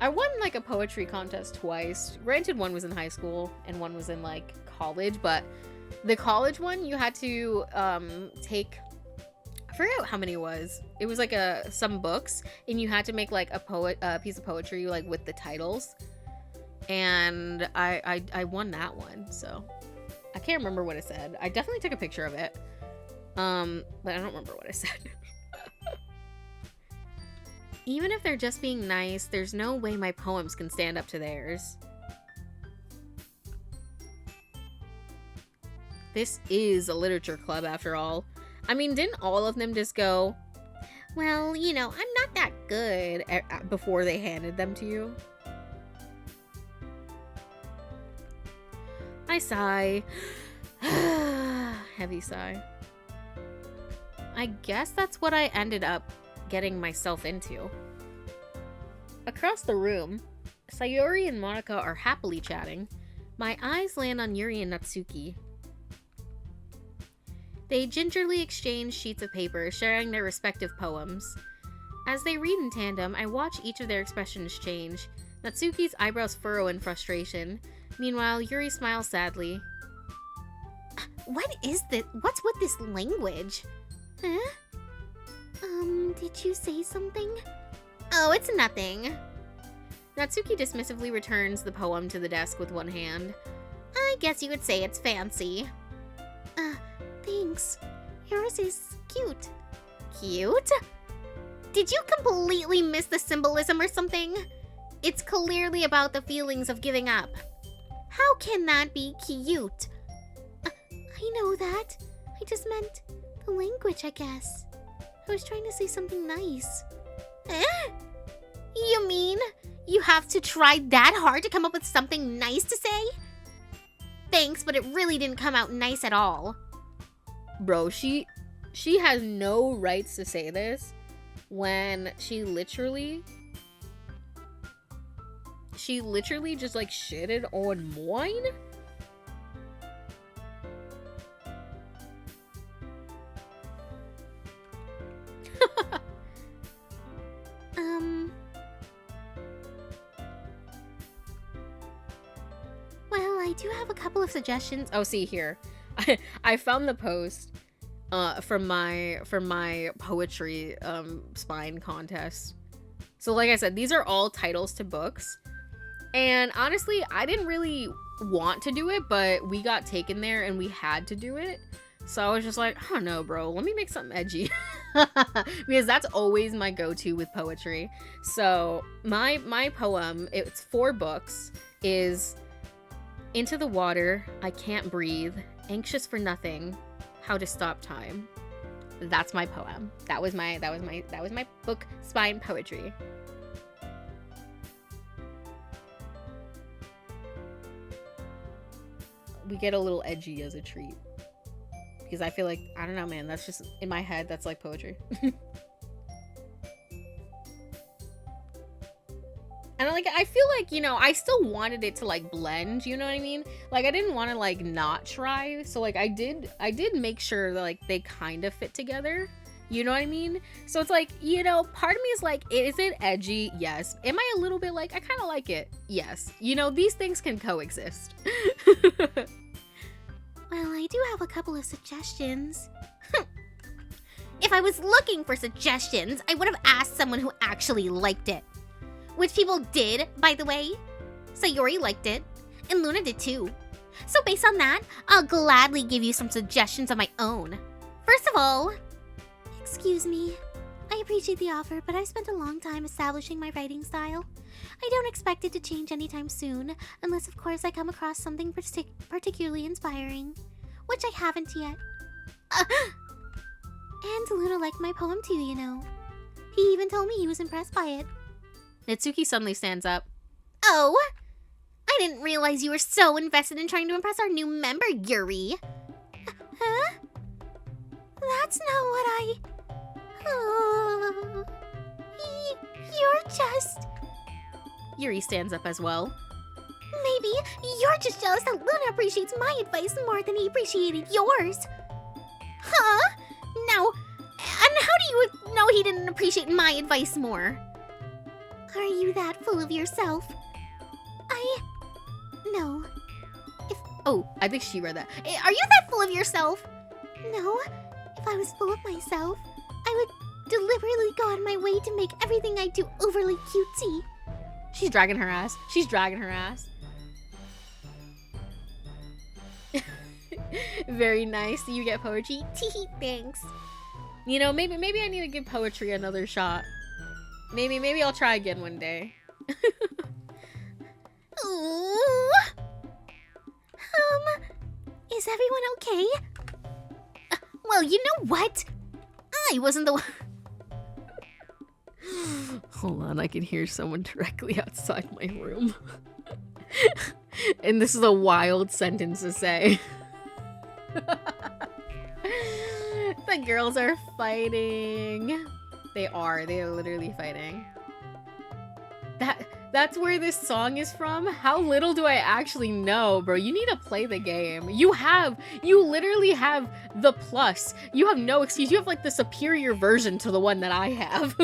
won like a poetry contest twice. Granted, one was in high school and one was in like college, but the college one you had to take, I forgot how many it was. It was like some books, and you had to make like a piece of poetry like with the titles. And I won that one, so I can't remember what it said. I definitely took a picture of it, but I don't remember what I said. Even if they're just being nice, there's no way my poems can stand up to theirs. This is a literature club after all. I mean, didn't all of them just go, well, I'm not that good before they handed them to you? I sigh. Heavy sigh. I guess that's what I ended up getting myself into. Across the room, Sayori and Monica are happily chatting. My eyes land on Yuri and Natsuki. They gingerly exchange sheets of paper, sharing their respective poems. As they read in tandem, I watch each of their expressions change. Natsuki's eyebrows furrow in frustration. Meanwhile, Yuri smiles sadly. What is this? What's with this language? Huh? Did you say something? Oh, it's nothing. Natsuki dismissively returns the poem to the desk with one hand. I guess you could say it's fancy. Thanks. Yours is cute. Cute? Did you completely miss the symbolism or something? It's clearly about the feelings of giving up. How can that be cute? I know that. I just meant the language, I guess. I was trying to say something nice. You mean you have to try that hard to come up with something nice to say? Thanks, but it really didn't come out nice at all. Bro, she has no rights to say this when she literally just like shitted on mine. Well, I do have a couple of suggestions. Oh, see here. I found the post for my poetry spine contest. So like I said, these are all titles to books. And honestly, I didn't really want to do it, but we got taken there and we had to do it. So I was just like, I don't know, bro, let me make something edgy. Because that's always my go-to with poetry. So my poem, it's 4 books, is Into the Water, I Can't Breathe, Anxious for Nothing, How to Stop Time. That's my poem. That was my book spine poetry. We get a little edgy as a treat. Because I feel like, I don't know, man, that's just, in my head, that's like poetry. And like, I feel like, you know, I still wanted it to like blend, you know what I mean? Like, I didn't want to like not try. So like, I did make sure that like they kind of fit together. You know what I mean? So it's like, you know, part of me is like, is it edgy? Yes. Am I a little bit like, I kind of like it? Yes. You know, these things can coexist. Well, I do have a couple of suggestions. If I was looking for suggestions, I would have asked someone who actually liked it. Which people did, by the way. Sayori liked it, and Luna did too. So based on that, I'll gladly give you some suggestions of my own. First of all, excuse me. I appreciate the offer, but I've spent a long time establishing my writing style. I don't expect it to change anytime soon, unless of course I come across something particularly inspiring, which I haven't yet. And Luna liked my poem too, you know. He even told me he was impressed by it. Natsuki suddenly stands up. Oh, I didn't realize you were so invested in trying to impress our new member, Yuri. Huh? That's not what I... You're just... Yuri stands up as well. Maybe you're just jealous that Luna appreciates my advice more than he appreciated yours. Huh? Now, and how do you know he didn't appreciate my advice more? Are you that full of yourself? No. Oh, I think she read that. Are you that full of yourself? No. If I was full of myself, I would deliberately go on my way to make everything I do overly cutesy. She's dragging her ass. She's dragging her ass. Very nice. You get poetry. Teehee, thanks. You know, maybe I need to give poetry another shot. Maybe I'll try again one day. Ooh. Is everyone okay? Well, you know what? I wasn't the one. Hold on, I can hear someone directly outside my room. And this is a wild sentence to say. The girls are fighting. They are literally fighting. That's where this song is from? How little do I actually know, bro? You need to play the game. You literally have the plus. You have no excuse. You have like the superior version to the one that I have.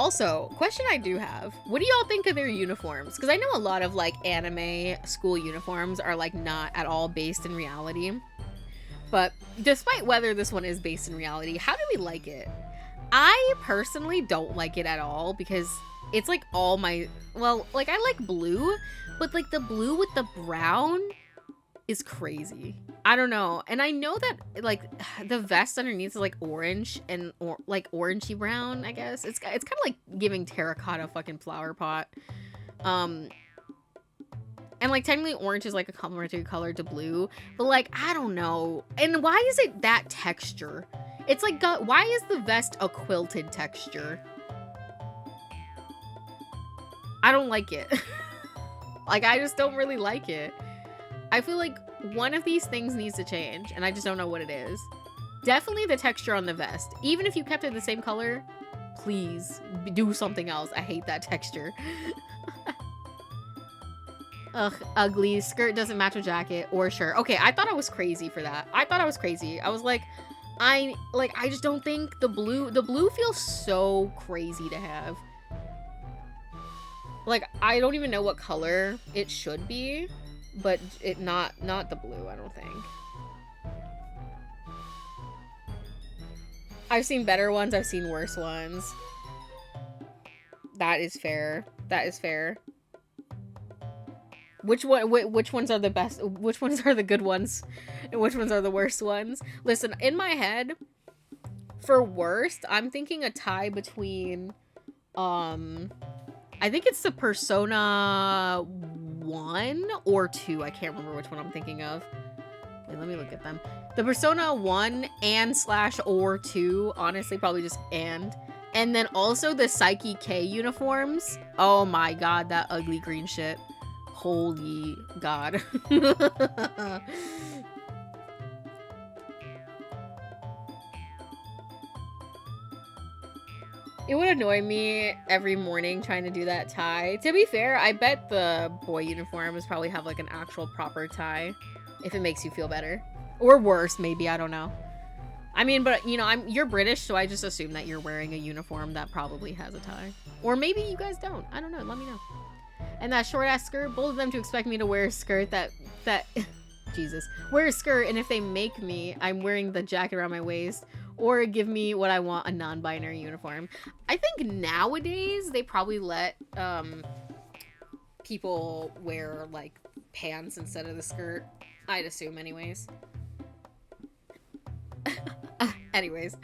Also, question I do have. What do y'all think of their uniforms? Because I know a lot of like anime school uniforms are like not at all based in reality. But despite whether this one is based in reality, how do we like it? I personally don't like it at all because it's like all my, well, like I like blue, but like the blue with the brown is crazy. I don't know. And I know that like the vest underneath is like orange and like orangey brown, I guess. It's kind of like giving terracotta fucking flower pot. And like technically orange is like a complementary color to blue, but like I don't know. And why is it that texture? It's like why is the vest a quilted texture? I don't like it. Like I just don't really like it. I feel like one of these things needs to change, and I just don't know what it is. Definitely the texture on the vest. Even if you kept it the same color, please do something else. I hate that texture. Ugh, ugly. Skirt doesn't match a jacket or shirt. Okay, I thought I was crazy for that. I thought I was crazy. I was like, I just don't think the blue feels so crazy to have. Like, I don't even know what color it should be, but it not the blue, I don't think. I've seen better ones, I've seen worse ones. That is fair. That is fair. Which ones are the best? Which ones are the good ones? And which ones are the worst ones? Listen, in my head, for worst, I'm thinking a tie between, I think it's the Persona 1 or 2. I can't remember which one I'm thinking of. Wait, let me look at them. The Persona 1 and / or 2. Honestly, probably just and. And then also the Psyche K uniforms. Oh my god, that ugly green shit. Holy god. It would annoy me every morning trying to do that tie. To be fair, I bet the boy uniforms probably have like an actual proper tie, if it makes you feel better. Or worse, maybe, I don't know. I mean, but you know, you're British, so I just assume that you're wearing a uniform that probably has a tie. Or maybe you guys don't. I don't know, let me know. And that short ass skirt, both of them to expect me to wear a skirt that Jesus, wear a skirt, and if they make me, I'm wearing the jacket around my waist, or give me what I want, a non-binary uniform. I think nowadays they probably let people wear like pants instead of the skirt. I'd assume anyways. Anyways.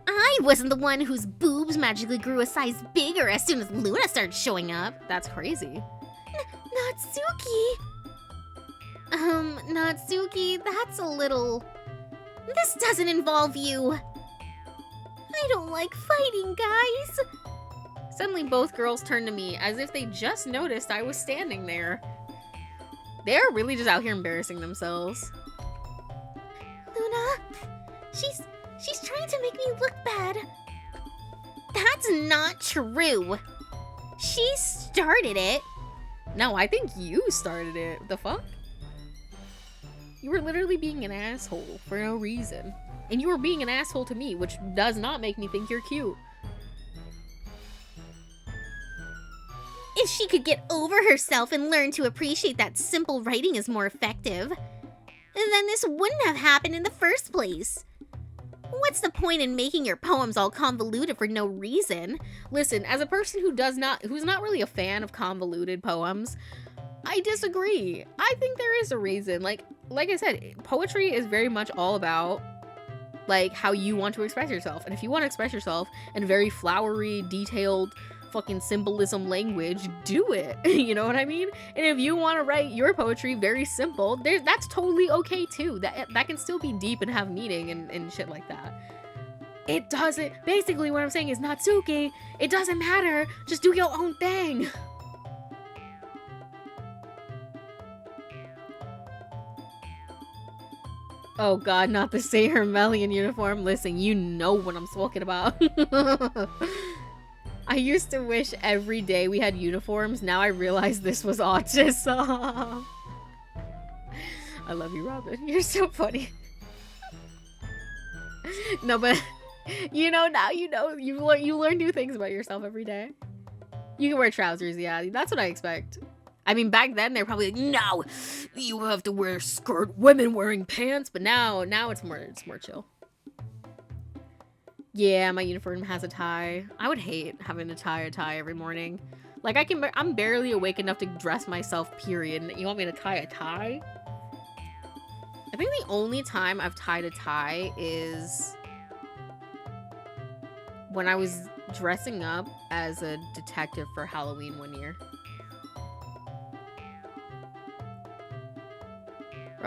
I wasn't the one whose boobs magically grew a size bigger as soon as Luna started showing up. That's crazy. Natsuki! Natsuki, that's a little... This doesn't involve you. I don't like fighting, guys. Suddenly both girls turned to me as if they just noticed I was standing there. They're really just out here embarrassing themselves. Luna, she's trying to make me look bad. That's not true. She started it. No, I think you started it. The fuck? You were literally being an asshole for no reason. And you were being an asshole to me, which does not make me think you're cute. If she could get over herself and learn to appreciate that simple writing is more effective, then this wouldn't have happened in the first place. What's the point in making your poems all convoluted for no reason? Listen, as a person who's not really a fan of convoluted poems, I disagree. I think there is a reason. Like I said, poetry is very much all about like how you want to express yourself. And if you want to express yourself in very flowery, detailed fucking symbolism language, do it. You know what I mean? And if you want to write your poetry very simple, that's totally okay too. That can still be deep and have meaning and shit like that. It doesn't, basically what I'm saying is, Natsuki, it doesn't matter. Just do your own thing. Oh god, not the Sailor Melian uniform. Listen, you know what I'm talking about. I used to wish every day we had uniforms. Now I realize this was autism. I love you, Robin. You're so funny. No, but You know, now you know. You learn new things about yourself every day. You can wear trousers, yeah. That's what I expect. I mean, back then they're probably like, no, you have to wear a skirt. Women wearing pants, but now it's more chill. Yeah, my uniform has a tie. I would hate having to tie a tie every morning. Like I'm barely awake enough to dress myself. Period. And you want me to tie a tie? I think the only time I've tied a tie is when I was dressing up as a detective for Halloween one year.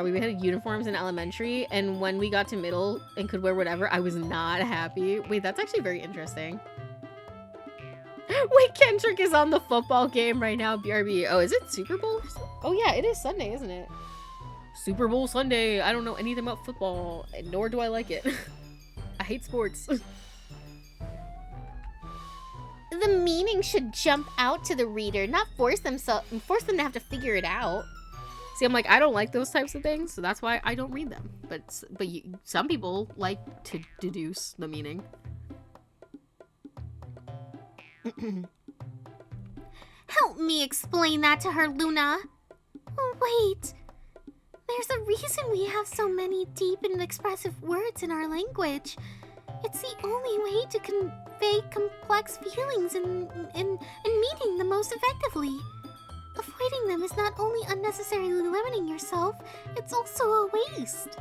We had uniforms in elementary, and when we got to middle and could wear whatever, I was not happy. Wait, that's actually very interesting. Wait, Kendrick is on the football game right now, BRB. Oh, is it Super Bowl? Oh yeah, it is Sunday, isn't it? Super Bowl Sunday. I don't know anything about football, nor do I like it. I hate sports. The meaning should jump out to the reader, not force them to have to figure it out. See, I'm like, I don't like those types of things, so that's why I don't read them. But some people like to deduce the meaning. Help me explain that to her, Luna. Oh, wait. There's a reason we have so many deep and expressive words in our language. It's the only way to convey complex feelings and meaning them most effectively. Avoiding them is not only unnecessarily limiting yourself, it's also a waste.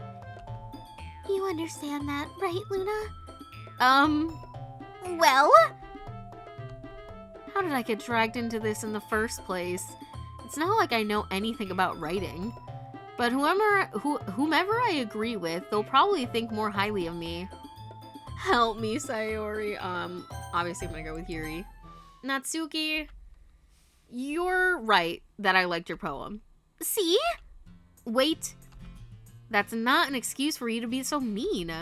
You understand that, right, Luna? Well? How did I get dragged into this in the first place? It's not like I know anything about writing. But whomever I agree with, they'll probably think more highly of me. Help me, Sayori. Obviously I'm gonna go with Yuri. Natsuki, you're right that I liked your poem. See? Wait. That's not an excuse for you to be so mean.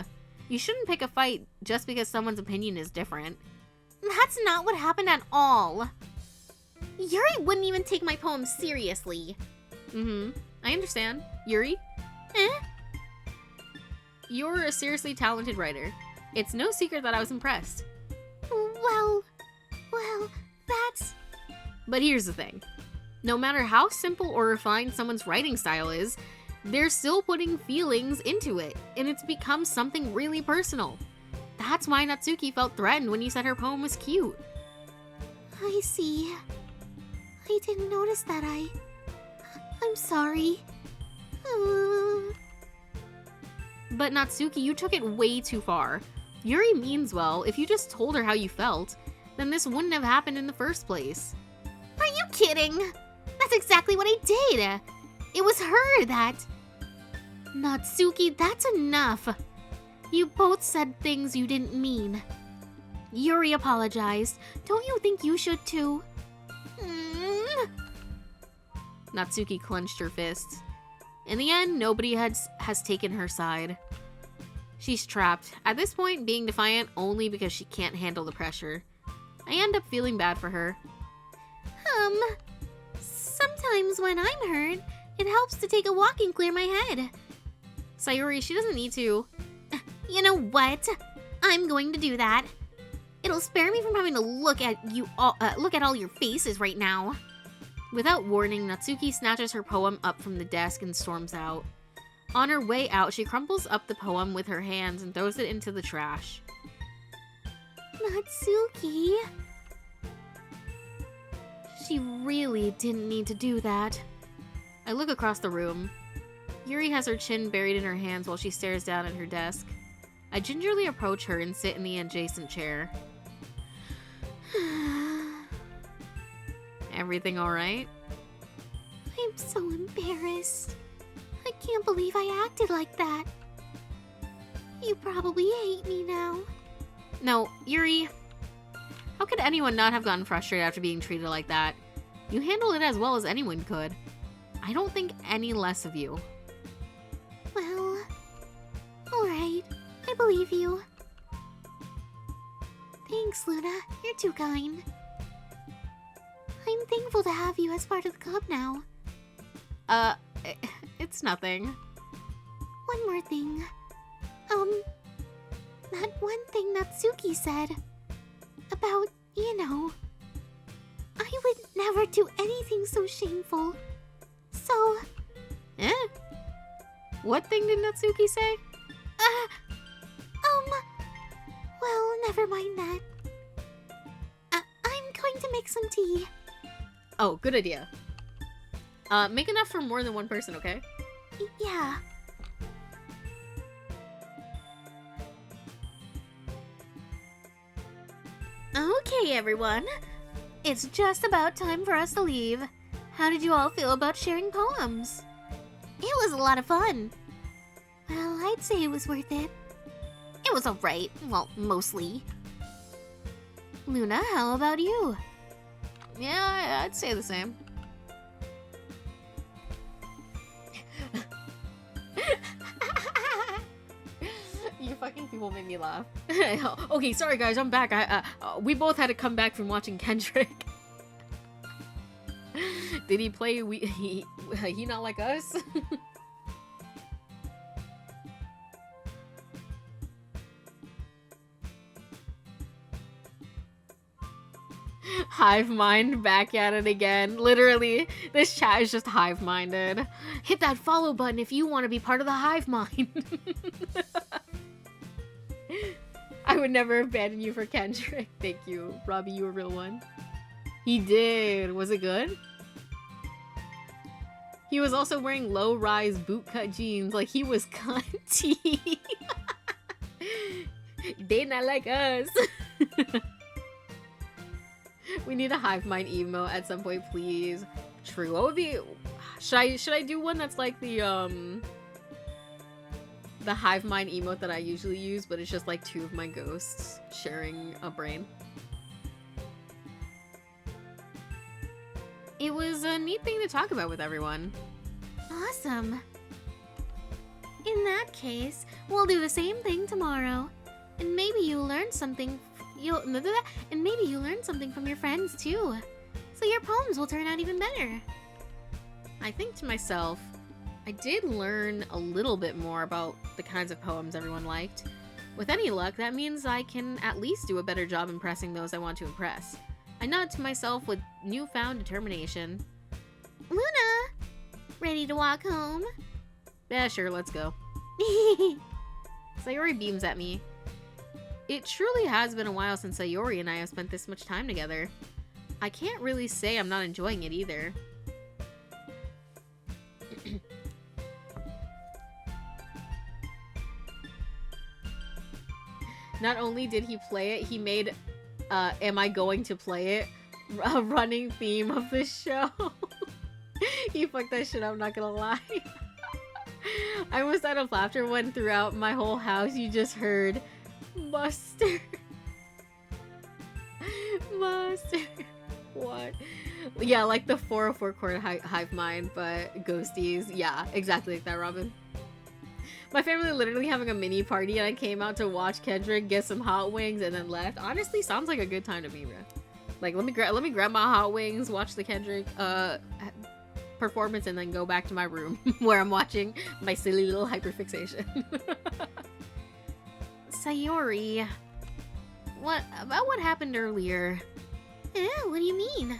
You shouldn't pick a fight just because someone's opinion is different. That's not what happened at all. Yuri wouldn't even take my poem seriously. I understand. Yuri? Eh? You're a seriously talented writer. It's no secret that I was impressed. Well, that's... But here's the thing. No matter how simple or refined someone's writing style is, they're still putting feelings into it, and it's become something really personal. That's why Natsuki felt threatened when you said her poem was cute. I see. I didn't notice that. I'm sorry. But Natsuki, you took it way too far. Yuri means well. If you just told her how you felt, then this wouldn't have happened in the first place. Are you kidding? That's exactly what I did. It was her that... Natsuki, that's enough. You both said things you didn't mean. Yuri apologized. Don't you think you should too? Natsuki clenched her fists. In the end, nobody has taken her side. She's trapped, at this point being defiant only because she can't handle the pressure. I end up feeling bad for her. Sometimes when I'm hurt, it helps to take a walk and clear my head. Sayori, she doesn't need to. You know what? I'm going to do that. It'll spare me from having to look at all your faces right now. Without warning, Natsuki snatches her poem up from the desk and storms out. On her way out, she crumples up the poem with her hands and throws it into the trash. Natsuki? She really didn't need to do that. I look across the room. Yuri has her chin buried in her hands while she stares down at her desk. I gingerly approach her and sit in the adjacent chair. Everything alright? I'm so embarrassed. I can't believe I acted like that. You probably hate me now. No, Yuri. How could anyone not have gotten frustrated after being treated like that? You handled it as well as anyone could. I don't think any less of you. Well, alright. I believe you. Thanks, Luna. You're too kind. I'm thankful to have you as part of the club now. It's nothing. One more thing. that one thing Natsuki said about, I would never do anything so shameful. So, What thing did Natsuki say? well, never mind that. I'm going to make some tea. Oh, good idea. Make enough for more than one person, okay? Yeah. Okay, everyone. It's just about time for us to leave. How did you all feel about sharing poems? It was a lot of fun. Well, I'd say it was worth it. It was alright. Well, mostly. Luna, how about you? Yeah, I'd say the same. You fucking people make me laugh. Okay, sorry guys, I'm back. We both had to come back from watching Kendrick. Did he play he not like us? Hive mind back at it again. Literally, this chat is just hive minded. Hit that follow button if you want to be part of the hive mind. I would never abandon you for Kendrick. Thank you, Robbie. You a real one. He did. Was it good? He was also wearing low-rise bootcut jeans, like he was cunty. They not like us. We need a hive mind emo at some point, please. True. What would be? Should I do one that's like the hive mind emote that I usually use, but it's just like two of my ghosts sharing a brain? It was a neat thing to talk about with everyone. Awesome. In that case, we'll do the same thing tomorrow. And maybe you'll learn something. And maybe you learn something from your friends too. So your poems will turn out even better. I think to myself, I did learn a little bit more about the kinds of poems everyone liked. With any luck, that means I can at least do a better job impressing those I want to impress. I nod to myself with newfound determination. Luna! Ready to walk home? Yeah, sure, let's go. Sayori beams at me. It truly has been a while since Sayori and I have spent this much time together. I can't really say I'm not enjoying it either. Not only did he play it, he made Am I Going to Play It a running theme of the show. He fucked that shit up, I'm not gonna lie. I almost out of laughter when throughout my whole house you just heard Mustard. Mustard. What? Yeah, like the 404 chord hive mind, but ghosties. Yeah, exactly like that, Robin. My family literally having a mini party, and I came out to watch Kendrick get some hot wings and then left. Honestly, sounds like a good time to be, bro. Like, let me grab my hot wings, watch the Kendrick performance, and then go back to my room where I'm watching my silly little hyperfixation. Sayori, what happened earlier? What do you mean?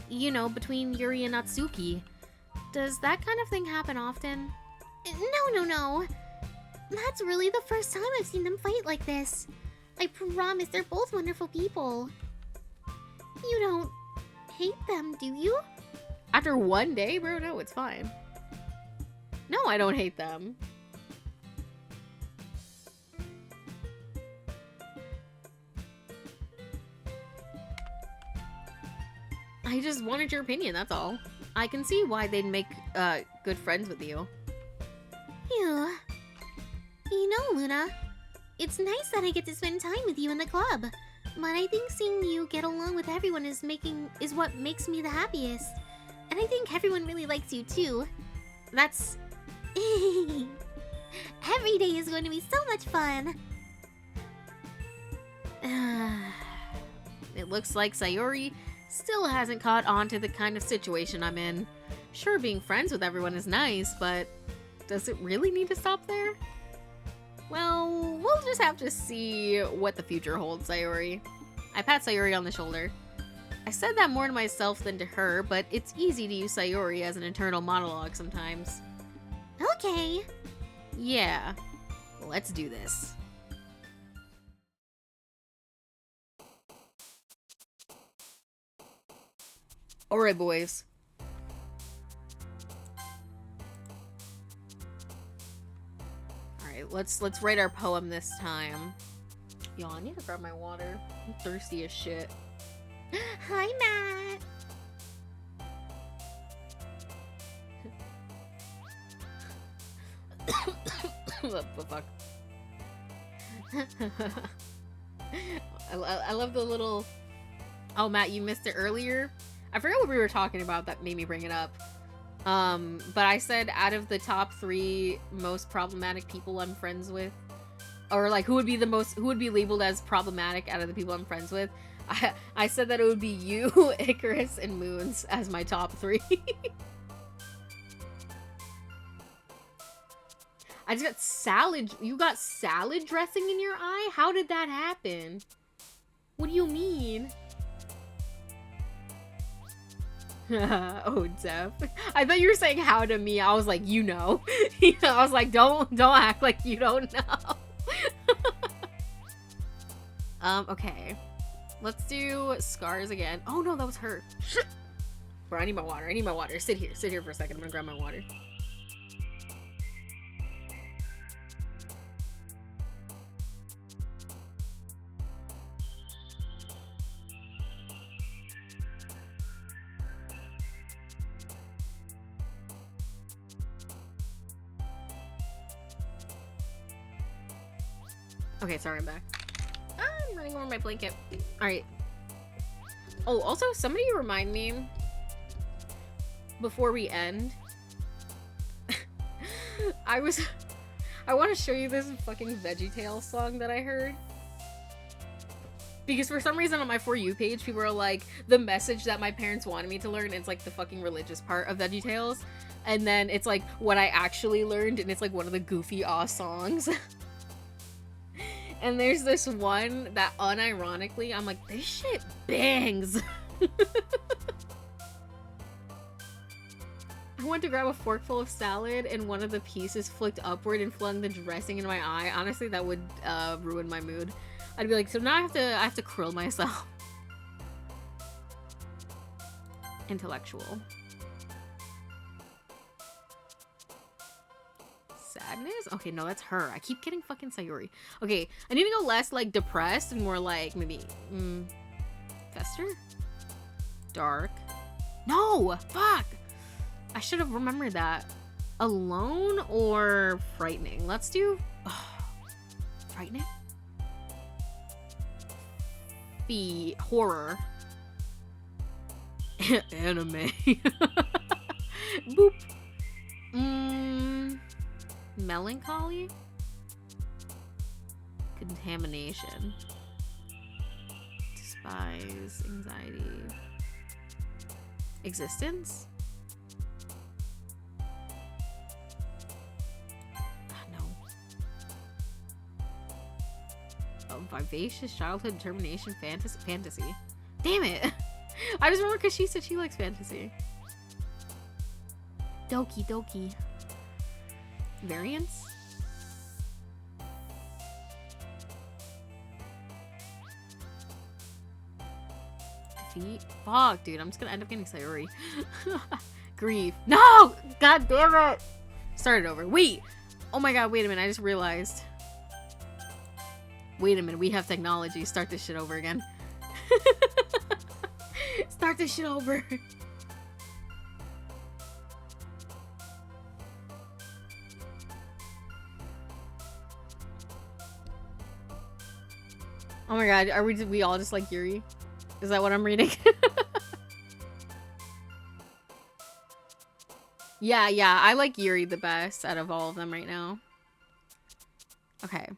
You know, between Yuri and Natsuki. Does that kind of thing happen often? No. That's really the first time I've seen them fight like this. I promise they're both wonderful people. You don't hate them, do you? After one day, bro? No, it's fine. No, I don't hate them. I just wanted your opinion, that's all. I can see why they'd make good friends with you. Phew. You know, Luna, it's nice that I get to spend time with you in the club, but I think seeing you get along with everyone is what makes me the happiest. And I think everyone really likes you too. That's... Every day is going to be so much fun. It looks like Sayori still hasn't caught on to the kind of situation I'm in. Sure, being friends with everyone is nice, but does it really need to stop there? Well, we'll just have to see what the future holds, Sayori. I pat Sayori on the shoulder. I said that more to myself than to her, but it's easy to use Sayori as an internal monologue sometimes. Okay. Yeah, let's do this. Alright, boys. Alright, let's write our poem this time. Yo, I need to grab my water. I'm thirsty as shit. Hi, Matt. What the fuck? I love the little... Oh, Matt, you missed it earlier? I forgot what we were talking about that made me bring it up. But I said out of the top 3 most problematic people I'm friends with, or like who would be labeled as problematic out of the people I'm friends with, I said that it would be you, Icarus, and Moons as my top 3. I just got salad. You got salad dressing in your eye? How did that happen? What do you mean? Oh, Zeph. I thought you were saying how to me. I was like, you know. I was like, don't act like you don't know. Okay. Let's do scars again. Oh no, that was her. Bro, I need my water. I need my water. Sit here for a second. I'm gonna grab my water. Okay, sorry, I'm back. I'm running over my blanket. Alright. Oh, also, somebody remind me before we end. I want to show you this fucking VeggieTales song that I heard. Because for some reason on my For You page, people are like, the message that my parents wanted me to learn, it's like the fucking religious part of VeggieTales. And then it's like what I actually learned, and it's like one of the goofy aw songs. And there's this one that unironically, I'm like, this shit bangs. I went to grab a forkful of salad and one of the pieces flicked upward and flung the dressing into my eye. Honestly, that would ruin my mood. I'd be like, so now I have to krill myself. Intellectual. Sadness? Okay, no, that's her. I keep getting fucking Sayori. Okay, I need to go less, like, depressed and more, like, maybe, fester? Dark. No! Fuck! I should have remembered that. Alone or frightening? Let's do... frightening? Horror. Anime. Boop. Melancholy? Contamination. Despise. Anxiety. Existence? No. Oh, vivacious childhood determination fantasy. Damn it! I just remember because she said she likes fantasy. Doki Doki. Variance? Defeat? Fuck, dude. I'm just gonna end up getting Sayori. Grief. No! God damn it! Start it over. Wait! Oh my god, wait a minute. I just realized. Wait a minute. We have technology. Start this shit over again. Start this shit over. Oh my god, are we all just like Yuri? Is that what I'm reading? Yeah, I like Yuri the best out of all of them right now. Okay.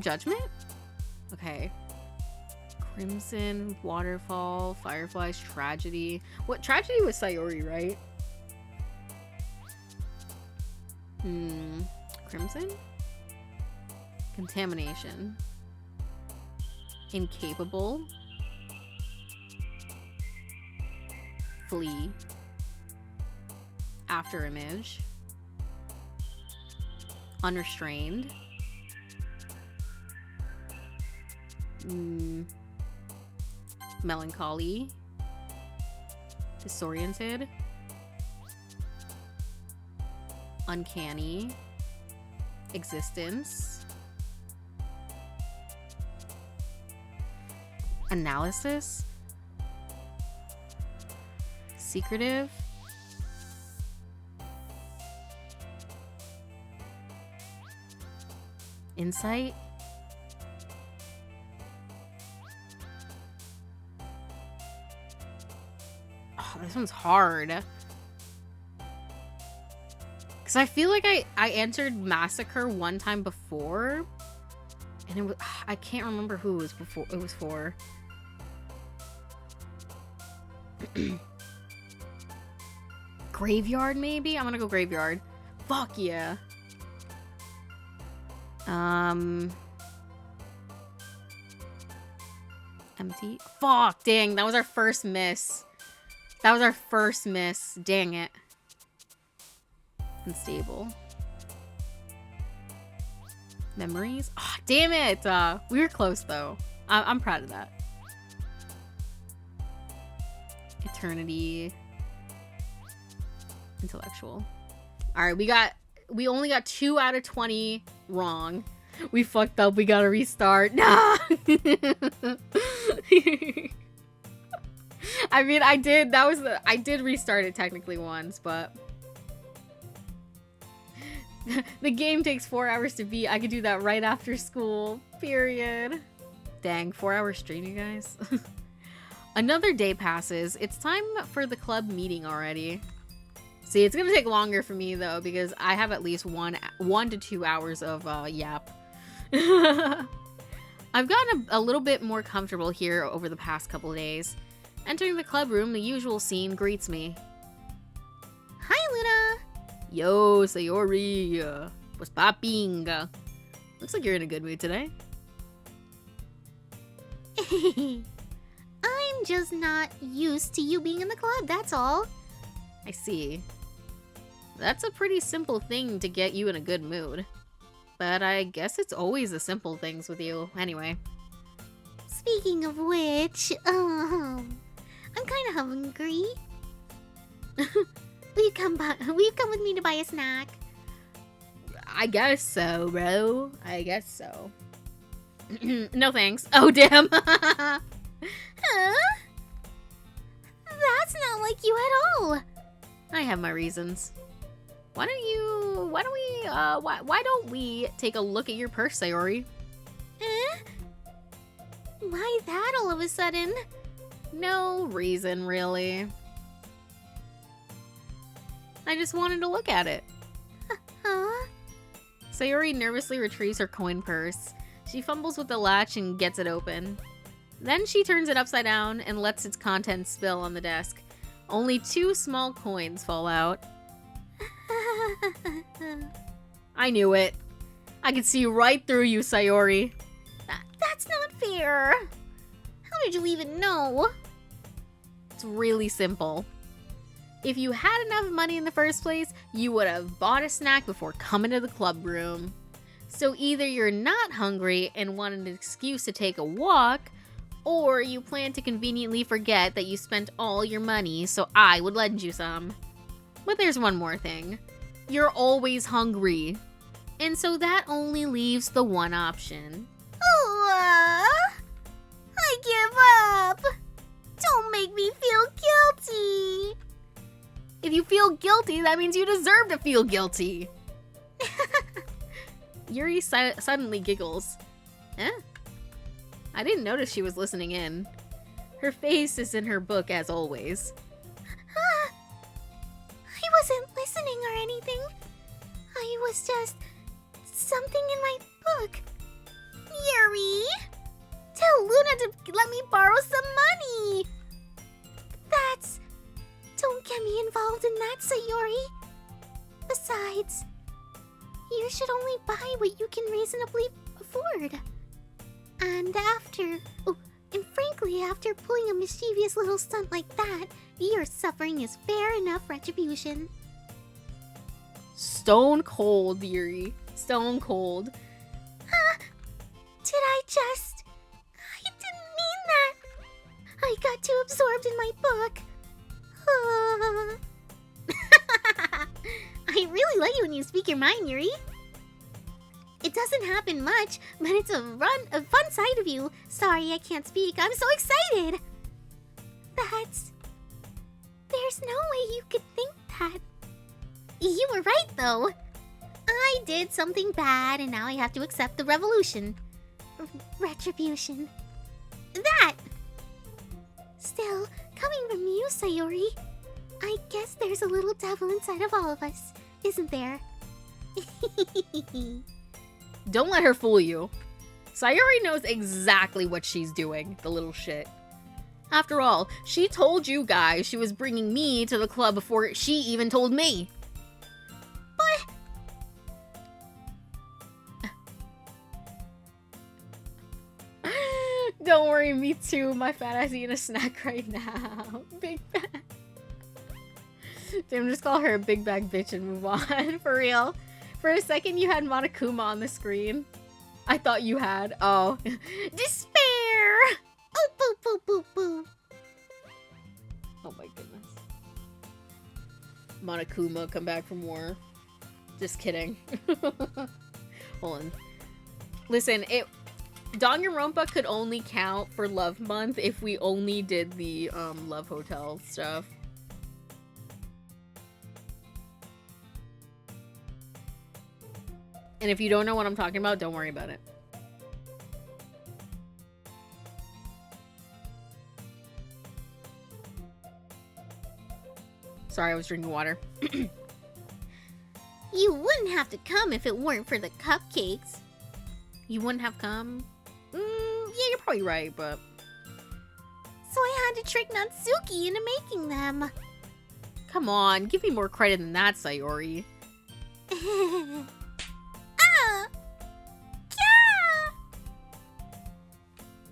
Judgment? Okay. Crimson, Waterfall, Fireflies, Tragedy. What, Tragedy was Sayori, right? Crimson? Contamination. Incapable. Flee. After image. Unrestrained. Melancholy. Disoriented. Uncanny. Existence. Analysis. Secretive. Insight. Oh, this one's hard. Because I feel like I answered Massacre one time before. And it was, I can't remember who it was for. Graveyard, maybe? I'm gonna go Graveyard. Fuck yeah. Empty. Fuck, dang, that was our first miss. That was our first miss. Dang it. Unstable. Memories. Oh, damn it. We were close though. I'm proud of that. Eternity. Intellectual. All right, we only got 2 out of 20 wrong. We fucked up. We gotta restart. Nah. I mean, I did restart it technically once, but the game takes 4 hours to beat. I could do that right after school. Period. Dang, 4-hour stream, you guys. Another day passes. It's time for the club meeting already. See, it's gonna take longer for me though, because I have at least 1 to 2 hours of yap. I've gotten a little bit more comfortable here over the past couple days. Entering the club room, the usual scene greets me. Hi, Luna! Yo, Sayori. What's popping? Looks like you're in a good mood today. I'm just not used to you being in the club, that's all. I see. That's a pretty simple thing to get you in a good mood. But I guess it's always the simple things with you, anyway. Speaking of which, I'm kind of hungry. Will you come with me to buy a snack? I guess so, bro. I guess so. No thanks. Oh, damn. Huh? That's not like you at all. I have my reasons. Why don't we take a look at your purse, Sayori? Why that all of a sudden? No reason, really. I just wanted to look at it. Huh? Sayori nervously retrieves her coin purse. She fumbles with the latch and gets it open. Then she turns it upside down and lets its contents spill on the desk. Only 2 small coins fall out. I knew it. I could see right through you, Sayori. That's not fair. How did you even know? It's really simple. If you had enough money in the first place, you would have bought a snack before coming to the club room. So either you're not hungry and want an excuse to take a walk, or you plan to conveniently forget that you spent all your money so I would lend you some. But there's one more thing. You're always hungry. And so that only leaves the one option. I give up. Don't make me feel guilty. If you feel guilty, that means you deserve to feel guilty. Yuri suddenly giggles. Eh? I didn't notice she was listening in. Her face is in her book as always. I wasn't listening or anything. I was just something in my book. Yuri! Tell Luna to let me borrow some money! Don't get me involved in that, Sayori. Besides, You should only buy what you can reasonably afford. And frankly, after pulling a mischievous little stunt like that, your suffering is fair enough retribution. Stone cold, Yuri. Stone cold. Did I just... I didn't mean that. I got too absorbed in my book. I really like it when you speak your mind, Yuri. It doesn't happen much, but it's a fun side of you. Sorry, I can't speak. I'm so excited. There's no way you could think that. You were right, though. I did something bad, and now I have to accept the revolution. Retribution. That! Still, coming from you, Sayori, I guess there's a little devil inside of all of us, isn't there? Don't let her fool you. Sayori knows exactly what she's doing, the little shit. After all, she told you guys she was bringing me to the club before she even told me. But... Don't worry, me too. My fat ass eating a snack right now. Big bag. Damn, just call her a big bag bitch and move on. For real. For a second, you had Monokuma on the screen. I thought you had. Oh. Despair! Oh, boo, boo, boo, boo. Oh my goodness. Monokuma, come back for more. Just kidding. Hold on. Listen, Danganronpa could only count for Love Month if we only did the Love Hotel stuff. And if you don't know what I'm talking about, don't worry about it. Sorry, I was drinking water. You wouldn't have to come if it weren't for the cupcakes. You wouldn't have come? Yeah, you're probably right, but... So I had to trick Natsuki into making them. Come on, give me more credit than that, Sayori.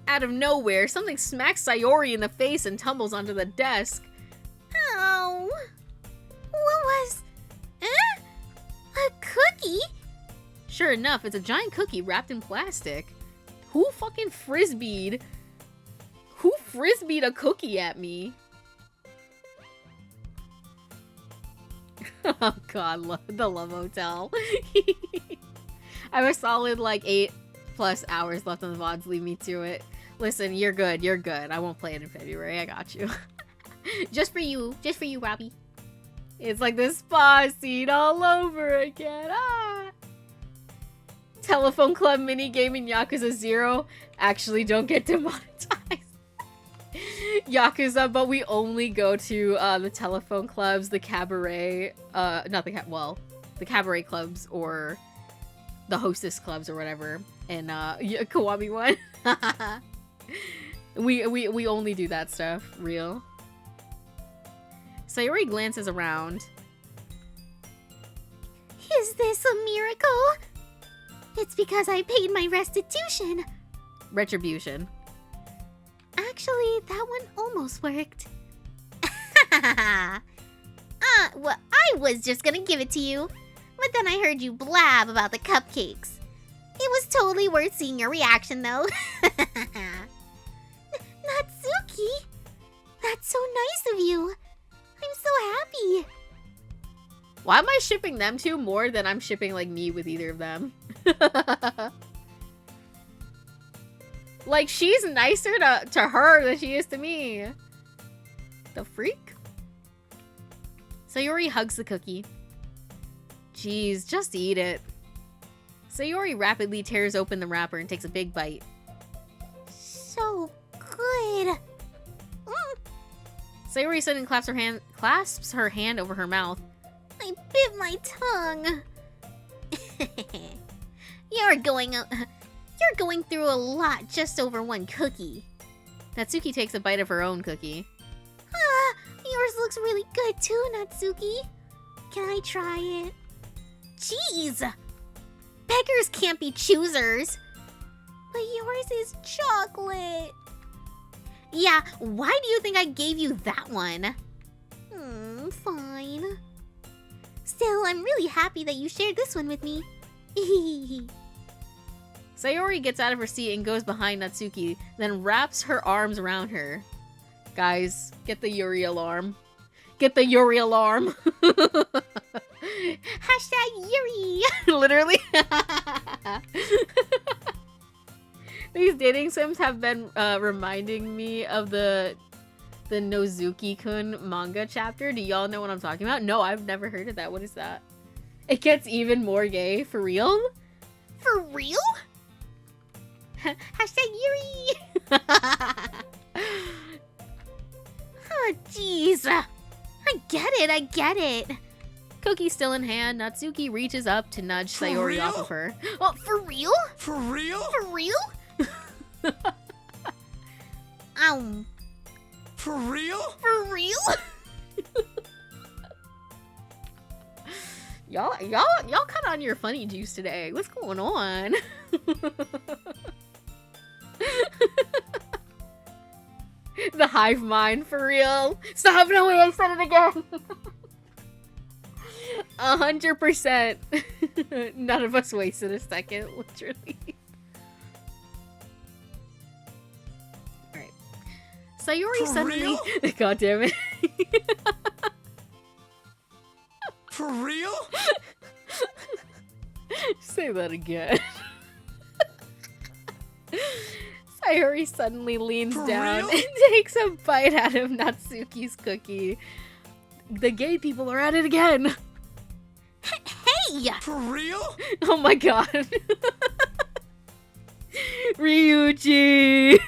Out of nowhere, something smacks Sayori in the face and tumbles onto the desk. Oh. What was... A cookie? Sure enough, it's a giant cookie wrapped in plastic. Who fucking frisbeed? Who frisbeed a cookie at me? Oh god, the Love Hotel. I have a solid like 8+ hours left on the VODs. Leave me to it. Listen, you're good. You're good. I won't play it in February. I got you. Just for you. Just for you, Robbie. It's like the spa scene all over again. Ah! Telephone Club minigame in Yakuza 0 actually don't get demonetized. Yakuza, but we only go to the telephone clubs, the cabaret, not the the cabaret clubs or the hostess clubs or whatever, and Kiwami one. we only do that stuff. Real. Sayori glances around. Is this a miracle? It's because I paid my restitution. Retribution. Actually, that one almost worked. Well, I was just gonna give it to you. But then I heard you blab about the cupcakes. It was totally worth seeing your reaction, though. Natsuki! That's so nice of you. I'm so happy. Why am I shipping them two more than I'm shipping, like, me with either of them? Like, she's nicer to her than she is to me. The freak? Sayori hugs the cookie. Jeez, just eat it. Sayori rapidly tears open the wrapper and takes a big bite. So good. Sayori suddenly clasps her hand over her mouth. I bit my tongue. You're going through a lot just over one cookie. Natsuki takes a bite of her own cookie. Yours looks really good too, Natsuki. Can I try it? Jeez! Beggars can't be choosers. But yours is chocolate. Yeah, why do you think I gave you that one? Fine. Still, I'm really happy that you shared this one with me. Sayori gets out of her seat and goes behind Natsuki, then wraps her arms around her. Guys, get the Yuri alarm. Get the Yuri alarm. Hashtag Yuri. Literally. These dating sims have been reminding me of the Nozuki-kun manga chapter. Do y'all know what I'm talking about? No, I've never heard of that. What is that? It gets even more gay. For real? For real? Hashtag Yuri. Oh, jeez. I get it. Cookie still in hand, Natsuki reaches up to nudge Sayori off of her. Oh, for real? For real? For real? For real? For real? Y'all kind of on your funny juice today. What's going on? The hive mind, for real. Stop! No way! I said it again. 100%. None of us wasted a second, literally. Alright. Sayori For suddenly... real? God damn it. For real? Say that again. Sayori suddenly leans For down real? and takes a bite out of Natsuki's cookie. The gay people are at it again. Hey! For real? Oh my god. Ryuji!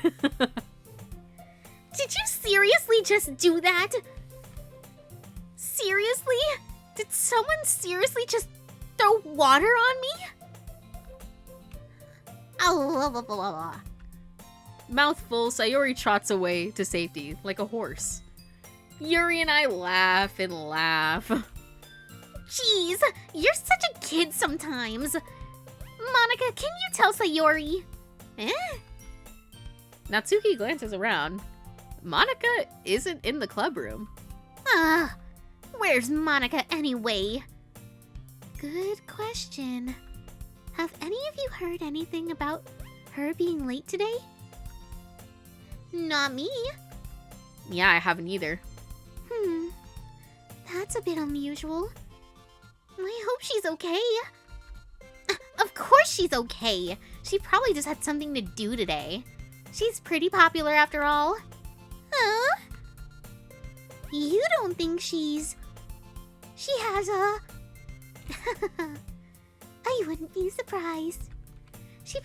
Did you seriously just do that? Seriously? Did someone seriously just throw water on me? Oh, blah, blah, blah, blah. Mouthful, Sayori trots away to safety, like a horse. Yuri and I laugh and laugh. Jeez, you're such a kid sometimes. Monica, can you tell Sayori? Eh? Natsuki glances around. Monica isn't in the club room. Where's Monica anyway? Good question. Have any of you heard anything about her being late today? Not me. Yeah, I haven't either. That's a bit unusual. I hope she's okay. Of course she's okay. She probably just had something to do today. She's pretty popular after all. Huh? You don't think she has a... I wouldn't be surprised. She's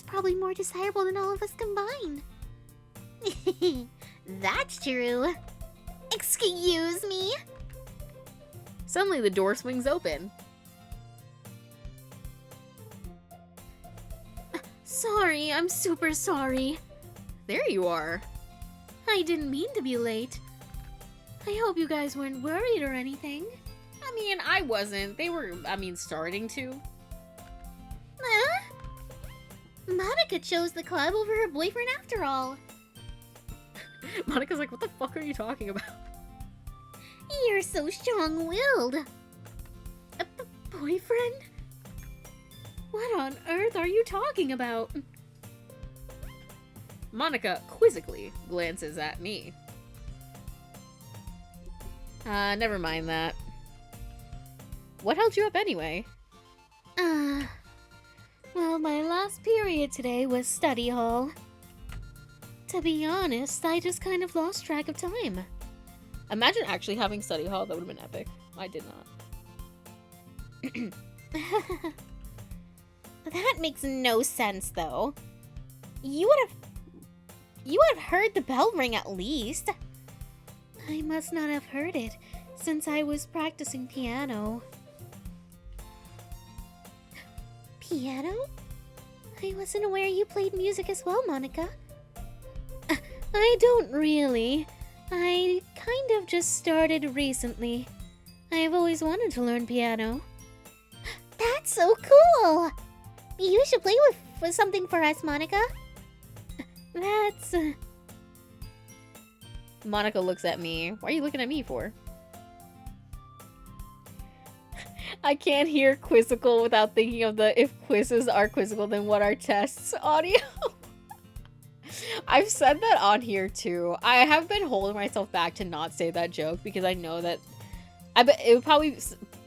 probably more desirable than all of us combined. That's true. Excuse me? Suddenly the door swings open. Sorry, I'm super sorry. There you are. I didn't mean to be late. I hope you guys weren't worried or anything. I mean, I wasn't. They were, starting to. Huh? Monica chose the club over her boyfriend after all. Monica's like, what the fuck are you talking about? You're so strong-willed. A boyfriend? What on earth are you talking about? Monica quizzically glances at me. Never mind that. What held you up anyway? Well, my last period today was study hall. To be honest, I just kind of lost track of time. Imagine actually having study hall. That would have been epic. I did not. That makes no sense, though. You would have heard the bell ring at least. I must not have heard it, since I was practicing piano. Piano? I wasn't aware you played music as well, Monica. I don't really. I kind of just started recently. I've always wanted to learn piano. That's so cool! You should play with something for us, Monica. That's... Monica looks at me. Why are you looking at me for? I can't hear quizzical without thinking of the if quizzes are quizzical, then what are tests audio. I've said that on here too. I have been holding myself back to not say that joke because I know that I bet it would probably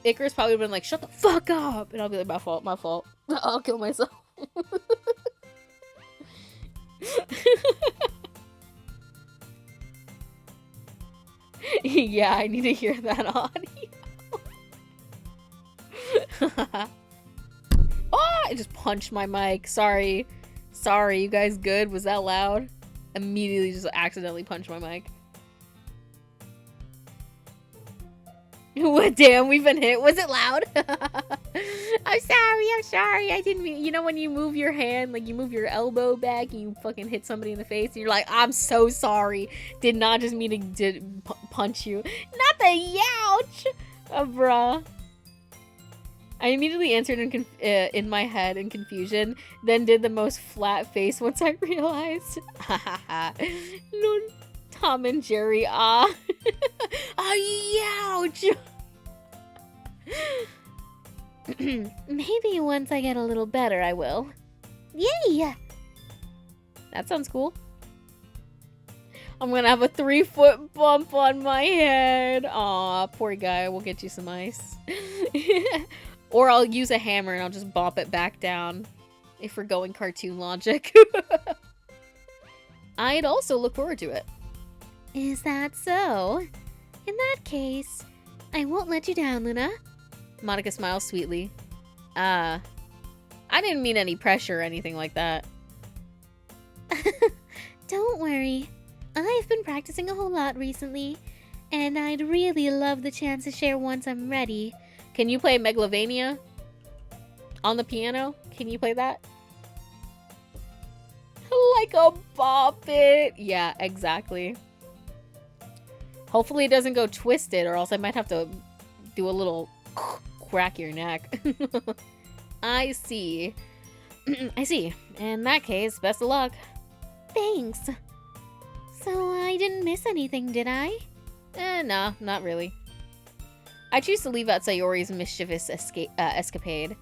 Icarus probably would have been like, shut the fuck up, and I'll be like, my fault. I'll kill myself. Yeah, I need to hear that audio. Oh, I just punched my mic. Sorry, you guys good? Was that loud? Immediately just accidentally punched my mic. What? Damn, we've been hit. Was it loud? I'm sorry. I didn't mean. You know when you move your hand, like you move your elbow back and you fucking hit somebody in the face and you're like, I'm so sorry. Did not just mean to punch you. Not the youch! Bruh. I immediately answered in my head in confusion, then did the most flat face once I realized. No, Tom and Jerry, ah. Ouch! Maybe once I get a little better, I will. Yay! That sounds cool. I'm gonna have a 3-foot bump on my head. Aw, poor guy. We'll get you some ice. Or I'll use a hammer and I'll just bop it back down. If we're going cartoon logic. I'd also look forward to it. Is that so? In that case, I won't let you down, Luna. Monica smiles sweetly. I didn't mean any pressure or anything like that. Don't worry. I've been practicing a whole lot recently, and I'd really love the chance to share once I'm ready. Can you play Megalovania? On the piano? Can you play that? Like a bop it! Yeah, exactly. Hopefully it doesn't go twisted, or else I might have to do a little crack your neck. I see. I see. In that case, best of luck. Thanks. So I didn't miss anything, did I? No, not really. I choose to leave out Sayori's mischievous escapade.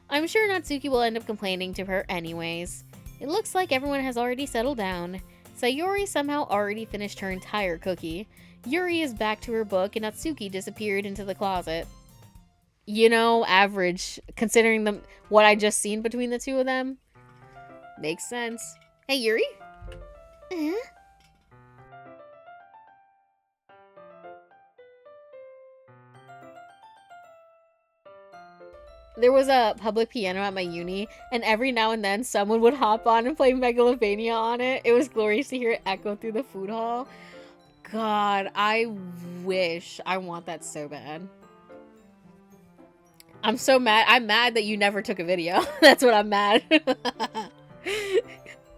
I'm sure Natsuki will end up complaining to her anyways. It looks like everyone has already settled down. Sayori somehow already finished her entire cookie. Yuri is back to her book, and Natsuki disappeared into the closet. You know, average, considering what I just seen between the two of them. Makes sense. Hey, Yuri? There was a public piano at my uni, and every now and then someone would hop on and play Megalovania on it. It was glorious to hear it echo through the food hall. God, I wish. I want that so bad. I'm so mad. I'm mad that you never took a video. That's what I'm mad. Because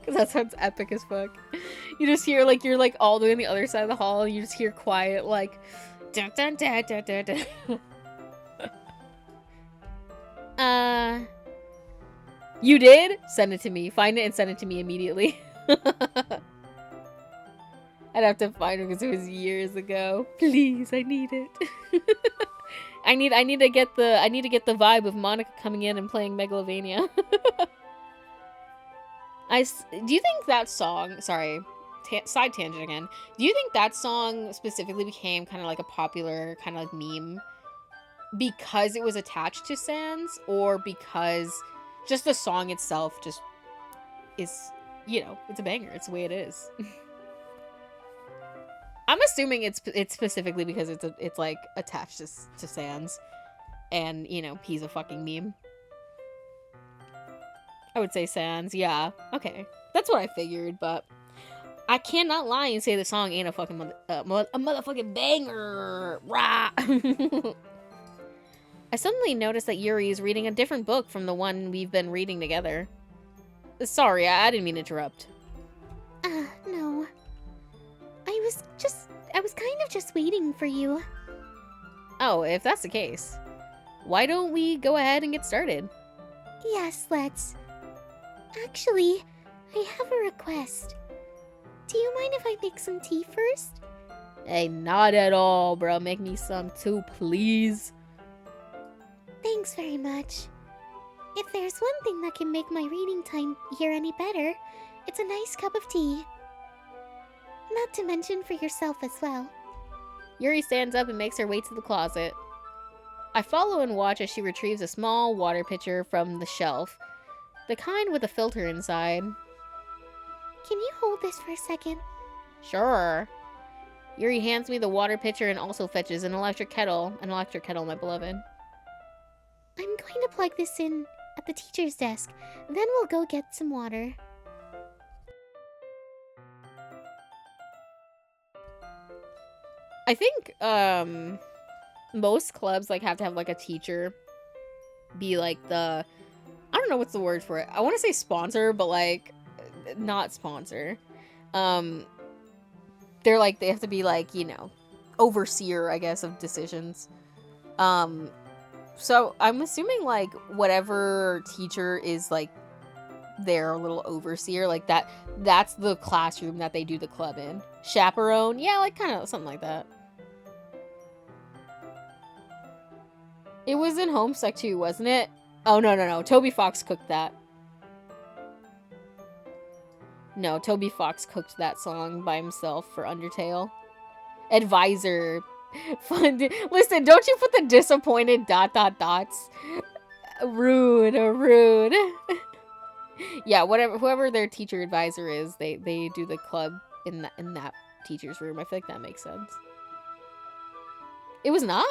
that sounds epic as fuck. You just hear, like, you're, like, all the way on the other side of the hall, and you just hear quiet, like... Dun, dun, dun, dun, dun, dun. You did? Send it to me. Find it and send it to me immediately. I'd have to find it because it was years ago. Please, I need it. I need to get the vibe of Monica coming in and playing Megalovania. Do you think that song, sorry, side tangent again. Do you think that song specifically became kind of like a popular kind of like meme because it was attached to Sans, or because just the song itself just is, you know, it's a banger. It's the way it is. I'm assuming it's specifically because it's like attached to Sans, and you know he's a fucking meme. I would say Sans, yeah. Okay, that's what I figured, but I cannot lie and say the song ain't a fucking a motherfucking banger. Rah. I suddenly noticed that Yuri is reading a different book from the one we've been reading together. Sorry, I didn't mean to interrupt. No. I was kind of just waiting for you. Oh, if that's the case. why don't we go ahead and get started? Yes, let's. Actually, I have a request. Do you mind if I make some tea first? Hey, not at all, bro. Make me some too, please. Thanks very much. If there's one thing that can make my reading time here any better, it's a nice cup of tea. Not to mention for yourself as well. Yuri stands up and makes her way to the closet. I follow and watch as she retrieves a small water pitcher from the shelf, the kind with a filter inside. Can you hold this for a second? Sure. Yuri hands me the water pitcher and also fetches an electric kettle. An electric kettle, my beloved. I'm going to plug this in at the teacher's desk, then we'll go get some water. I think, most clubs, like, have to have, like, a teacher be, like, the... I don't know what's the word for it. I want to say sponsor, but, like, not sponsor. They're, like, they have to be, like, you know, overseer, I guess, of decisions. So I'm assuming, like, whatever teacher is, like, their little overseer, like, that's the classroom that they do the club in. Chaperone? Yeah, like, kind of something like that. It was in Homestuck too, wasn't it? Oh, no. Toby Fox cooked that. No, Toby Fox cooked that song by himself for Undertale. Advisor. Listen, don't you put the disappointed ... Rude. Yeah, whoever their teacher advisor is, they do the club in that teacher's room. I feel like that makes sense. It was not?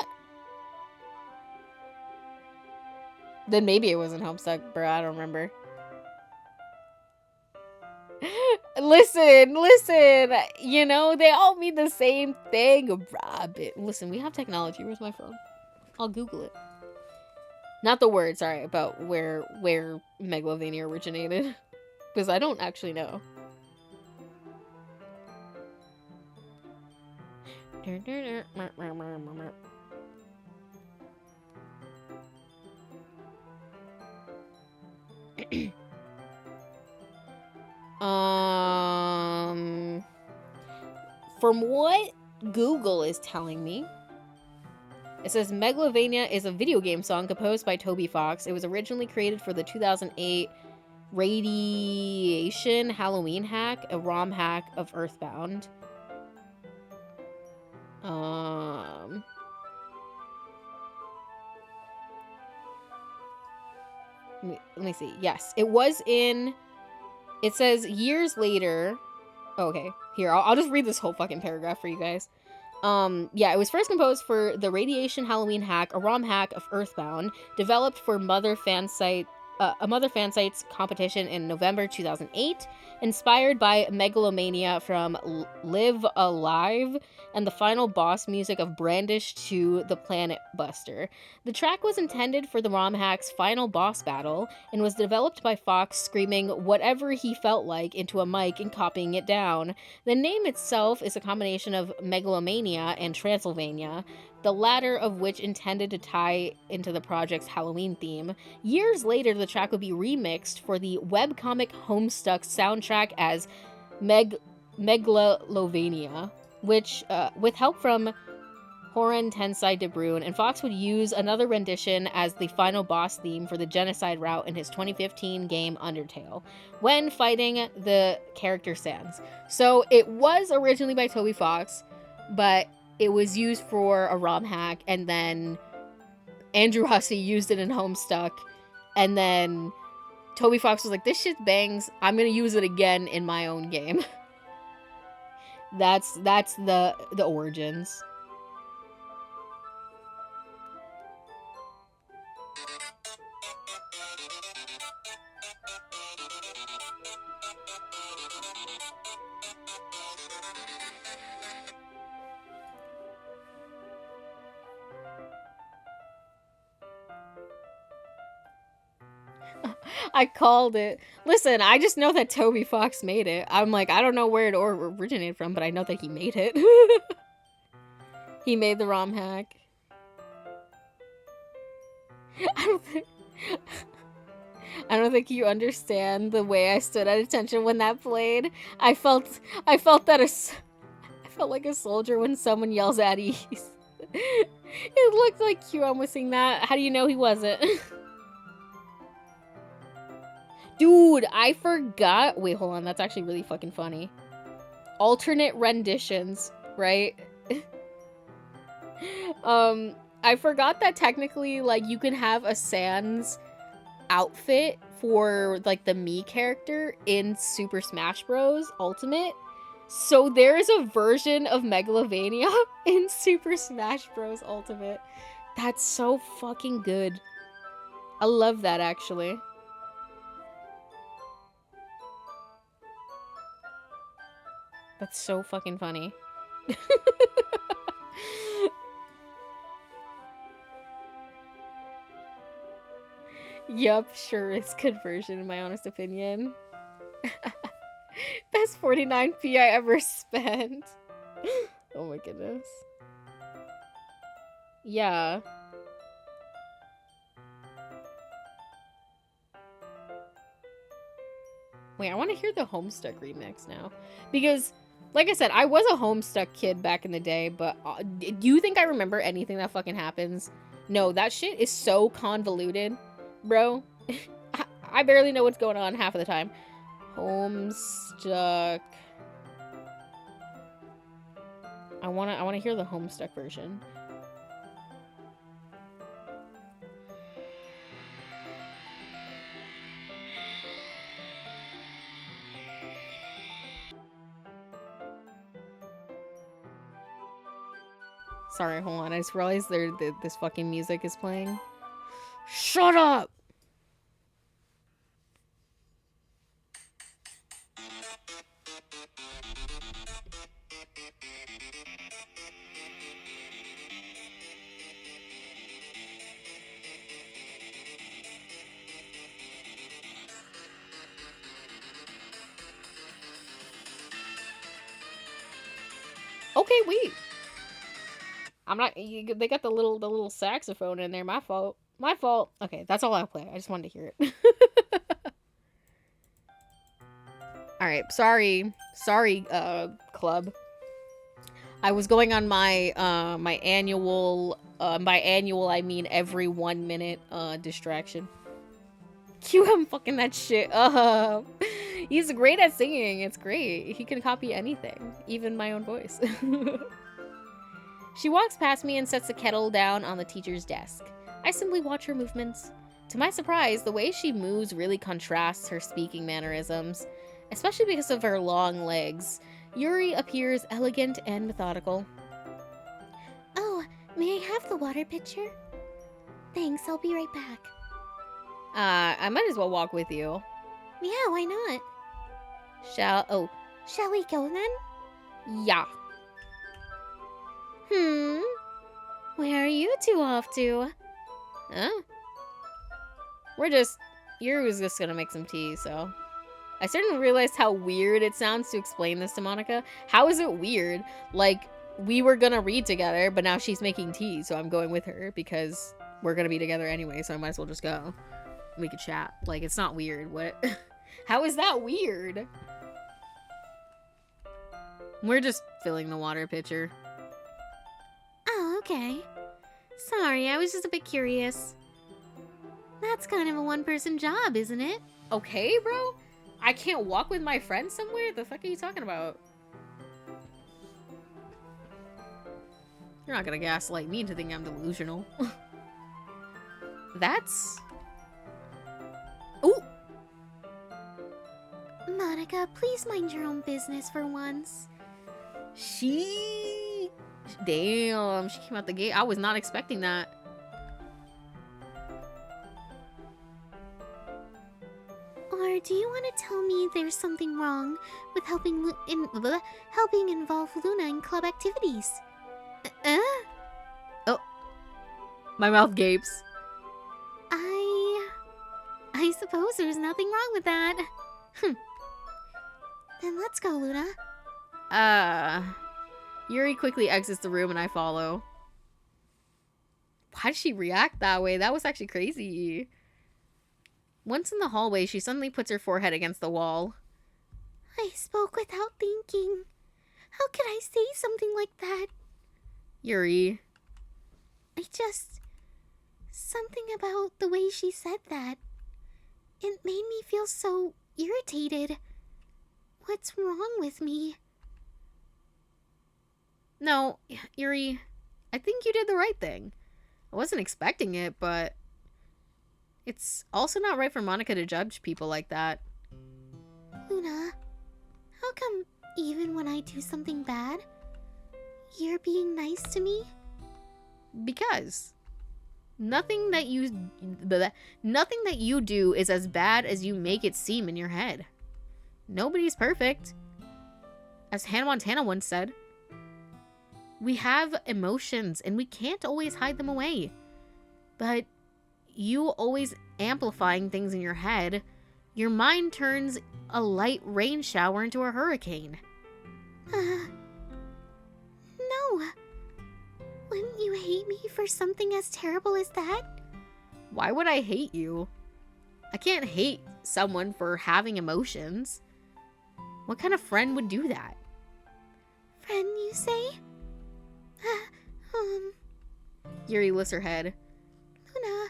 Then maybe it wasn't Homestuck, bro. I don't remember. Listen. You know, they all mean the same thing. Rabbit. Listen, we have technology. Where's my phone? I'll Google it. Not the word, sorry, about where Megalovania originated. Because I don't actually know. From what Google is telling me, it says Megalovania is a video game song composed by Toby Fox. It was originally created for the 2008 Radiation Halloween hack, a ROM hack of Earthbound. Let me see. Yes, it was in... It says years later... Okay, here, I'll just read this whole fucking paragraph for you guys. Yeah, it was first composed for the Radiation Halloween hack, a ROM hack of Earthbound, developed for a Mother fan site's competition in November 2008, inspired by Megalomania from Live Alive, and the final boss music of Brandish to the Planet Buster. The track was intended for the ROM hack's final boss battle, and was developed by Fox screaming whatever he felt like into a mic and copying it down. The name itself is a combination of Megalomania and Transylvania, the latter of which intended to tie into the project's Halloween theme. Years later, the track would be remixed for the webcomic Homestuck soundtrack as Megalolovania, which, with help from Horan Tensai de Bruin, and Fox would use another rendition as the final boss theme for the genocide route in his 2015 game Undertale, when fighting the character Sans. So it was originally by Toby Fox, but it was used for a ROM hack, and then Andrew Hussey used it in Homestuck, and then Toby Fox was like, this shit bangs, I'm gonna use it again in my own game. That's the origins. I called it. Listen, I just know that Toby Fox made it. I'm like, I don't know where it originated from, but I know that he made it. He made the ROM hack. I don't think you understand the way I stood at attention when that played. I felt that I felt like a soldier when someone yells at ease. It looked like QM was singing that. How do you know he wasn't? Dude, I forgot. Wait, hold on. That's actually really fucking funny. Alternate renditions, right? I forgot that technically, like, you can have a Sans outfit for, like, the Mii character in Super Smash Bros. Ultimate. So there's a version of Megalovania in Super Smash Bros. Ultimate. That's so fucking good. I love that, actually. That's so fucking funny. Yup, sure is conversion in my honest opinion. Best 49p I ever spent. Oh my goodness. Yeah. Wait, I want to hear the Homestuck remix now. Because, like I said, I was a Homestuck kid back in the day, but do you think I remember anything that fucking happens? No, that shit is so convoluted, bro. I barely know what's going on half of the time. Homestuck. I wanna hear the Homestuck version. Sorry, hold on. I just realized this fucking music is playing. Shut up! Okay, wait. I'm not. They got the little saxophone in there. My fault. My fault. Okay, that's all I'll play. I just wanted to hear it. All right. Sorry, club. I was going on my my annual. By annual, I mean every 1 minute distraction. QM fucking that shit up. He's great at singing. It's great. He can copy anything, even my own voice. She walks past me and sets the kettle down on the teacher's desk. I simply watch her movements. To my surprise, the way she moves really contrasts her speaking mannerisms, especially because of her long legs. Yuri appears elegant and methodical. Oh, may I have the water pitcher? Thanks, I'll be right back. I might as well walk with you. Yeah, why not? Shall Shall we go then? Yeah. Where are you two off to? Huh? Yuri was just gonna make some tea, so. I certainly realized how weird it sounds to explain this to Monica. How is it weird? Like, we were gonna read together, but now she's making tea, so I'm going with her because we're gonna be together anyway, so I might as well just go. We could chat. Like, it's not weird. What? How is that weird? We're just filling the water pitcher. Oh, okay. Sorry, I was just a bit curious. That's kind of a one-person job, isn't it? Okay, bro? I can't walk with my friend somewhere? The fuck are you talking about? You're not gonna gaslight me into thinking I'm delusional. That's... Ooh! Monica, please mind your own business for once. Damn, she came out the gate. I was not expecting that. Or do you want to tell me there's something wrong with helping involve Luna in club activities? Oh. My mouth gapes. I suppose there's nothing wrong with that. Then let's go, Luna. Yuri quickly exits the room and I follow. Why did she react that way? That was actually crazy. Once in the hallway, she suddenly puts her forehead against the wall. I spoke without thinking. How could I say something like that? Yuri. Something about the way she said that. It made me feel so irritated. What's wrong with me? No, Yuri, I think you did the right thing. I wasn't expecting it, but it's also not right for Monica to judge people like that. Luna, how come even when I do something bad, you're being nice to me? Because nothing that you do is as bad as you make it seem in your head. Nobody's perfect. As Hannah Montana once said, we have emotions and we can't always hide them away. But you always amplifying things in your head, your mind turns a light rain shower into a hurricane. No. Wouldn't you hate me for something as terrible as that? Why would I hate you? I can't hate someone for having emotions. What kind of friend would do that? Friend, you say? Yuri lifts her head. Luna,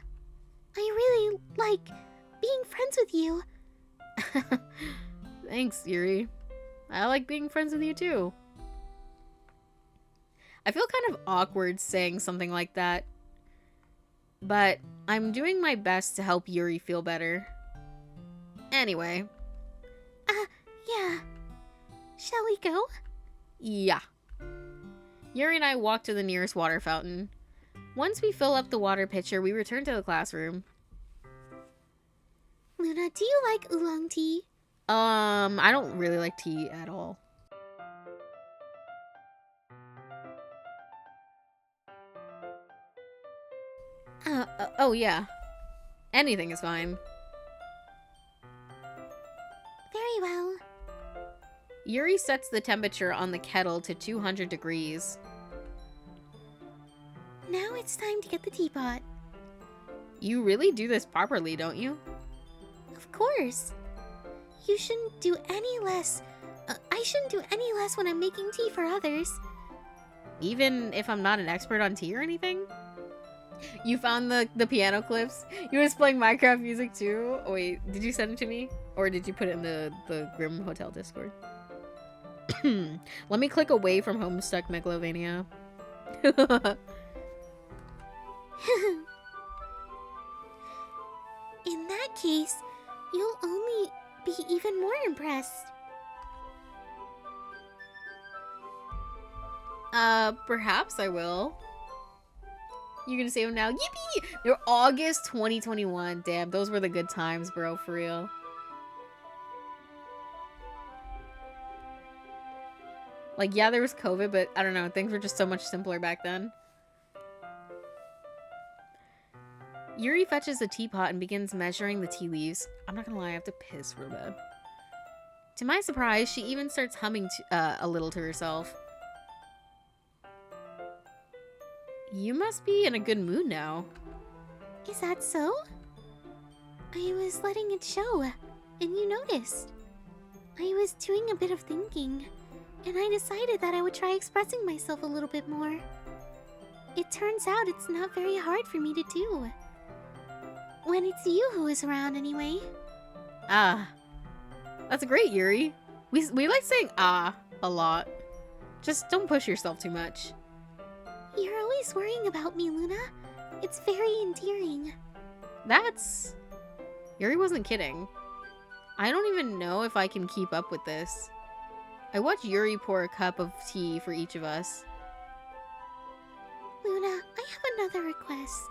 I really like being friends with you. Thanks, Yuri. I like being friends with you too. I feel kind of awkward saying something like that, but I'm doing my best to help Yuri feel better. Anyway. Yeah. Shall we go? Yeah. Yuri and I walk to the nearest water fountain. Once we fill up the water pitcher, we return to the classroom. Luna, do you like oolong tea? I don't really like tea at all. Oh yeah. Anything is fine. Very well. Yuri sets the temperature on the kettle to 200 degrees. Now it's time to get the teapot. You really do this properly, don't you? Of course. You shouldn't do any less. I shouldn't do any less when I'm making tea for others. Even if I'm not an expert on tea or anything? You found the piano clips? You was playing Minecraft music too? Oh, wait, did you send it to me? Or did you put it in the Grim Hotel Discord? Let me click away from Homestuck Megalovania. In that case, you'll only be even more impressed. Perhaps I will. You're gonna save them now? Yippee! They're August 2021. Damn, those were the good times, bro, for real. Like, yeah, there was COVID, but I don't know, things were just so much simpler back then. Yuri fetches a teapot and begins measuring the tea leaves. I'm not gonna lie, I have to piss real bad. To my surprise, she even starts humming a little to herself. You must be in a good mood now. Is that so? I was letting it show, and you noticed. I was doing a bit of thinking, and I decided that I would try expressing myself a little bit more. It turns out it's not very hard for me to do. When it's you who is around, anyway. Ah. That's great, Yuri. We like saying ah a lot. Just don't push yourself too much. You're always worrying about me, Luna. It's very endearing. That's... Yuri wasn't kidding. I don't even know if I can keep up with this. I watch Yuri pour a cup of tea for each of us. Luna, I have another request.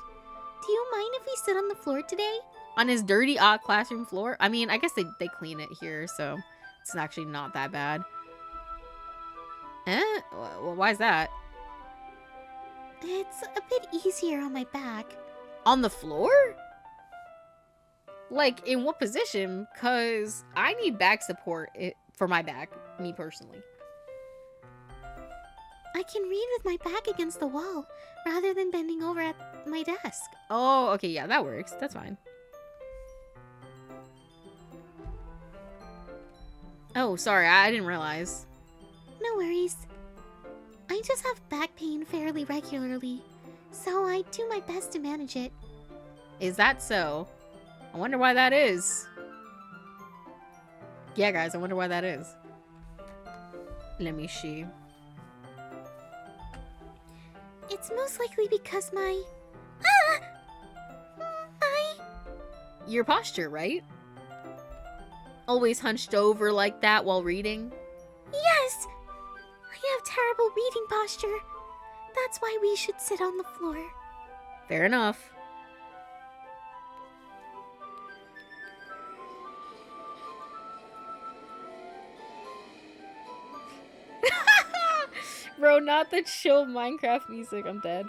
Do you mind if we sit on the floor today? On his dirty, classroom floor? I mean, I guess they clean it here, so it's actually not that bad. Eh? Why is that? It's a bit easier on my back. On the floor? Like, in what position? Because I need back support for my back, me personally. I can read with my back against the wall rather than bending over at my desk. Oh, okay, yeah, that works. That's fine. Oh, sorry, I didn't realize. No worries. I just have back pain fairly regularly, so I do my best to manage it. Is that so? I wonder why that is. Yeah, guys, I wonder why that is. Let me see. It's most likely because my... Your posture, right? Always hunched over like that while reading? Yes! I have terrible reading posture. That's why we should sit on the floor. Fair enough. Bro, not the chill Minecraft music. I'm dead.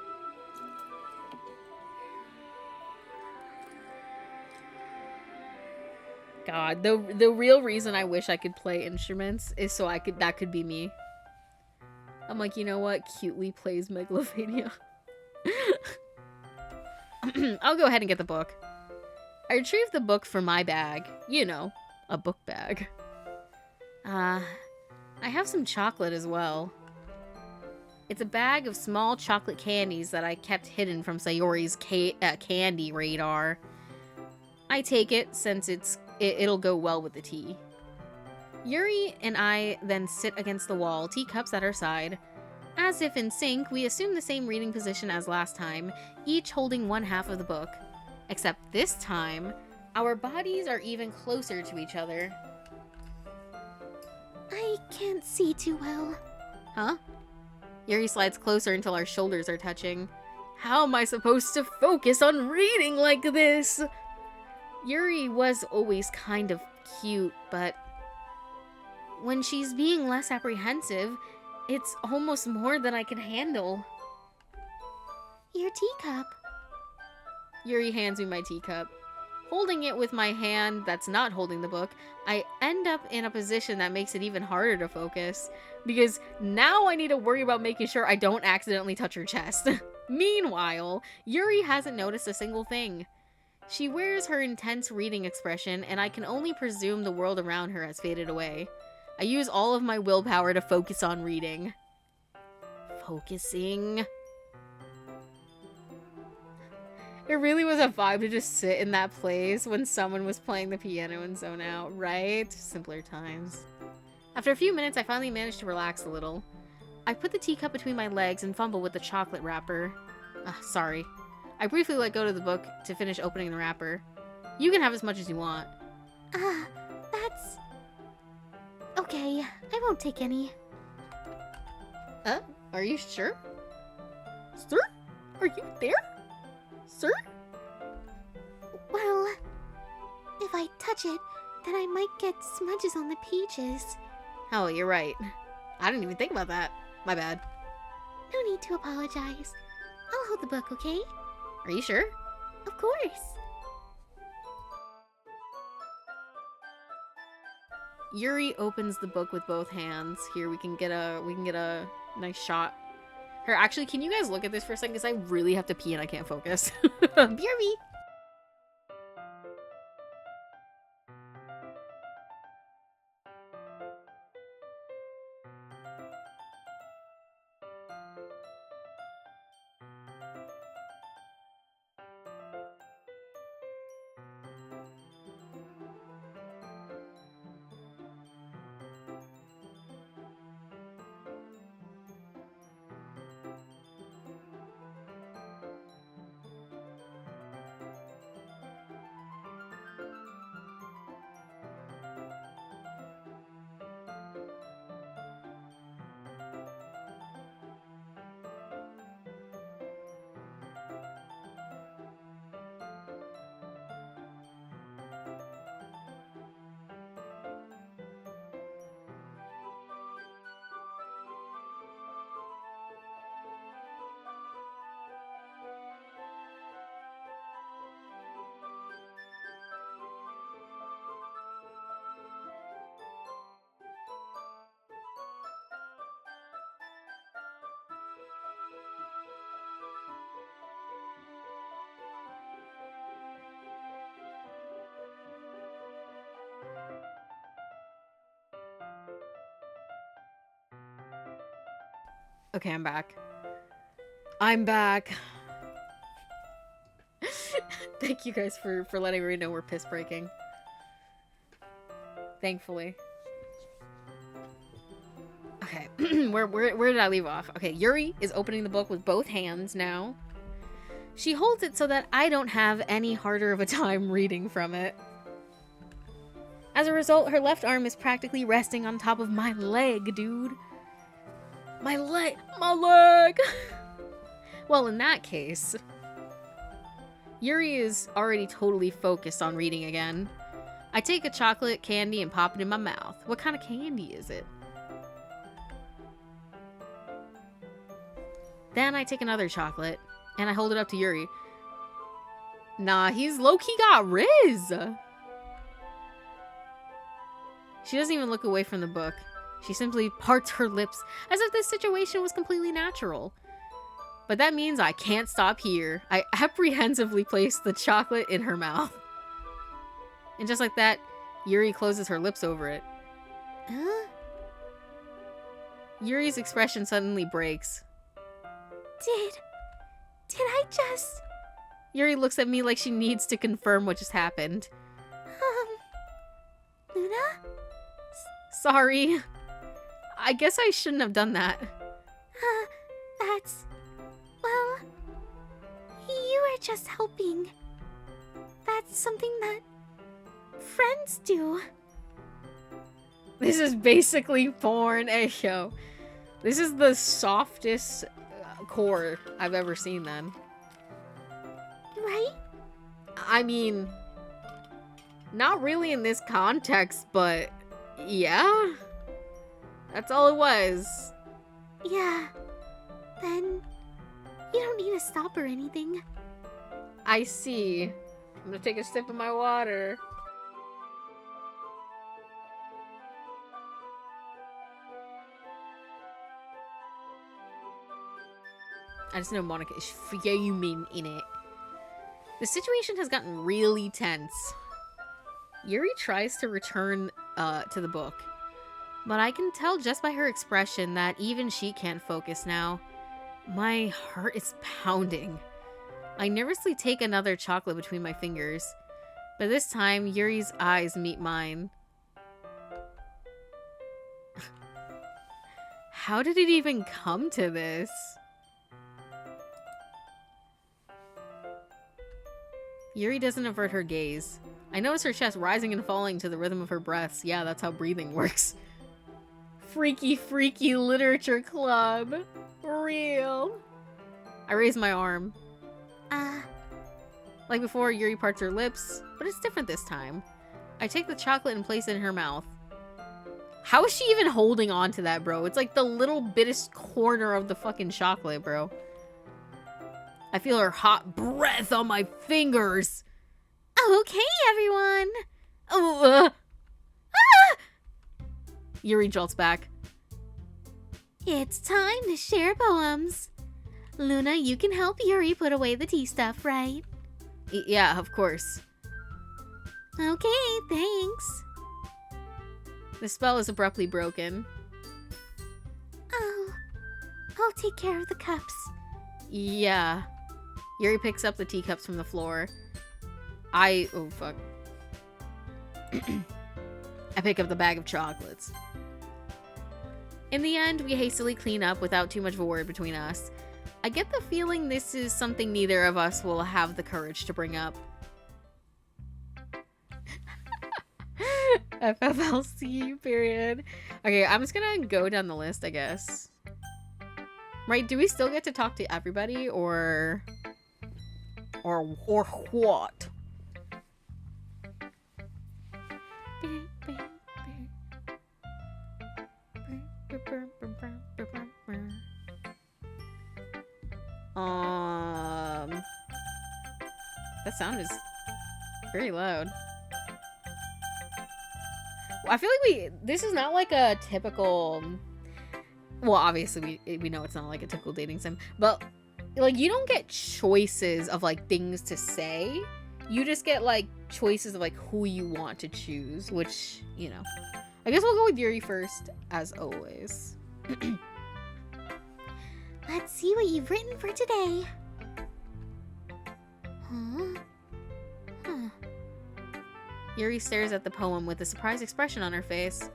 God, the real reason I wish I could play instruments is so that could be me. I'm like, you know what? Cutely plays Megalovania. I'll go ahead and get the book. I retrieved the book from my bag. You know, a book bag. I have some chocolate as well. It's a bag of small chocolate candies that I kept hidden from Sayori's candy radar. I take it since it'll go well with the tea. Yuri and I then sit against the wall, teacups at our side. As if in sync, we assume the same reading position as last time, each holding one half of the book. Except this time, our bodies are even closer to each other. I can't see too well. Huh? Yuri slides closer until our shoulders are touching. How am I supposed to focus on reading like this? Yuri was always kind of cute, but when she's being less apprehensive, it's almost more than I can handle. Your teacup. Yuri hands me my teacup. Holding it with my hand that's not holding the book, I end up in a position that makes it even harder to focus, because now I need to worry about making sure I don't accidentally touch her chest. Meanwhile, Yuri hasn't noticed a single thing. She wears her intense reading expression, and I can only presume the world around her has faded away. I use all of my willpower to focus on reading. Focusing. It really was a vibe to just sit in that place when someone was playing the piano and zone out, right? Simpler times. After a few minutes, I finally managed to relax a little. I put the teacup between my legs and fumble with the chocolate wrapper. Sorry. I briefly let go of the book to finish opening the wrapper. You can have as much as you want. That's... Okay, I won't take any. Are you sure? Sir? Are you there? Sir? Well, if I touch it, then I might get smudges on the pages. Oh, you're right. I didn't even think about that. My bad. No need to apologize. I'll hold the book, okay? Are you sure? Of course. Yuri opens the book with both hands. Here we can get a nice shot. Here, actually, can you guys look at this for a second? Because I really have to pee and I can't focus. BRB. Okay, I'm back. I'm back. Thank you guys for letting me know we're piss breaking. Thankfully. Okay, where did I leave off? Okay, Yuri is opening the book with both hands now. She holds it so that I don't have any harder of a time reading from it. As a result, her left arm is practically resting on top of my leg, dude. My leg! My leg! Well, in that case, Yuri is already totally focused on reading again. I take a chocolate candy and pop it in my mouth. What kind of candy is it? Then I take another chocolate and I hold it up to Yuri. Nah, he's low-key got Riz! She doesn't even look away from the book. She simply parts her lips as if this situation was completely natural. But that means I can't stop here. I apprehensively place the chocolate in her mouth. And just like that, Yuri closes her lips over it. Huh? Yuri's expression suddenly breaks. Did I just... Yuri looks at me like she needs to confirm what just happened. Luna? Sorry. I guess I shouldn't have done that. That's... Well... You were just helping. That's something that... friends do. This is basically porn. Hey, yo. This is the softest core I've ever seen then. Right? I mean... Not really in this context, but... Yeah? That's all it was. Yeah. Then... You don't need to stop or anything. I see. I'm gonna take a sip of my water. I just know Monica is fuming in it. The situation has gotten really tense. Yuri tries to return to the book, but I can tell just by her expression that even she can't focus now. My heart is pounding. I nervously take another chocolate between my fingers, but this time Yuri's eyes meet mine. How did it even come to this? Yuri doesn't avert her gaze. I notice her chest rising and falling to the rhythm of her breaths. Yeah, that's how breathing works. Freaky, freaky literature club. Real. I raise my arm. Like before, Yuri parts her lips, but it's different this time. I take the chocolate and place it in her mouth. How is she even holding on to that, bro? It's like the little bittest corner of the fucking chocolate, bro. I feel her hot breath on my fingers. Okay, everyone. Oh, Yuri jolts back. It's time to share poems. Luna, you can help Yuri put away the tea stuff, right? Yeah, of course. Okay, thanks. The spell is abruptly broken. Oh, I'll take care of the cups. Yeah. Yuri picks up the teacups from the floor. Oh, fuck. I pick up the bag of chocolates. In the end, we hastily clean up without too much of a word between us. I get the feeling this is something neither of us will have the courage to bring up. FFLC, period. Okay, I'm just gonna go down the list, I guess. Right, do we still get to talk to everybody, or what? That sound is very loud. I feel like this is not like a typical, well, obviously we know it's not like a typical dating sim, but like you don't get choices of like things to say. You just get like choices of like who you want to choose, which, you know. I guess we'll go with Yuri first, as always. Let's see what you've written for today. Huh? Yuri stares at the poem with a surprised expression on her face.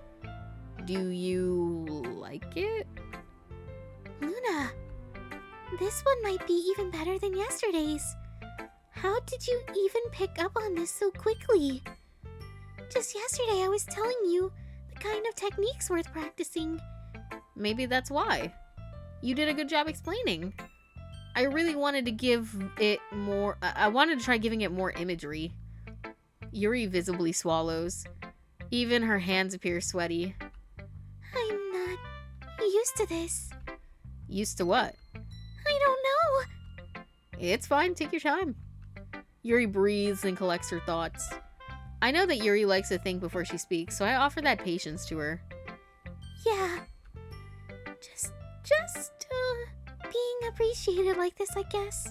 Do you like it? Luna, this one might be even better than yesterday's. How did you even pick up on this so quickly? Just yesterday I was telling you the kind of techniques worth practicing. Maybe that's why. You did a good job explaining. I really wanted to give it more... I wanted to try giving it more imagery. Yuri visibly swallows. Even her hands appear sweaty. I'm not used to this. Used to what? I don't know. It's fine, take your time. Yuri breathes and collects her thoughts. I know that Yuri likes to think before she speaks, so I offer that patience to her. Yeah. Just being appreciated like this, I guess.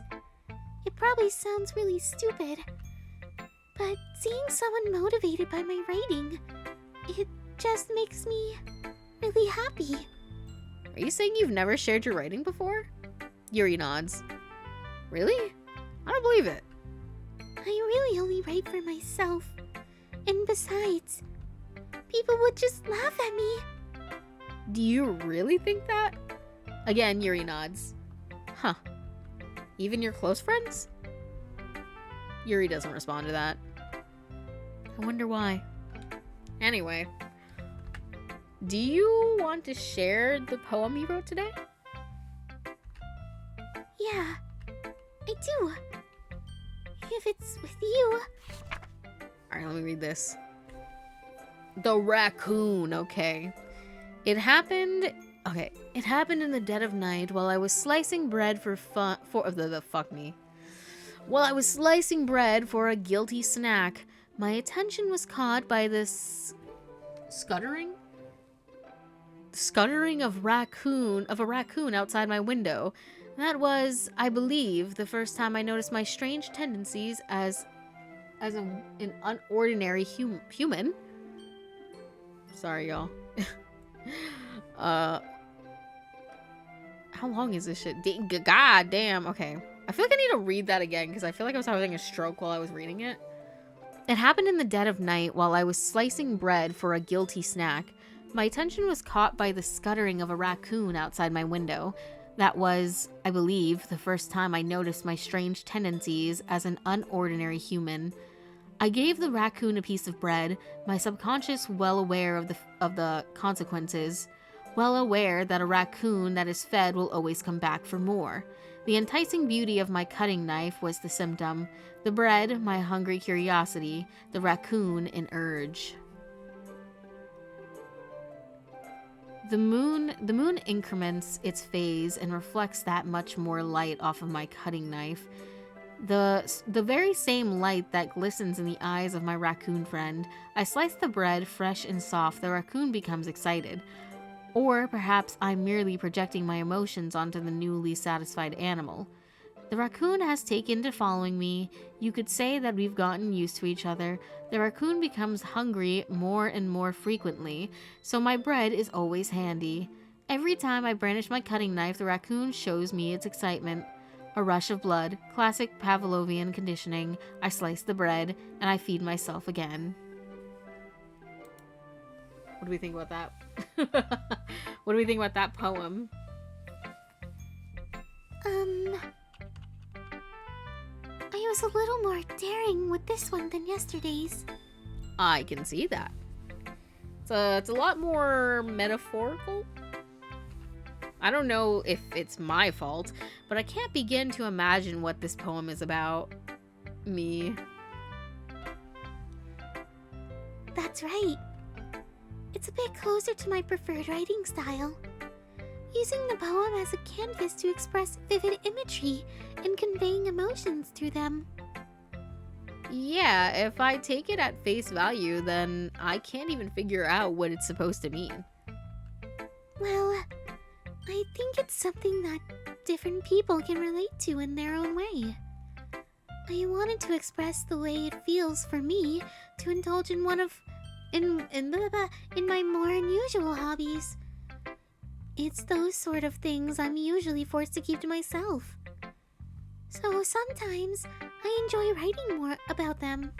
It probably sounds really stupid, but seeing someone motivated by my writing, it just makes me really happy. Are you saying you've never shared your writing before? Yuri nods. Really? I don't believe it. I really only write for myself. And besides, people would just laugh at me. Do you really think that? Again, Yuri nods. Huh. Even your close friends? Yuri doesn't respond to that. I wonder why. Anyway. Do you want to share the poem you wrote today? Yeah, I do. If it's with you. Alright, let me read this. The raccoon, okay. It happened in the dead of night while I was slicing bread While I was slicing bread for a guilty snack, my attention was caught by this scuttering of a raccoon outside my window. That was, I believe, the first time I noticed my strange tendencies as an unordinary human. Sorry, y'all. How long is this shit? God damn. Okay. I feel like I need to read that again because I feel like I was having a stroke while I was reading it. It happened in the dead of night while I was slicing bread for a guilty snack. My attention was caught by the scuttering of a raccoon outside my window. That was, I believe, the first time I noticed my strange tendencies as an unordinary human. I gave the raccoon a piece of bread, my subconscious well aware of the consequences, well aware that a raccoon that is fed will always come back for more. The enticing beauty of my cutting knife was the symptom, the bread, my hungry curiosity, the raccoon, an urge. The moon increments its phase and reflects that much more light off of my cutting knife. The very same light that glistens in the eyes of my raccoon friend. I slice the bread fresh and soft. The raccoon becomes excited. Or perhaps I'm merely projecting my emotions onto the newly satisfied animal. The raccoon has taken to following me. You could say that we've gotten used to each other. The raccoon becomes hungry more and more frequently, so my bread is always handy. Every time I brandish my cutting knife, the raccoon shows me its excitement. A rush of blood, classic Pavlovian conditioning. I slice the bread, and I feed myself again. What do we think about that? What do we think about that poem? I was a little more daring with this one than yesterday's. I can see that. It's a lot more metaphorical. I don't know if it's my fault, but I can't begin to imagine what this poem is about. Me. That's right. It's a bit closer to my preferred writing style. Using the poem as a canvas to express vivid imagery and conveying emotions through them. Yeah, if I take it at face value, then I can't even figure out what it's supposed to mean. Well, I think it's something that different people can relate to in their own way. I wanted to express the way it feels for me to indulge in my more unusual hobbies. It's those sort of things I'm usually forced to keep to myself. So sometimes I enjoy writing more about them.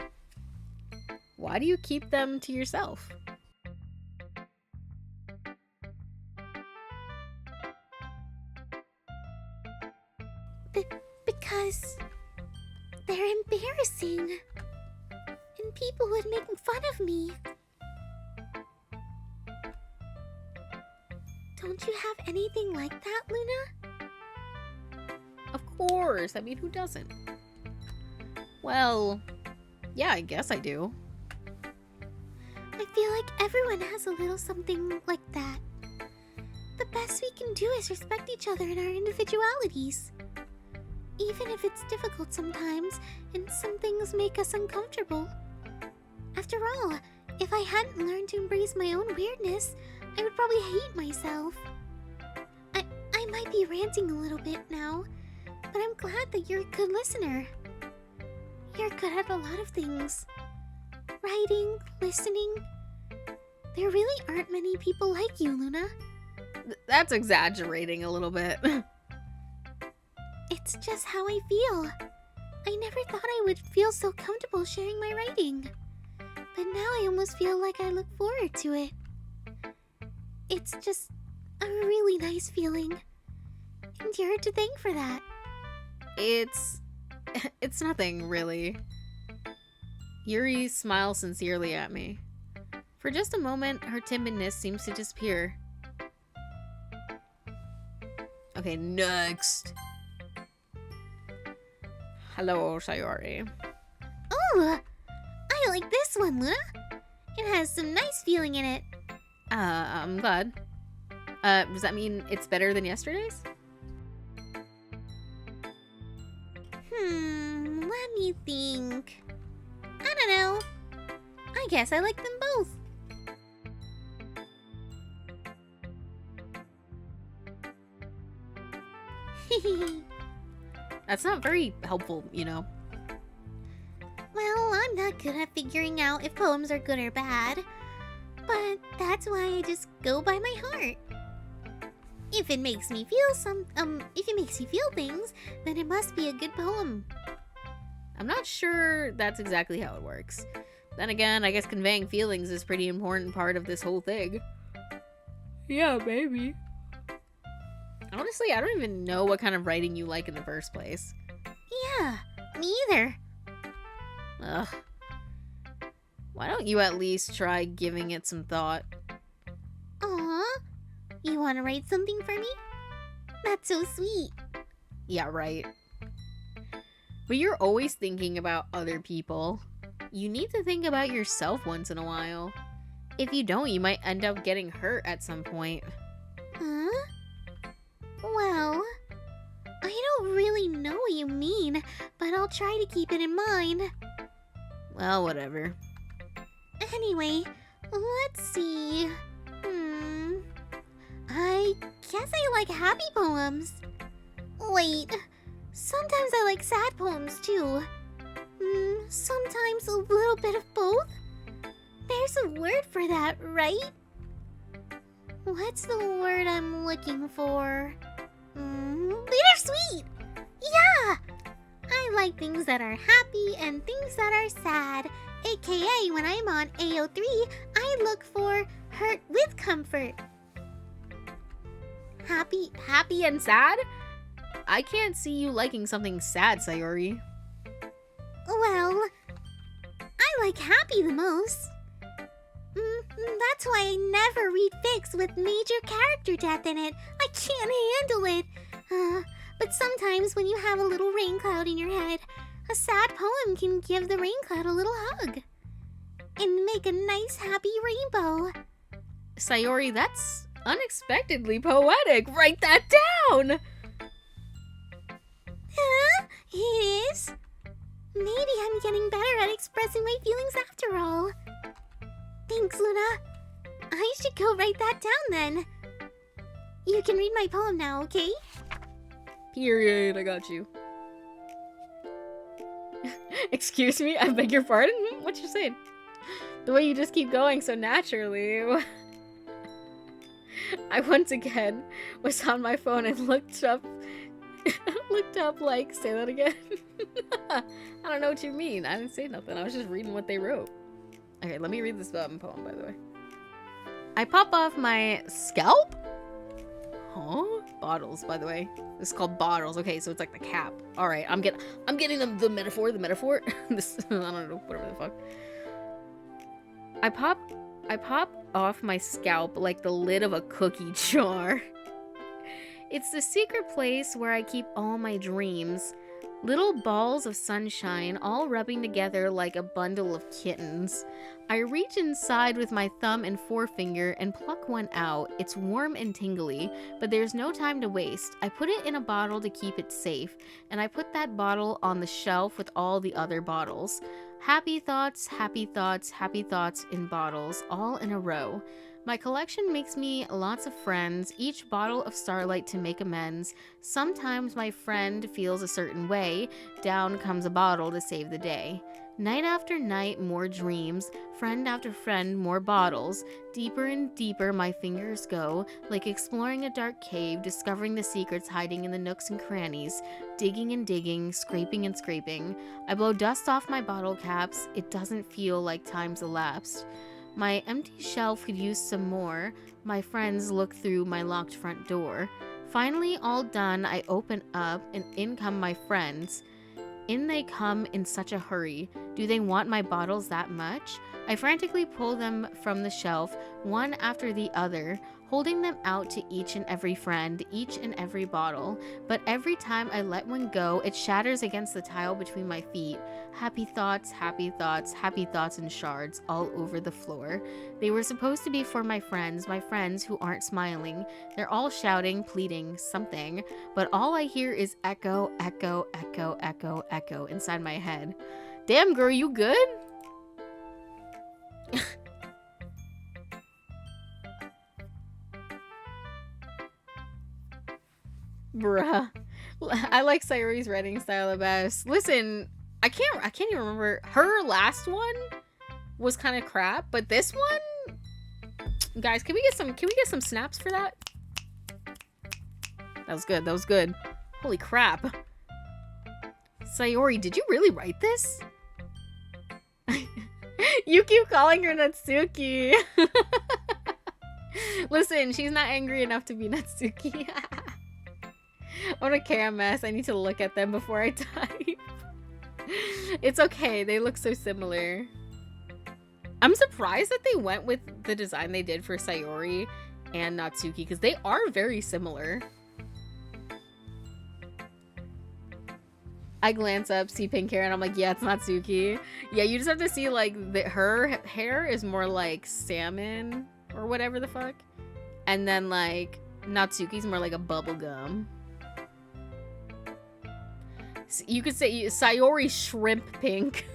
Why do you keep them to yourself? Because they're embarrassing. And people would make fun of me. Don't you have anything like that, Luna? Of course. I mean, who doesn't? Well, yeah, I guess I do. I feel like everyone has a little something like that. The best we can do is respect each other and our individualities. Even if it's difficult sometimes, and some things make us uncomfortable. After all, if I hadn't learned to embrace my own weirdness, I would probably hate myself. I might be ranting a little bit now, but I'm glad that you're a good listener. You're good at a lot of things. Writing, listening. There really aren't many people like you, Luna. That's exaggerating a little bit. It's just how I feel. I never thought I would feel so comfortable sharing my writing. But now I almost feel like I look forward to it. It's just a really nice feeling. And you're to thank for that. It's nothing, really. Yuri smiles sincerely at me. For just a moment, her timidness seems to disappear. Okay, next. Hello, Sayori. Oh! I like this one, Luna. It has some nice feeling in it. I'm glad. Does that mean it's better than yesterday's? Let me think. I don't know. I guess I like them both. That's not very helpful, you know. Well, I'm not good at figuring out if poems are good or bad. But that's why I just go by my heart. If it makes me feel if it makes you feel things, then it must be a good poem. I'm not sure that's exactly how it works. Then again, I guess conveying feelings is a pretty important part of this whole thing. Yeah, maybe. Honestly, I don't even know what kind of writing you like in the first place. Yeah, me either. Ugh. Why don't you at least try giving it some thought? Aw, you want to write something for me? That's so sweet. Yeah, right. But you're always thinking about other people. You need to think about yourself once in a while. If you don't, you might end up getting hurt at some point. Huh? Well, I don't really know what you mean, but I'll try to keep it in mind. Well, whatever. Anyway, let's see. I guess I like happy poems. Wait, sometimes I like sad poems too. Sometimes a little bit of both. There's a word for that, right? What's the word I'm looking for? Bittersweet! Yeah! I like things that are happy and things that are sad. AKA, when I'm on AO3, I look for hurt with comfort. Happy and sad? I can't see you liking something sad, Sayori. Well, I like happy the most. That's why I never read fics with major character death in it. I can't handle it. But sometimes when you have a little rain cloud in your head, a sad poem can give the rain cloud a little hug. And make a nice happy rainbow. Sayori, that's unexpectedly poetic. Write that down! Huh? It is? Maybe I'm getting better at expressing my feelings after all. Thanks, Luna. I should go write that down then. You can read my poem now, okay? Period, I got you. Excuse me, I beg your pardon? What you saying? The way you just keep going so naturally. I once again was on my phone and looked up like, say that again. I don't know what you mean. I didn't say nothing. I was just reading what they wrote. Okay, let me read this poem, by the way. I pop off my scalp? Huh? Bottles, by the way. This is called bottles. Okay, so it's like the cap. All right, I'm getting the metaphor. This, I don't know, whatever the fuck. I pop off my scalp like the lid of a cookie jar. It's the secret place where I keep all my dreams. Little balls of sunshine all rubbing together like a bundle of kittens. I reach inside with my thumb and forefinger and pluck one out. It's warm and tingly, but there's no time to waste. I put it in a bottle to keep it safe, and I put that bottle on the shelf with all the other bottles. Happy thoughts, happy thoughts, happy thoughts in bottles, all in a row. My collection makes me lots of friends, each bottle of starlight to make amends. Sometimes my friend feels a certain way, down comes a bottle to save the day. Night after night, more dreams, friend after friend, more bottles. Deeper and deeper my fingers go, like exploring a dark cave, discovering the secrets hiding in the nooks and crannies. Digging and digging, scraping and scraping. I blow dust off my bottle caps, it doesn't feel like time's elapsed. My empty shelf could use some more. My friends look through my locked front door. Finally, all done, I open up, and in come my friends. In they come in such a hurry. Do they want my bottles that much? I frantically pull them from the shelf, one after the other, holding them out to each and every friend, each and every bottle. But every time I let one go, it shatters against the tile between my feet. Happy thoughts, happy thoughts, happy thoughts in shards all over the floor. They were supposed to be for my friends who aren't smiling. They're all shouting, pleading, something, but all I hear is echo, echo, echo, echo, echo inside my head. Damn, girl, you good? Bruh. I like Sayori's writing style the best. Listen, I can't even remember. Her last one was kind of crap, but this one, guys, can we get some snaps for that? That was good. That was good. Holy crap. Sayori, did you really write this? You keep calling her Natsuki. Listen, she's not angry enough to be Natsuki. On a KMS, I need to look at them before I type. It's okay, they look so similar. I'm surprised that they went with the design they did for Sayori and Natsuki, because they are very similar. I glance up, see pink hair, and I'm like, yeah, it's Natsuki. Yeah, you just have to see, like, her hair is more like salmon or whatever the fuck. And then, like, Natsuki's more like a bubble gum. You could say Sayori shrimp pink.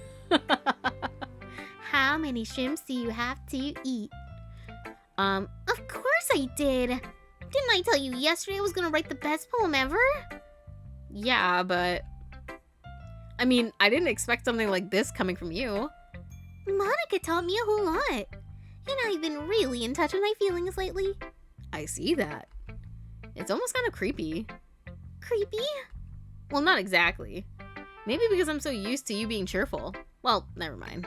How many shrimps do you have to eat? Of course I did. Didn't I tell you yesterday I was gonna write the best poem ever? Yeah, but I mean, I didn't expect something like this coming from you. Monica taught me a whole lot. And I've been really in touch with my feelings lately. I see that. It's almost kind of creepy. Creepy? Well, not exactly. Maybe because I'm so used to you being cheerful. Well, never mind.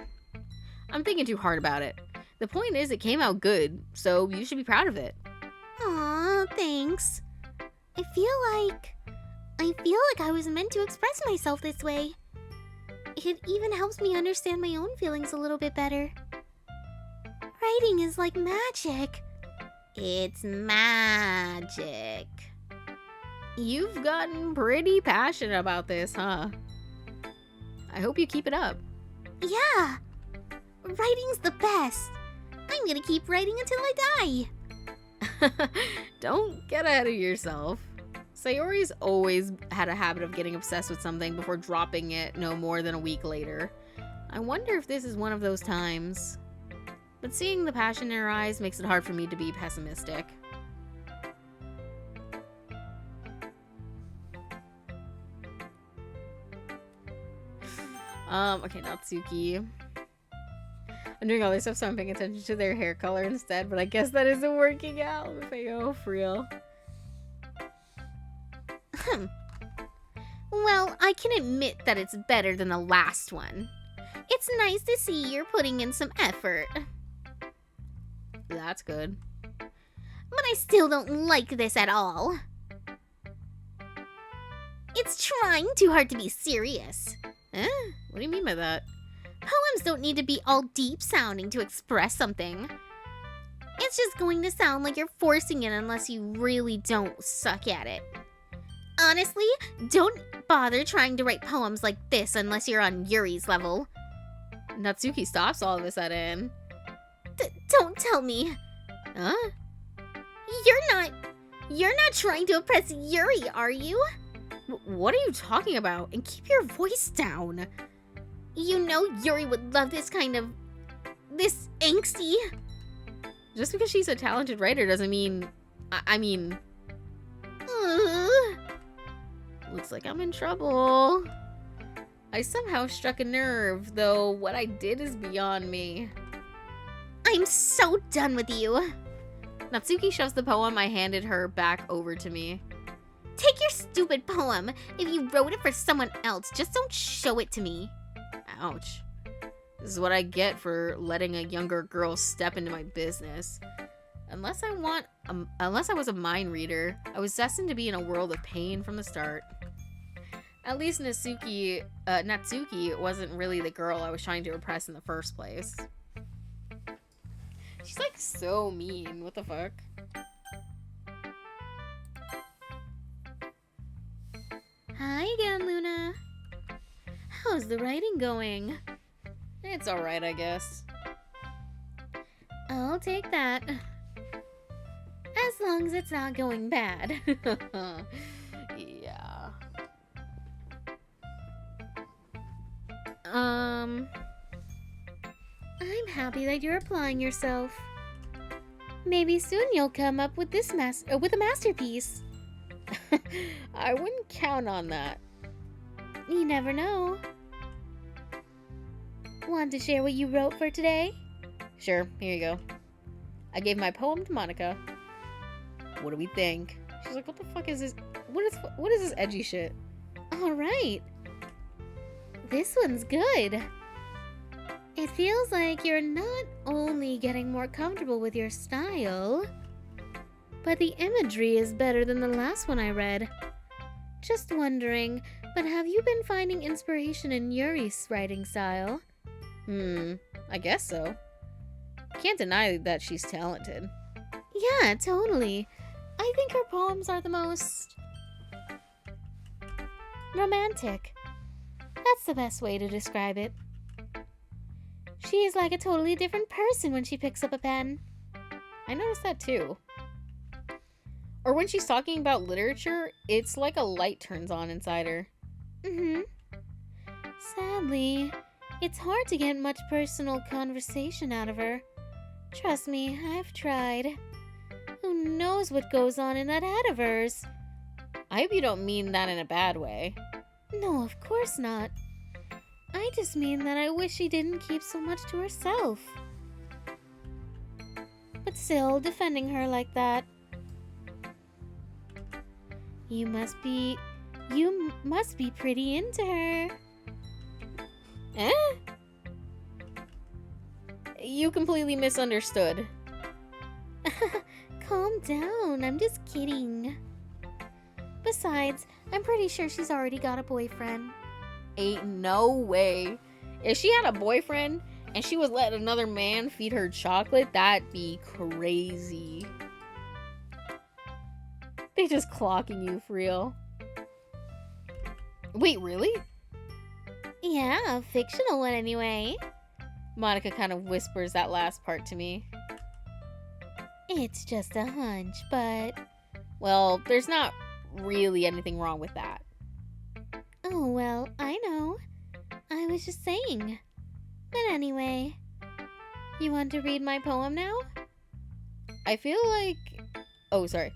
I'm thinking too hard about it. The point is, it came out good, so you should be proud of it. Aw, thanks. I feel like I was meant to express myself this way. It even helps me understand my own feelings a little bit better. Writing is like magic. It's magic. You've gotten pretty passionate about this, huh? I hope you keep it up. Yeah. Writing's the best. I'm gonna keep writing until I die. Don't get ahead of yourself. Sayori's always had a habit of getting obsessed with something before dropping it no more than a week later. I wonder if this is one of those times. But seeing the passion in her eyes makes it hard for me to be pessimistic. Okay, Natsuki. I'm doing all this stuff, so I'm paying attention to their hair color instead, but I guess that isn't working out. Oh, for real. Well, I can admit that it's better than the last one. It's nice to see you're putting in some effort. That's good. But I still don't like this at all. It's trying too hard to be serious. Eh? What do you mean by that? Poems don't need to be all deep sounding to express something. It's just going to sound like you're forcing it unless you really don't suck at it. Honestly, don't bother trying to write poems like this unless you're on Yuri's level. Natsuki stops all of a sudden. Don't tell me. Huh? You're not trying to impress Yuri, are you? What are you talking about? And keep your voice down. You know Yuri would love this angsty. Just because she's a talented writer doesn't mean... I mean... Looks like I'm in trouble. I somehow struck a nerve, though what I did is beyond me. I'm so done with you. Natsuki shoves the poem I handed her back over to me. Take your stupid poem. If you wrote it for someone else, just don't show it to me. Ouch. This is what I get for letting a younger girl step into my business. Unless I was a mind reader, I was destined to be in a world of pain from the start. At least Natsuki wasn't really the girl I was trying to impress in the first place. She's like so mean. What the fuck? Hi again, Luna. How's the writing going? It's alright, I guess. I'll take that. As long as it's not going bad. Yeah. I'm happy that you're applying yourself. Maybe soon you'll come up with with a masterpiece. I wouldn't count on that. You never know. Want to share what you wrote for today? Sure, here you go. I gave my poem to Monica. What do we think? She's like, what the fuck is this? What is this edgy shit? All right. This one's good. It feels like you're not only getting more comfortable with your style, but the imagery is better than the last one I read. Just wondering, but have you been finding inspiration in Yuri's writing style? I guess so. Can't deny that she's talented. Yeah, totally. I think her poems are the most romantic. That's the best way to describe it. She is like a totally different person when she picks up a pen. I noticed that too. Or when she's talking about literature, it's like a light turns on inside her. Sadly, it's hard to get much personal conversation out of her. Trust me, I've tried. Who knows what goes on in that head of hers? I hope you don't mean that in a bad way. No, of course not. I just mean that I wish she didn't keep so much to herself. But still, defending her like that. You must be pretty into her. Eh? You completely misunderstood. Calm down, I'm just kidding. Besides, I'm pretty sure she's already got a boyfriend. Ain't no way. If she had a boyfriend and she was letting another man feed her chocolate, that'd be crazy. They just clocking you for real. Wait, really? Yeah, a fictional one anyway. Monica kind of whispers that last part to me. It's just a hunch, but... Well, there's not really anything wrong with that. Oh, well, I know. I was just saying. But anyway, you want to read my poem now? I feel like... Oh, sorry.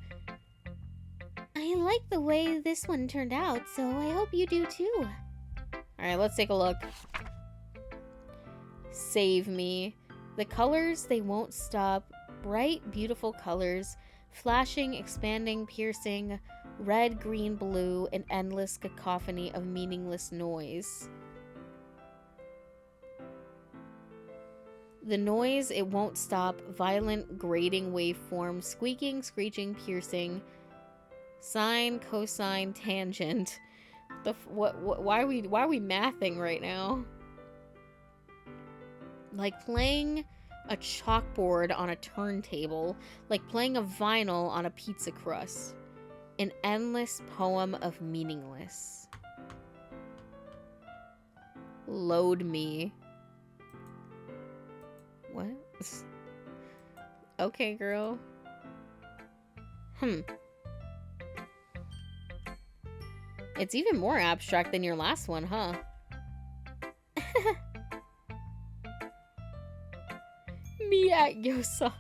I like the way this one turned out, so I hope you do too. Alright, let's take a look. Save me. The colors, they won't stop. Bright, beautiful colors. Flashing, expanding, piercing. Red, green, blue. An endless cacophony of meaningless noise. The noise, it won't stop. Violent, grating waveform. Squeaking, screeching, piercing. Sine, cosine, tangent. Why are we mathing right now? Like playing a chalkboard on a turntable, like playing a vinyl on a pizza crust. An endless poem of meaningless. Load me. What? Okay, girl. It's even more abstract than your last one, huh? Me at Yosa.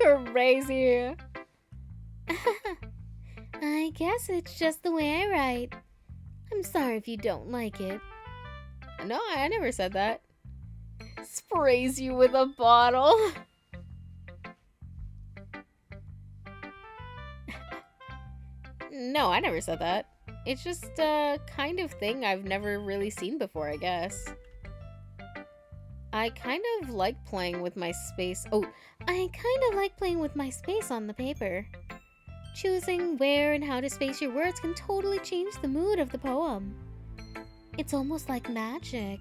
Crazy. I guess it's just the way I write. I'm sorry if you don't like it. No, I never said that. Sprays you with a bottle. No, I never said that. It's just a kind of thing I've never really seen before, I guess. I kind of like playing with my space. Oh, I kind of like playing with my space on the paper. Choosing where and how to space your words can totally change the mood of the poem. It's almost like magic.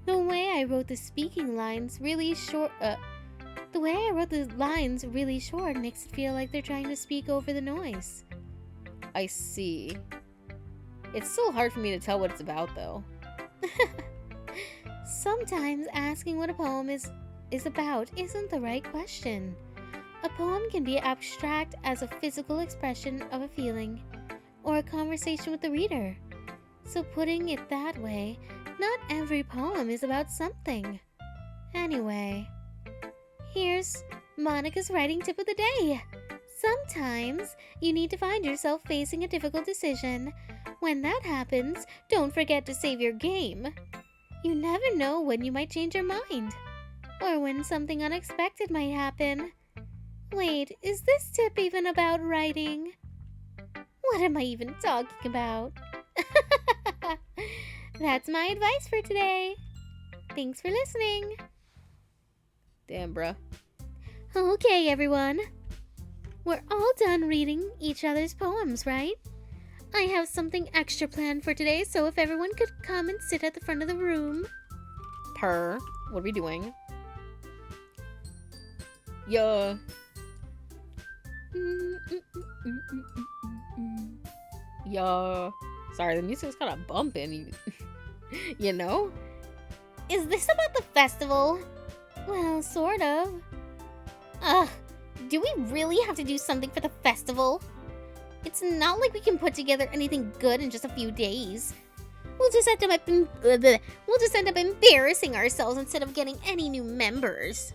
The way I wrote the lines really short makes it feel like they're trying to speak over the noise. I see. It's still hard for me to tell what it's about, though. Sometimes asking what a poem is about isn't the right question. A poem can be abstract as a physical expression of a feeling or a conversation with the reader. So putting it that way, not every poem is about something. Anyway, here's Monica's writing tip of the day. Sometimes you need to find yourself facing a difficult decision. When that happens, don't forget to save your game. You never know when you might change your mind, or when something unexpected might happen. Wait, is this tip even about writing? What am I even talking about? That's my advice for today. Thanks for listening. Damn, bruh. Okay, everyone. We're all done reading each other's poems, right? I have something extra planned for today, so if everyone could come and sit at the front of the room. What are we doing? Yeah. Yeah. Sorry, the music's kind of bumping. You know? Is this about the festival? Well, sort of. Ugh, do we really have to do something for the festival? It's not like we can put together anything good in just a few days. We'll just end up embarrassing ourselves instead of getting any new members.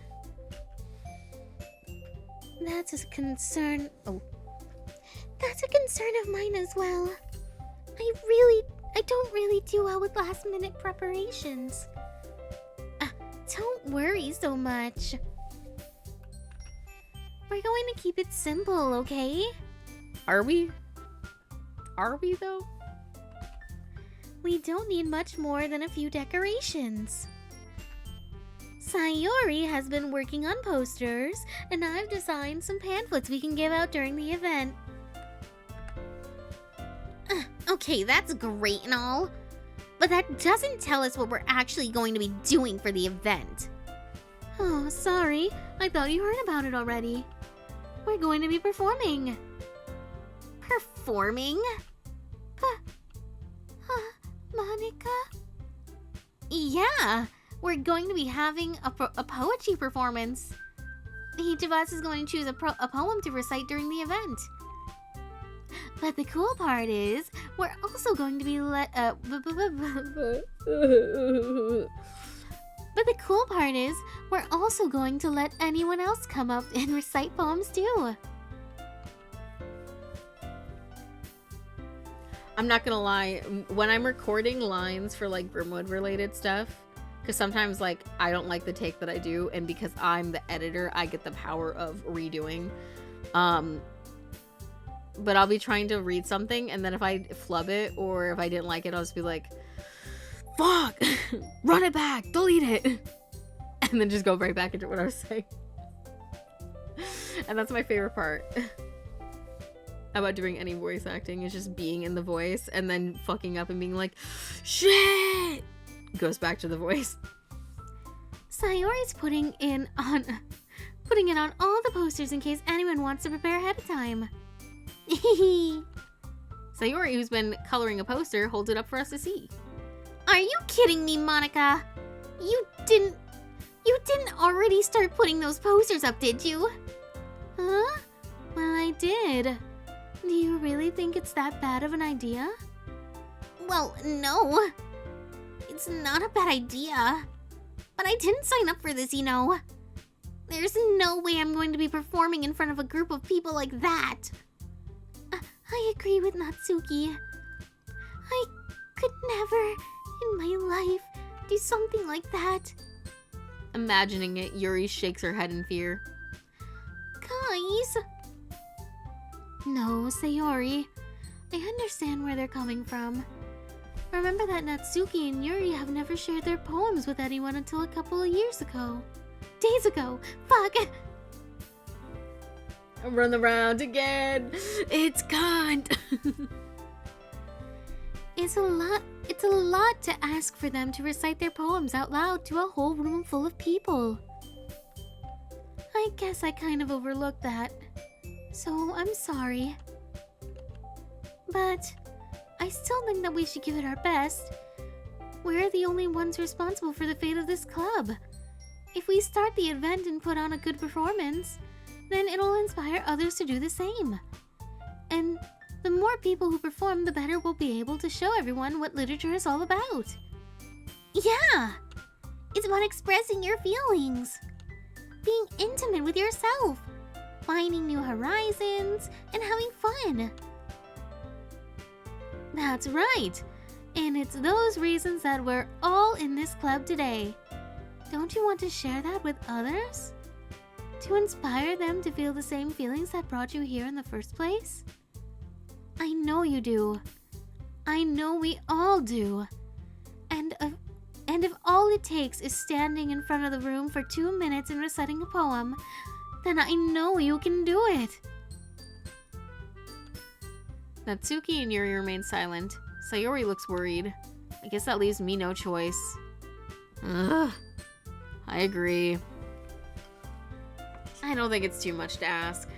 That's a concern. Oh, that's a concern of mine as well. I don't really do well with last-minute preparations. Don't worry so much. We're going to keep it simple, okay? Are we? Are we, though? We don't need much more than a few decorations. Sayori has been working on posters, and I've designed some pamphlets we can give out during the event. Okay, that's great and all, but that doesn't tell us what we're actually going to be doing for the event. Oh, sorry. I thought you heard about it already. We're going to be performing. Performing? Monica? Yeah, we're going to be having a poetry performance. Each of us is going to choose a poem to recite during the event. But the cool part is, we're also going to be But the cool part is, we're also going to let anyone else come up and recite poems too. I'm not gonna lie, when I'm recording lines for like Grimwood related stuff, Because sometimes, like, I don't like the take that I do, and because I'm the editor, I get the power of redoing. But I'll be trying to read something, and then if I flub it, or if I didn't like it, I'll just be like, fuck! Run it back! Delete it! And then just go right back into what I was saying. And that's my favorite part about doing any voice acting, is just being in the voice, and then fucking up and being like, shit! Goes back to the voice. Sayori's putting it on all the posters in case anyone wants to prepare ahead of time. Sayori, who's been coloring a poster, holds it up for us to see. Are you kidding me, Monica? You didn't already start putting those posters up, did you? Huh? Well, I did. Do you really think it's that bad of an idea? Well, no. It's not a bad idea. But I didn't sign up for this, you know. There's no way I'm going to be performing in front of a group of people like that. I agree with Natsuki. I could never in my life do something like that. Imagining it, Yuri shakes her head in fear. Guys! No, Sayori. I understand where they're coming from. Remember that Natsuki and Yuri have never shared their poems with anyone until a couple of years ago. Days ago! Fuck! Run around again! It's gone! It's a lot to ask for them to recite their poems out loud to a whole room full of people. I guess I kind of overlooked that. So I'm sorry. But I still think that we should give it our best. We're the only ones responsible for the fate of this club. If we start the event and put on a good performance, then it'll inspire others to do the same. And the more people who perform, the better we'll be able to show everyone what literature is all about. Yeah! It's about expressing your feelings. Being intimate with yourself. Finding new horizons and having fun. That's right. And it's those reasons that we're all in this club today. Don't you want to share that with others? To inspire them to feel the same feelings that brought you here in the first place? I know you do. I know we all do. And if all it takes is standing in front of the room for 2 minutes and reciting a poem, then I know you can do it. Natsuki and Yuri remain silent. Sayori looks worried. I guess that leaves me no choice. Ugh. I agree. I don't think it's too much to ask.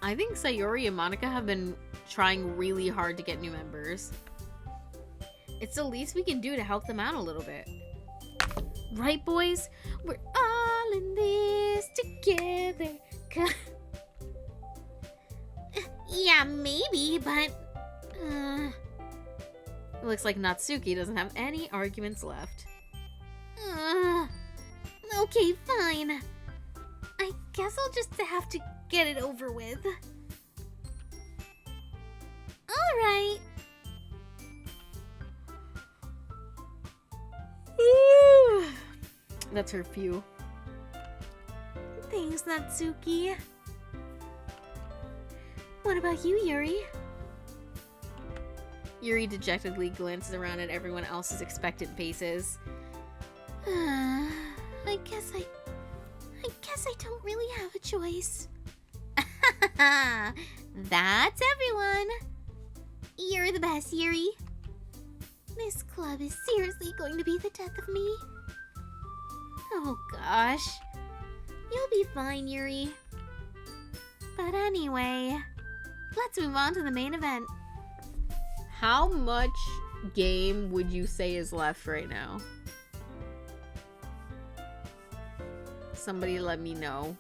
I think Sayori and Monica have been trying really hard to get new members. It's the least we can do to help them out a little bit. Right, boys? We're all in this together. Yeah, maybe, but... It looks like Natsuki doesn't have any arguments left. Okay, fine. I guess I'll just have to get it over with. Alright. That's her few. Thanks, Natsuki. What about you, Yuri? Yuri dejectedly glances around at everyone else's expectant faces. I guess I don't really have a choice. That's everyone. You're the best, Yuri. This club is seriously going to be the death of me. Oh gosh. You'll be fine, Yuri. But anyway, let's move on to the main event. How much game would you say is left right now? Somebody let me know.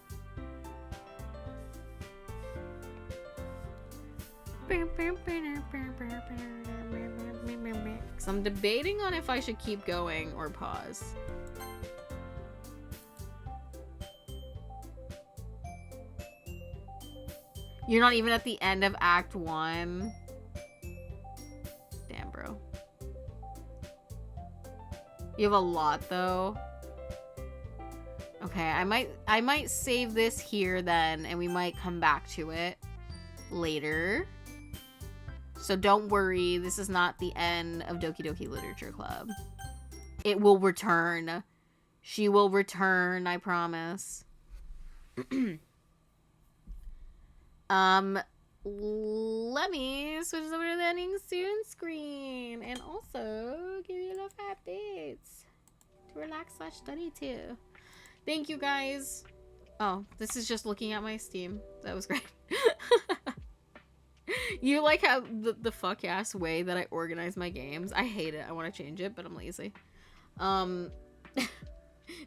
So I'm debating on if I should keep going or pause. You're not even at the end of Act 1. Damn, bro. You have a lot, though. Okay, I might save this here then, and we might come back to it later. So don't worry, this is not the end of Doki Doki Literature Club. It will return. She will return, I promise. Let me switch over to the ending soon screen and also give you enough updates to relax/study too. Thank you guys. Oh, this is just looking at my Steam. That was great. You like how the fuck ass way that I organize my games? I hate it. I want to change it, but I'm lazy. Thank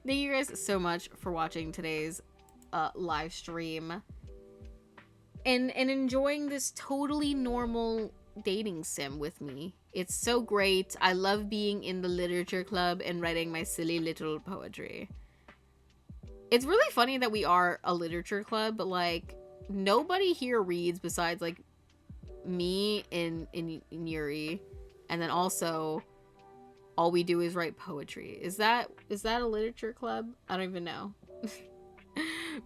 you guys so much for watching today's live stream and enjoying this totally normal dating sim with me. It's so great. I love being in the literature club and writing my silly little poetry. It's really funny that we are a literature club, but like nobody here reads besides like me and Yuri, and then also all we do is write poetry. Is that a literature club? I don't even know.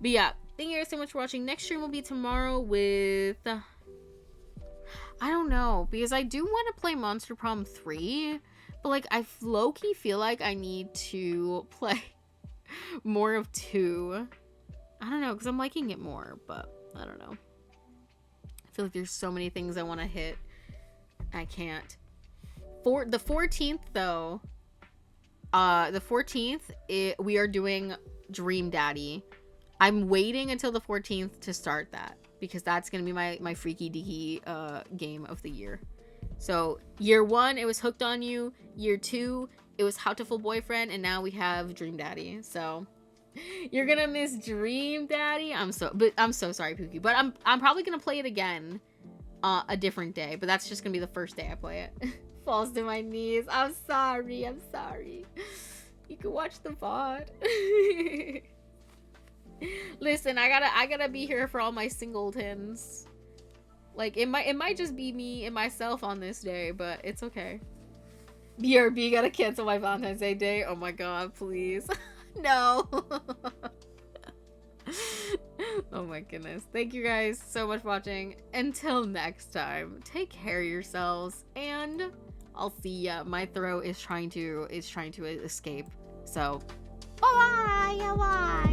But yeah, thank you guys so much for watching. Next stream will be tomorrow with I don't know, because I do want to play Monster Prom 3, but like I low-key feel like I need to play more of 2. I don't know, because I'm liking it more, but I don't know. I feel like there's so many things I want to hit. I can't. For the 14th though, the 14th, we are doing Dream Daddy. I'm waiting until the 14th to start that, because that's gonna be my freaky deaky game of the year. So year 1, it was Hooked on You. Year 2, it was Howtiful Boyfriend, and now we have Dream Daddy. So you're gonna miss Dream Daddy. I'm so sorry, Pookie, but I'm probably gonna play it again a different day, but that's just gonna be the first day I play it. Falls to my knees. I'm sorry. You can watch the VOD. Listen, I gotta be here for all my singletons. Like it might just be me and myself on this day, but it's okay. BRB, gotta cancel my Valentine's Day day. Oh my god, please. No. Oh my goodness. Thank you guys so much for watching. Until next time, take care of yourselves, and I'll see ya. My throat is trying to escape. So bye bye.